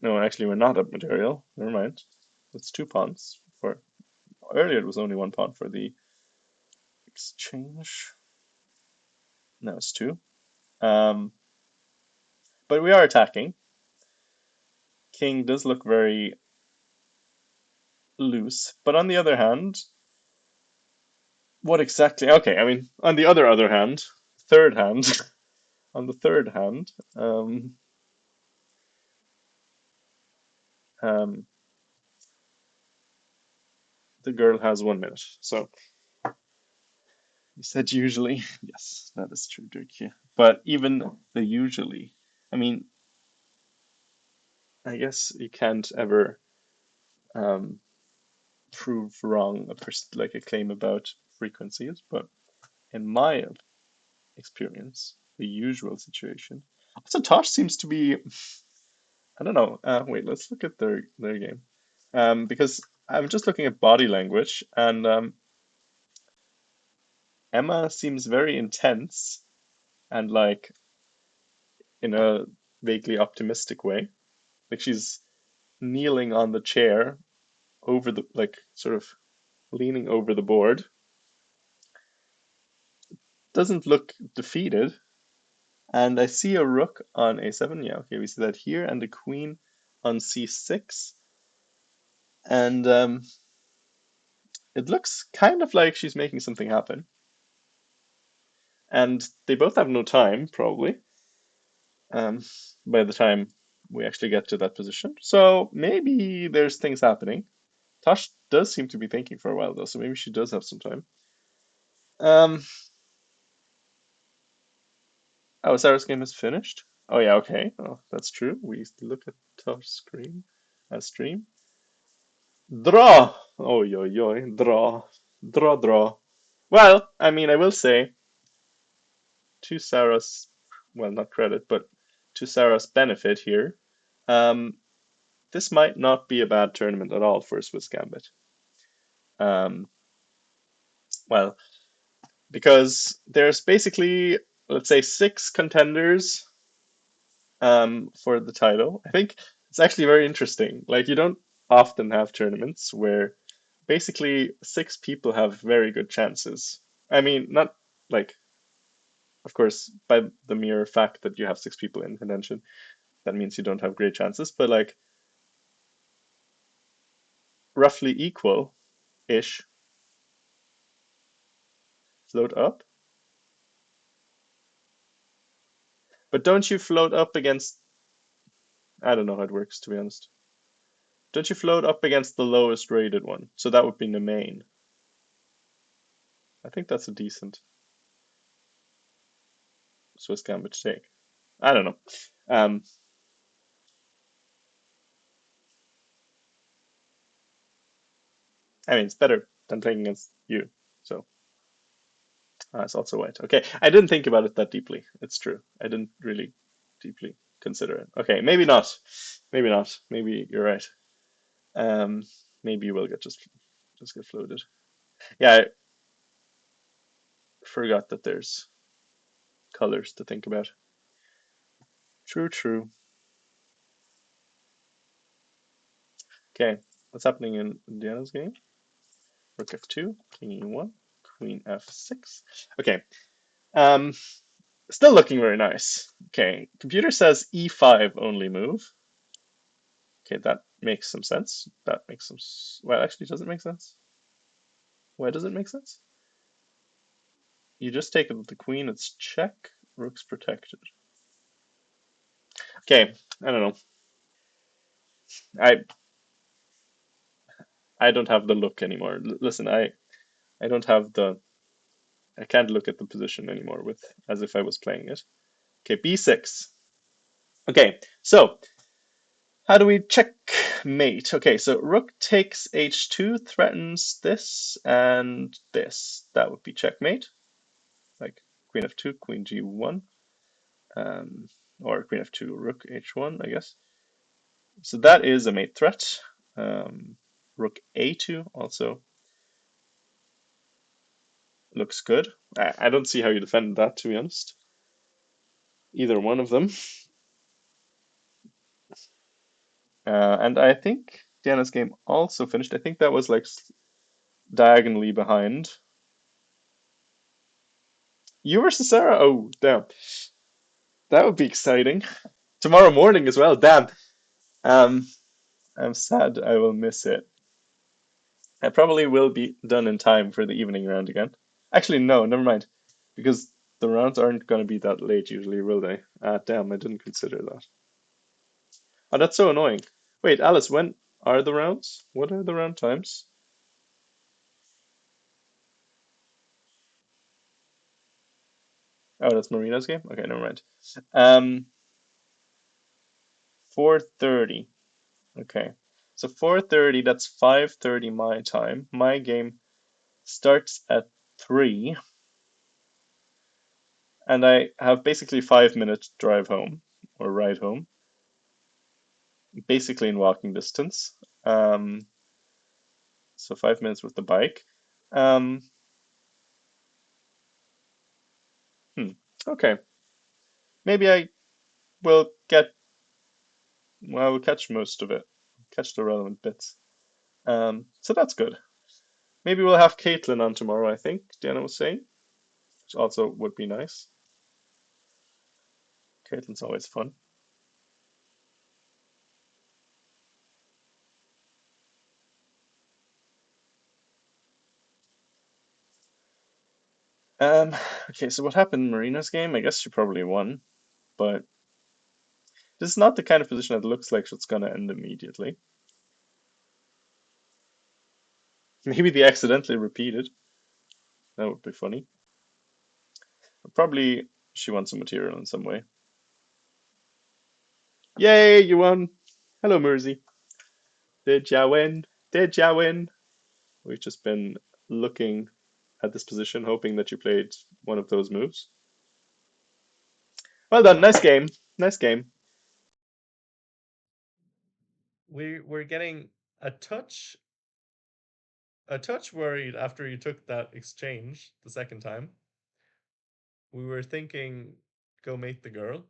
No, actually, we're not up material. Never mind. It's 2 pawns. For earlier, it was only 1 pawn for the exchange. Now it's two. Um, but we are attacking. King does look very loose. But on the other hand, what exactly? Okay, I mean, on the other hand, third hand, on the third hand, um, the girl has 1 minute. So you said usually. Yes, that is true, Dirk. But even the usually, I mean, I guess you can't ever um, prove wrong like a claim about frequencies, but in my experience, the usual situation. Also, Tosh seems to be, I don't know. Wait, let's look at their game. Because I'm just looking at body language, and Emma seems very intense and like in a vaguely optimistic way. Like she's kneeling on the chair over the like sort of leaning over the board. Doesn't look defeated. And I see a rook on a7. Yeah, okay, we see that here, and a queen on c6. And it looks kind of like she's making something happen. And they both have no time, probably, um, by the time we actually get to that position. So maybe there's things happening. Tosh does seem to be thinking for a while, though, so maybe she does have some time. Um, oh, Sarah's game is finished? Oh, yeah, okay. Oh, that's true. We used to look at Tosh's screen, stream. Draw! Oh, yo, yo, draw. Draw, draw. Well, I mean, I will say, to Sarah's, well, not credit, but to Sarah's benefit here, um, this might not be a bad tournament at all for Swiss Gambit. Um, well, because there's basically, let's say, six contenders for the title. I think it's actually very interesting. Like, you don't often have tournaments where basically six people have very good chances. I mean, not like, of course, by the mere fact that you have six people in contention, that means you don't have great chances, but like roughly equal ish float up. But don't you float up against, I don't know how it works, to be honest. Don't you float up against the lowest rated one? So that would be the main. I think that's a decent Swiss Gambit take. I don't know. Um, I mean, it's better than playing against you. So it's also white. Okay, I didn't think about it that deeply. It's true. I didn't really deeply consider it. Okay, maybe not. Maybe not. Maybe you're right. Um, maybe you will just get floated. Yeah, I forgot that there's colors to think about. True, true. Okay, what's happening in Diana's game? Rook f2, king e1, queen f6. Okay, um, still looking very nice. Okay, computer says e5 only move. Okay, that makes some sense. That makes some. Well, actually, does it make sense? Why does it make sense? You just take it with the queen. It's check. Rook's protected. Okay, I don't know. I I don't have the look anymore. Listen, I don't have the. I can't look at the position anymore with as if I was playing it. Okay, b6. Okay, so how do we check mate? Okay, so rook takes h2 threatens this and this. That would be checkmate. Like queen f2, queen g1, um, or queen f2, rook h1, I guess. So that is a mate threat. Rook a2 also looks good. I don't see how you defend that, to be honest. Either one of them. And I think Diana's game also finished. I think that was like diagonally behind. You versus Sarah? Oh, damn. That would be exciting. Tomorrow morning as well. Damn. Um, I'm sad I will miss it. I probably will be done in time for the evening round again. Actually, no, never mind. Because the rounds aren't going to be that late usually, will they? Ah, damn, I didn't consider that. Oh, that's so annoying. Wait, Alice, when are the rounds? What are the round times? Oh, that's Marina's game? Okay, never mind. Um, 4:30. Okay. So 4:30, that's 5:30 my time. My game starts at 3, and I have basically 5 minutes drive home or ride home, basically in walking distance. Um, so 5 minutes with the bike. Um, hmm. Okay. Maybe I we'll get well, we'll catch most of it, catch the relevant bits. So that's good. Maybe we'll have Caitlin on tomorrow, I think, Diana was saying, which also would be nice. Caitlin's always fun. Um, okay, so what happened in Marina's game? I guess she probably won, but this is not the kind of position that looks like it's gonna end immediately. Maybe they accidentally repeated. That would be funny. But probably she won some material in some way. Yay, you won! Hello, Mersey. Did ya win? Did ya win? We've just been looking at this position, hoping that you played one of those moves. Well done. Nice game. Nice game. We're getting a touch a touch worried after you took that exchange the second time. We were thinking go mate the girl,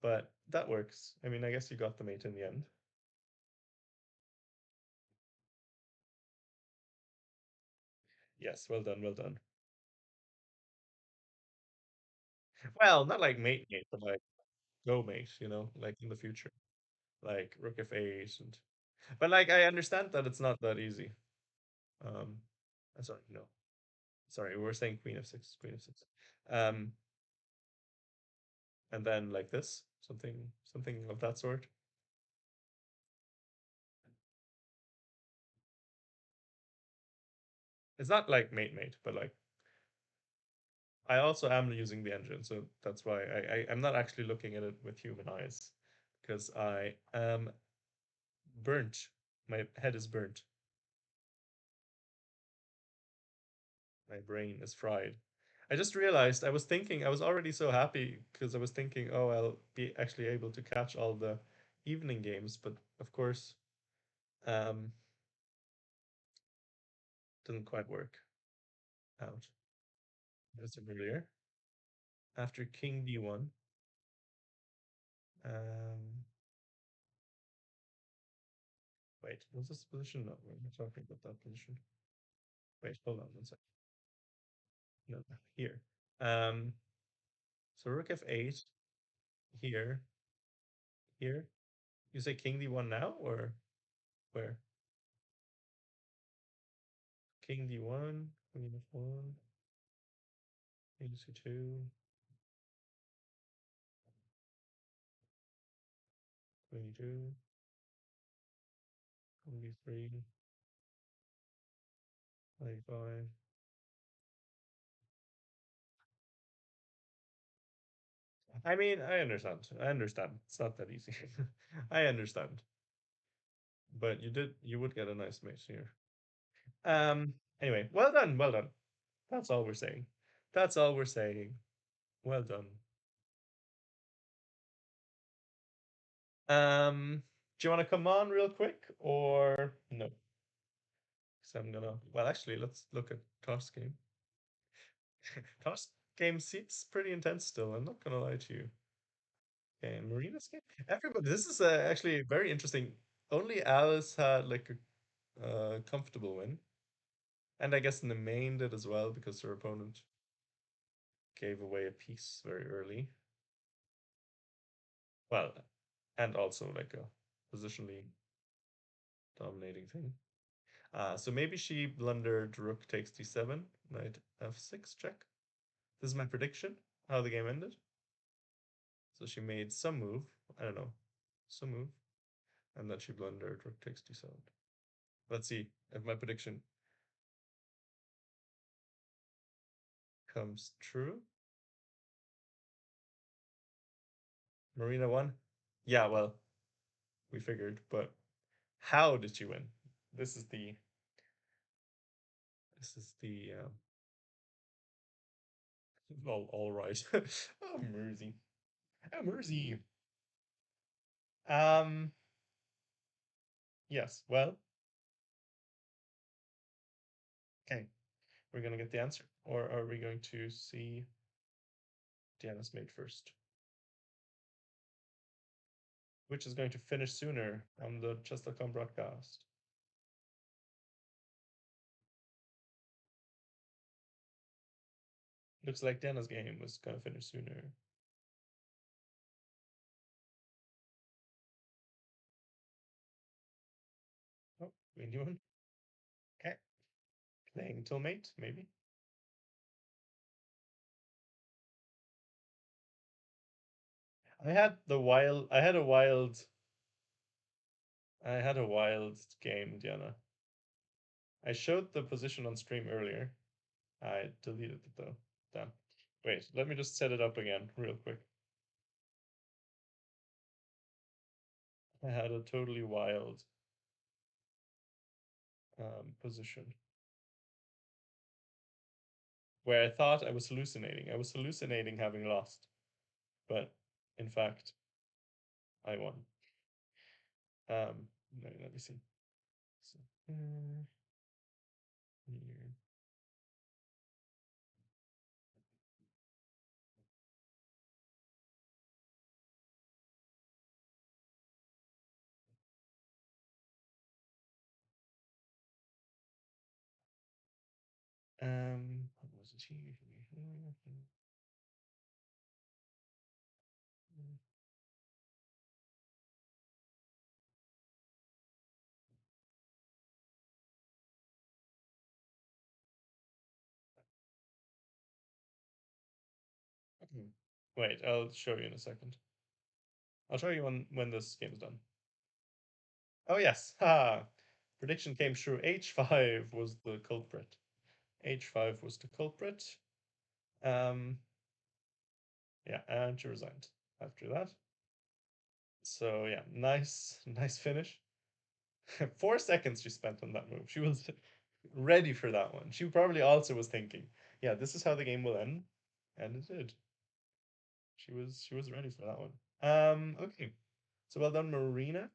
but that works. I mean, I guess you got the mate in the end. Yes, well done, well done. Well, not like mate mate, but like go mate, like in the future. Like rook f8 and but like I understand that it's not that easy. Um sorry, no. Sorry, we were saying queen f6, queen f6. Um and then like this, something of that sort. It's not like mate mate, but like I also am using the engine, so that's why I'm not actually looking at it with human eyes because I am burnt. My head is burnt. My brain is fried. I just realized I was thinking I was already so happy because I was thinking, oh, I'll be actually able to catch all the evening games, but of course, um, didn't quite work out. As earlier, after King D1, um, wait, was this position? No, we're not talking about that position. Wait, hold on one second. No, here. Um, so Rook F8 here, here. You say King D1 now or where? King D1, Queen F1, King C2, Queen E2, Queen B3, Knight E5. I mean, I understand. I understand. It's not that easy. I understand. But you would get a nice mate here. Anyway, well done, well done. That's all we're saying. That's all we're saying. Well done. Do you want to come on real quick or no? So I'm gonna. Well, actually, let's look at Toss game. Toss game seems pretty intense still. I'm not gonna lie to you. Okay, Marina's game. Everybody, this is actually very interesting. Only Alice had like a comfortable win, and I guess in the main did as well because her opponent gave away a piece very early. Well, and also like a positionally dominating thing. So maybe she blundered rook takes d7, knight f6 check. This is my prediction, how the game ended. So she made some move, I don't know, some move, and then she blundered rook takes d7. Let's see if my prediction comes true. Marina won. Yeah, well, we figured, but how did she win? This is the this is the all right. Oh, Mersey. Oh, Mersey. Um, yes. Well, okay. We're gonna get the answer, or are we going to see Diana's mate first? which is going to finish sooner on the Chess.com broadcast. Looks like Dana's game was going to finish sooner. Oh, we new one. Okay. Playing till mate, maybe. I had a wild game, Diana. I showed the position on stream earlier. I deleted it though. Damn. Wait, let me just set it up again real quick. I had a totally wild position where I thought I was hallucinating. I was hallucinating having lost, but in fact, I won. Let me see. So, here. What was it here? Wait, I'll show you in a second. I'll show you when this game is done. Oh yes, ha! Prediction came true. H5 was the culprit. H5 was the culprit. Yeah, and she resigned after that. So yeah, nice finish. 4 seconds she spent on that move. She was ready for that one. She probably also was thinking, yeah, this is how the game will end, and it did. She was ready for that one. Okay. So well done, Marina.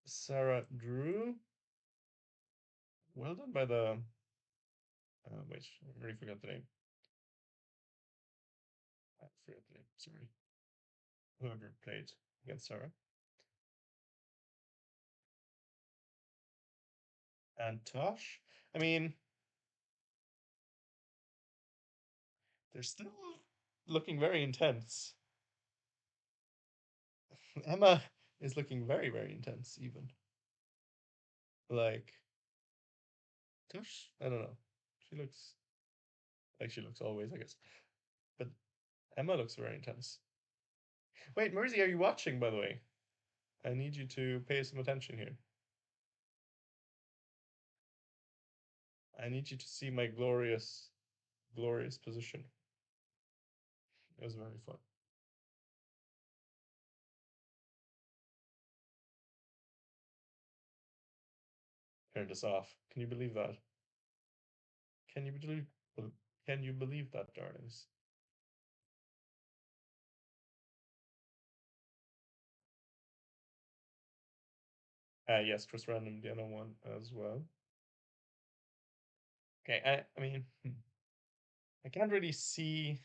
Sarah Drew. Well done by the wait, I already forgot the name. I forgot the name, sorry. Whoever played against Sarah. And Tosh. I mean, they're still looking very intense. Emma is looking very, very intense, even. Like, Tosh, I don't know. She looks like she looks always, I guess. But Emma looks very intense. Wait, Mersey, are you watching, by the way? I need you to pay some attention here. I need you to see my glorious, glorious position. It was very fun. Turn this off. Can you believe that? Can you believe? Can you believe that, darlings? Yes, Chris Random Diana won as well. Okay, I mean, I can't really see.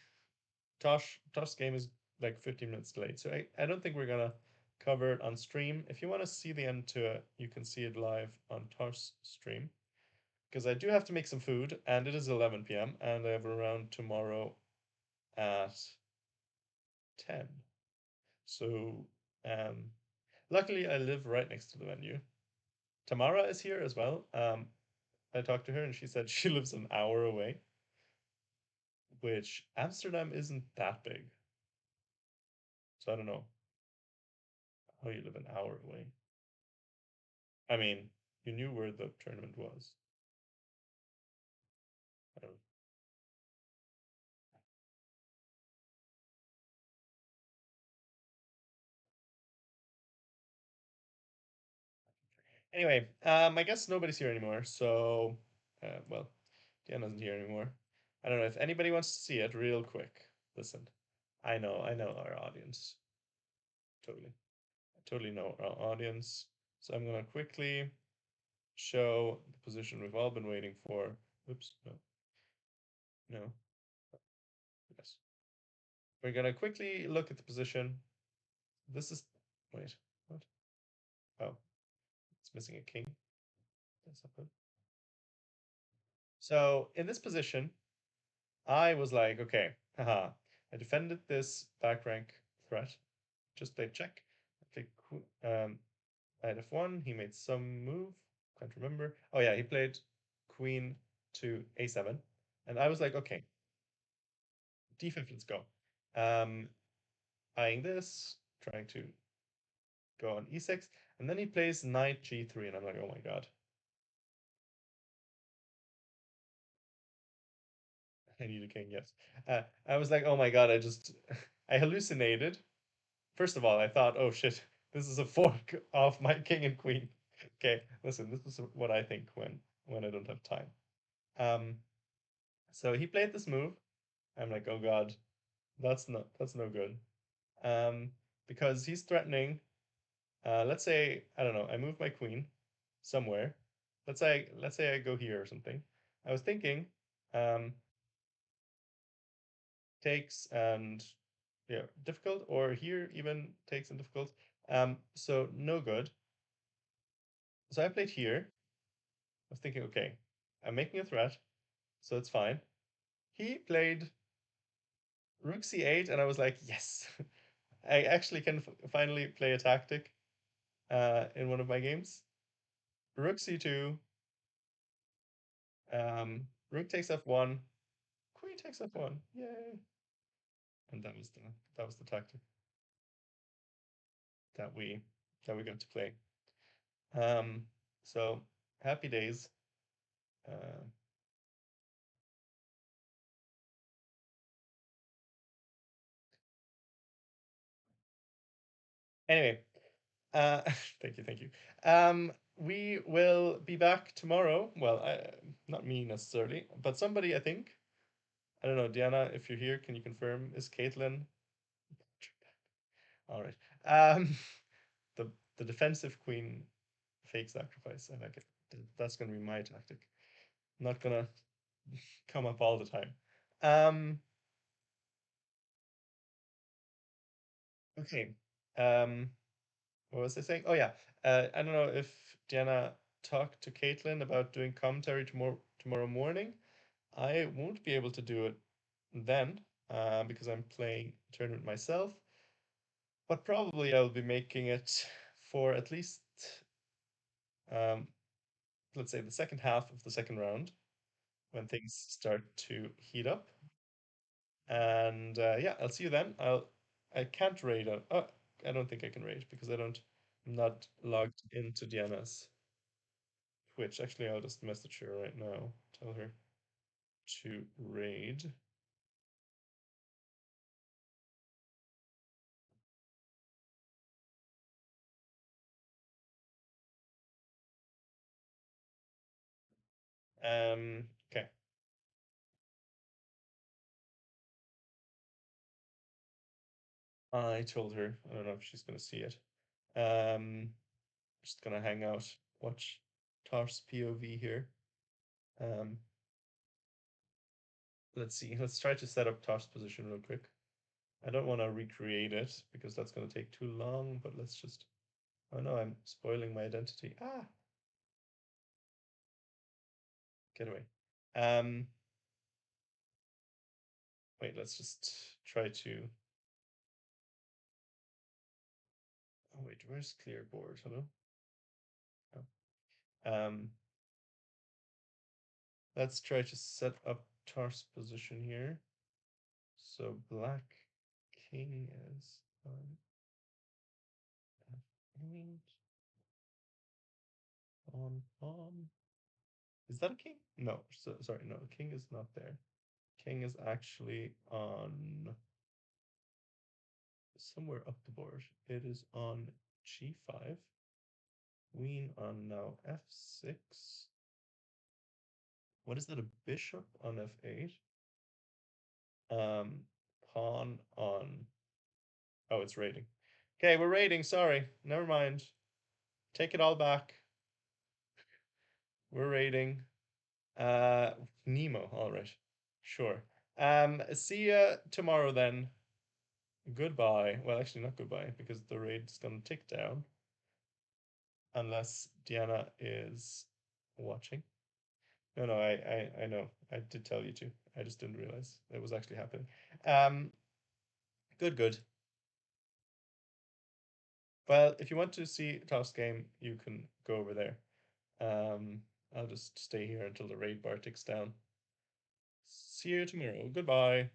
Tosh's game is like 15 minutes late, so I don't think we're gonna cover it on stream. If you want to see the end to it, you can see it live on Tosh's stream. Because I do have to make some food, and it is 11 p.m. and I have a round tomorrow at 10. So, luckily I live right next to the venue. Tamara is here as well. I talked to her and she said she lives an hour away, which Amsterdam isn't that big. So I don't know how you live an hour away. I mean, you knew where the tournament was. I don't. Anyway, I guess nobody's here anymore. So, well, Diana's not here anymore. I don't know if anybody wants to see it real quick. Listen, I know our audience. Totally. I totally know our audience. So I'm gonna quickly show the position we've all been waiting for. Oops, no. No. Yes. We're gonna quickly look at the position. This is Wait, what? Oh, it's missing a king. That's not good. So in this position, I was like, okay, haha. I defended this back rank threat. Just played check. I played knight f1. He made some move. Can't remember. Oh yeah, he played queen to a7, and I was like, okay, d5. Let's go. Um, eyeing this, trying to go on e6, and then he plays knight g3, and I'm like, oh my god, I need a king. Yes. I was like, oh my god, I just I hallucinated. First of all, I thought, oh shit, this is a fork of my king and queen. Okay, listen, this is what I think when I don't have time. Um, so he played this move. I'm like, oh god, that's no good. Um, because he's threatening. Let's say I don't know. I move my queen somewhere. Let's say I go here or something. I was thinking, um, takes and yeah, difficult, or here even takes and difficult. So no good. So I played here. I was thinking, okay, I'm making a threat, so it's fine. He played rook c8, and I was like, yes, I actually can finally play a tactic in one of my games. Rook c2, rook takes f1, queen takes f1, yay! And that was the tactic that we that we got to play. Um, so happy days. Uh, anyway, thank you. We will be back tomorrow. Well, not me necessarily, but somebody, I think. I don't know, Diana, if you're here, can you confirm? Is Caitlin? All right. Um, the the defensive queen fake sacrifice. I like it. That's gonna be my tactic. Not gonna come up all the time. Um, okay. Um, what was I saying? Oh yeah. I don't know if Diana talked to Caitlin about doing commentary tomorrow morning. I won't be able to do it then because I'm playing tournament myself. But probably I'll be making it for at least um, let's say the second half of the second round when things start to heat up. And yeah, I'll see you then. I can't raid. I don't think I can raid because I'm not logged into Diana's Twitch. Actually, I'll just message her right now. Tell her to raid. Okay. I told her. I don't know if she's gonna see it. Just gonna hang out, watch Tar's POV here. Um, let's see. Let's try to set up Tar's position real quick. I don't want to recreate it because that's gonna take too long. But let's just. Oh no, I'm spoiling my identity. Ah, get away. Um, wait. Let's just try to. Oh wait, where's clear board? Hello. Oh. Let's try to set up Tar's position here. So black king is on F8, pawn. Is that a king? No, so, sorry, no, king is not there. King is actually on somewhere up the board. It is on g5. Queen on now f6. What is that? A bishop on f8. Um, pawn on. Oh, it's raiding. Okay, we're raiding. Sorry, never mind. Take it all back. We're raiding. Nemo. All right, sure. See ya tomorrow then. goodbye. Well, actually, not goodbye, because the raid's gonna tick down. Unless Diana is watching. No, no, I know. I did tell you to. I just didn't realize it was actually happening. Um, good. Well, if you want to see Toss game, you can go over there. Um, I'll just stay here until the raid bar ticks down. See you tomorrow. Goodbye.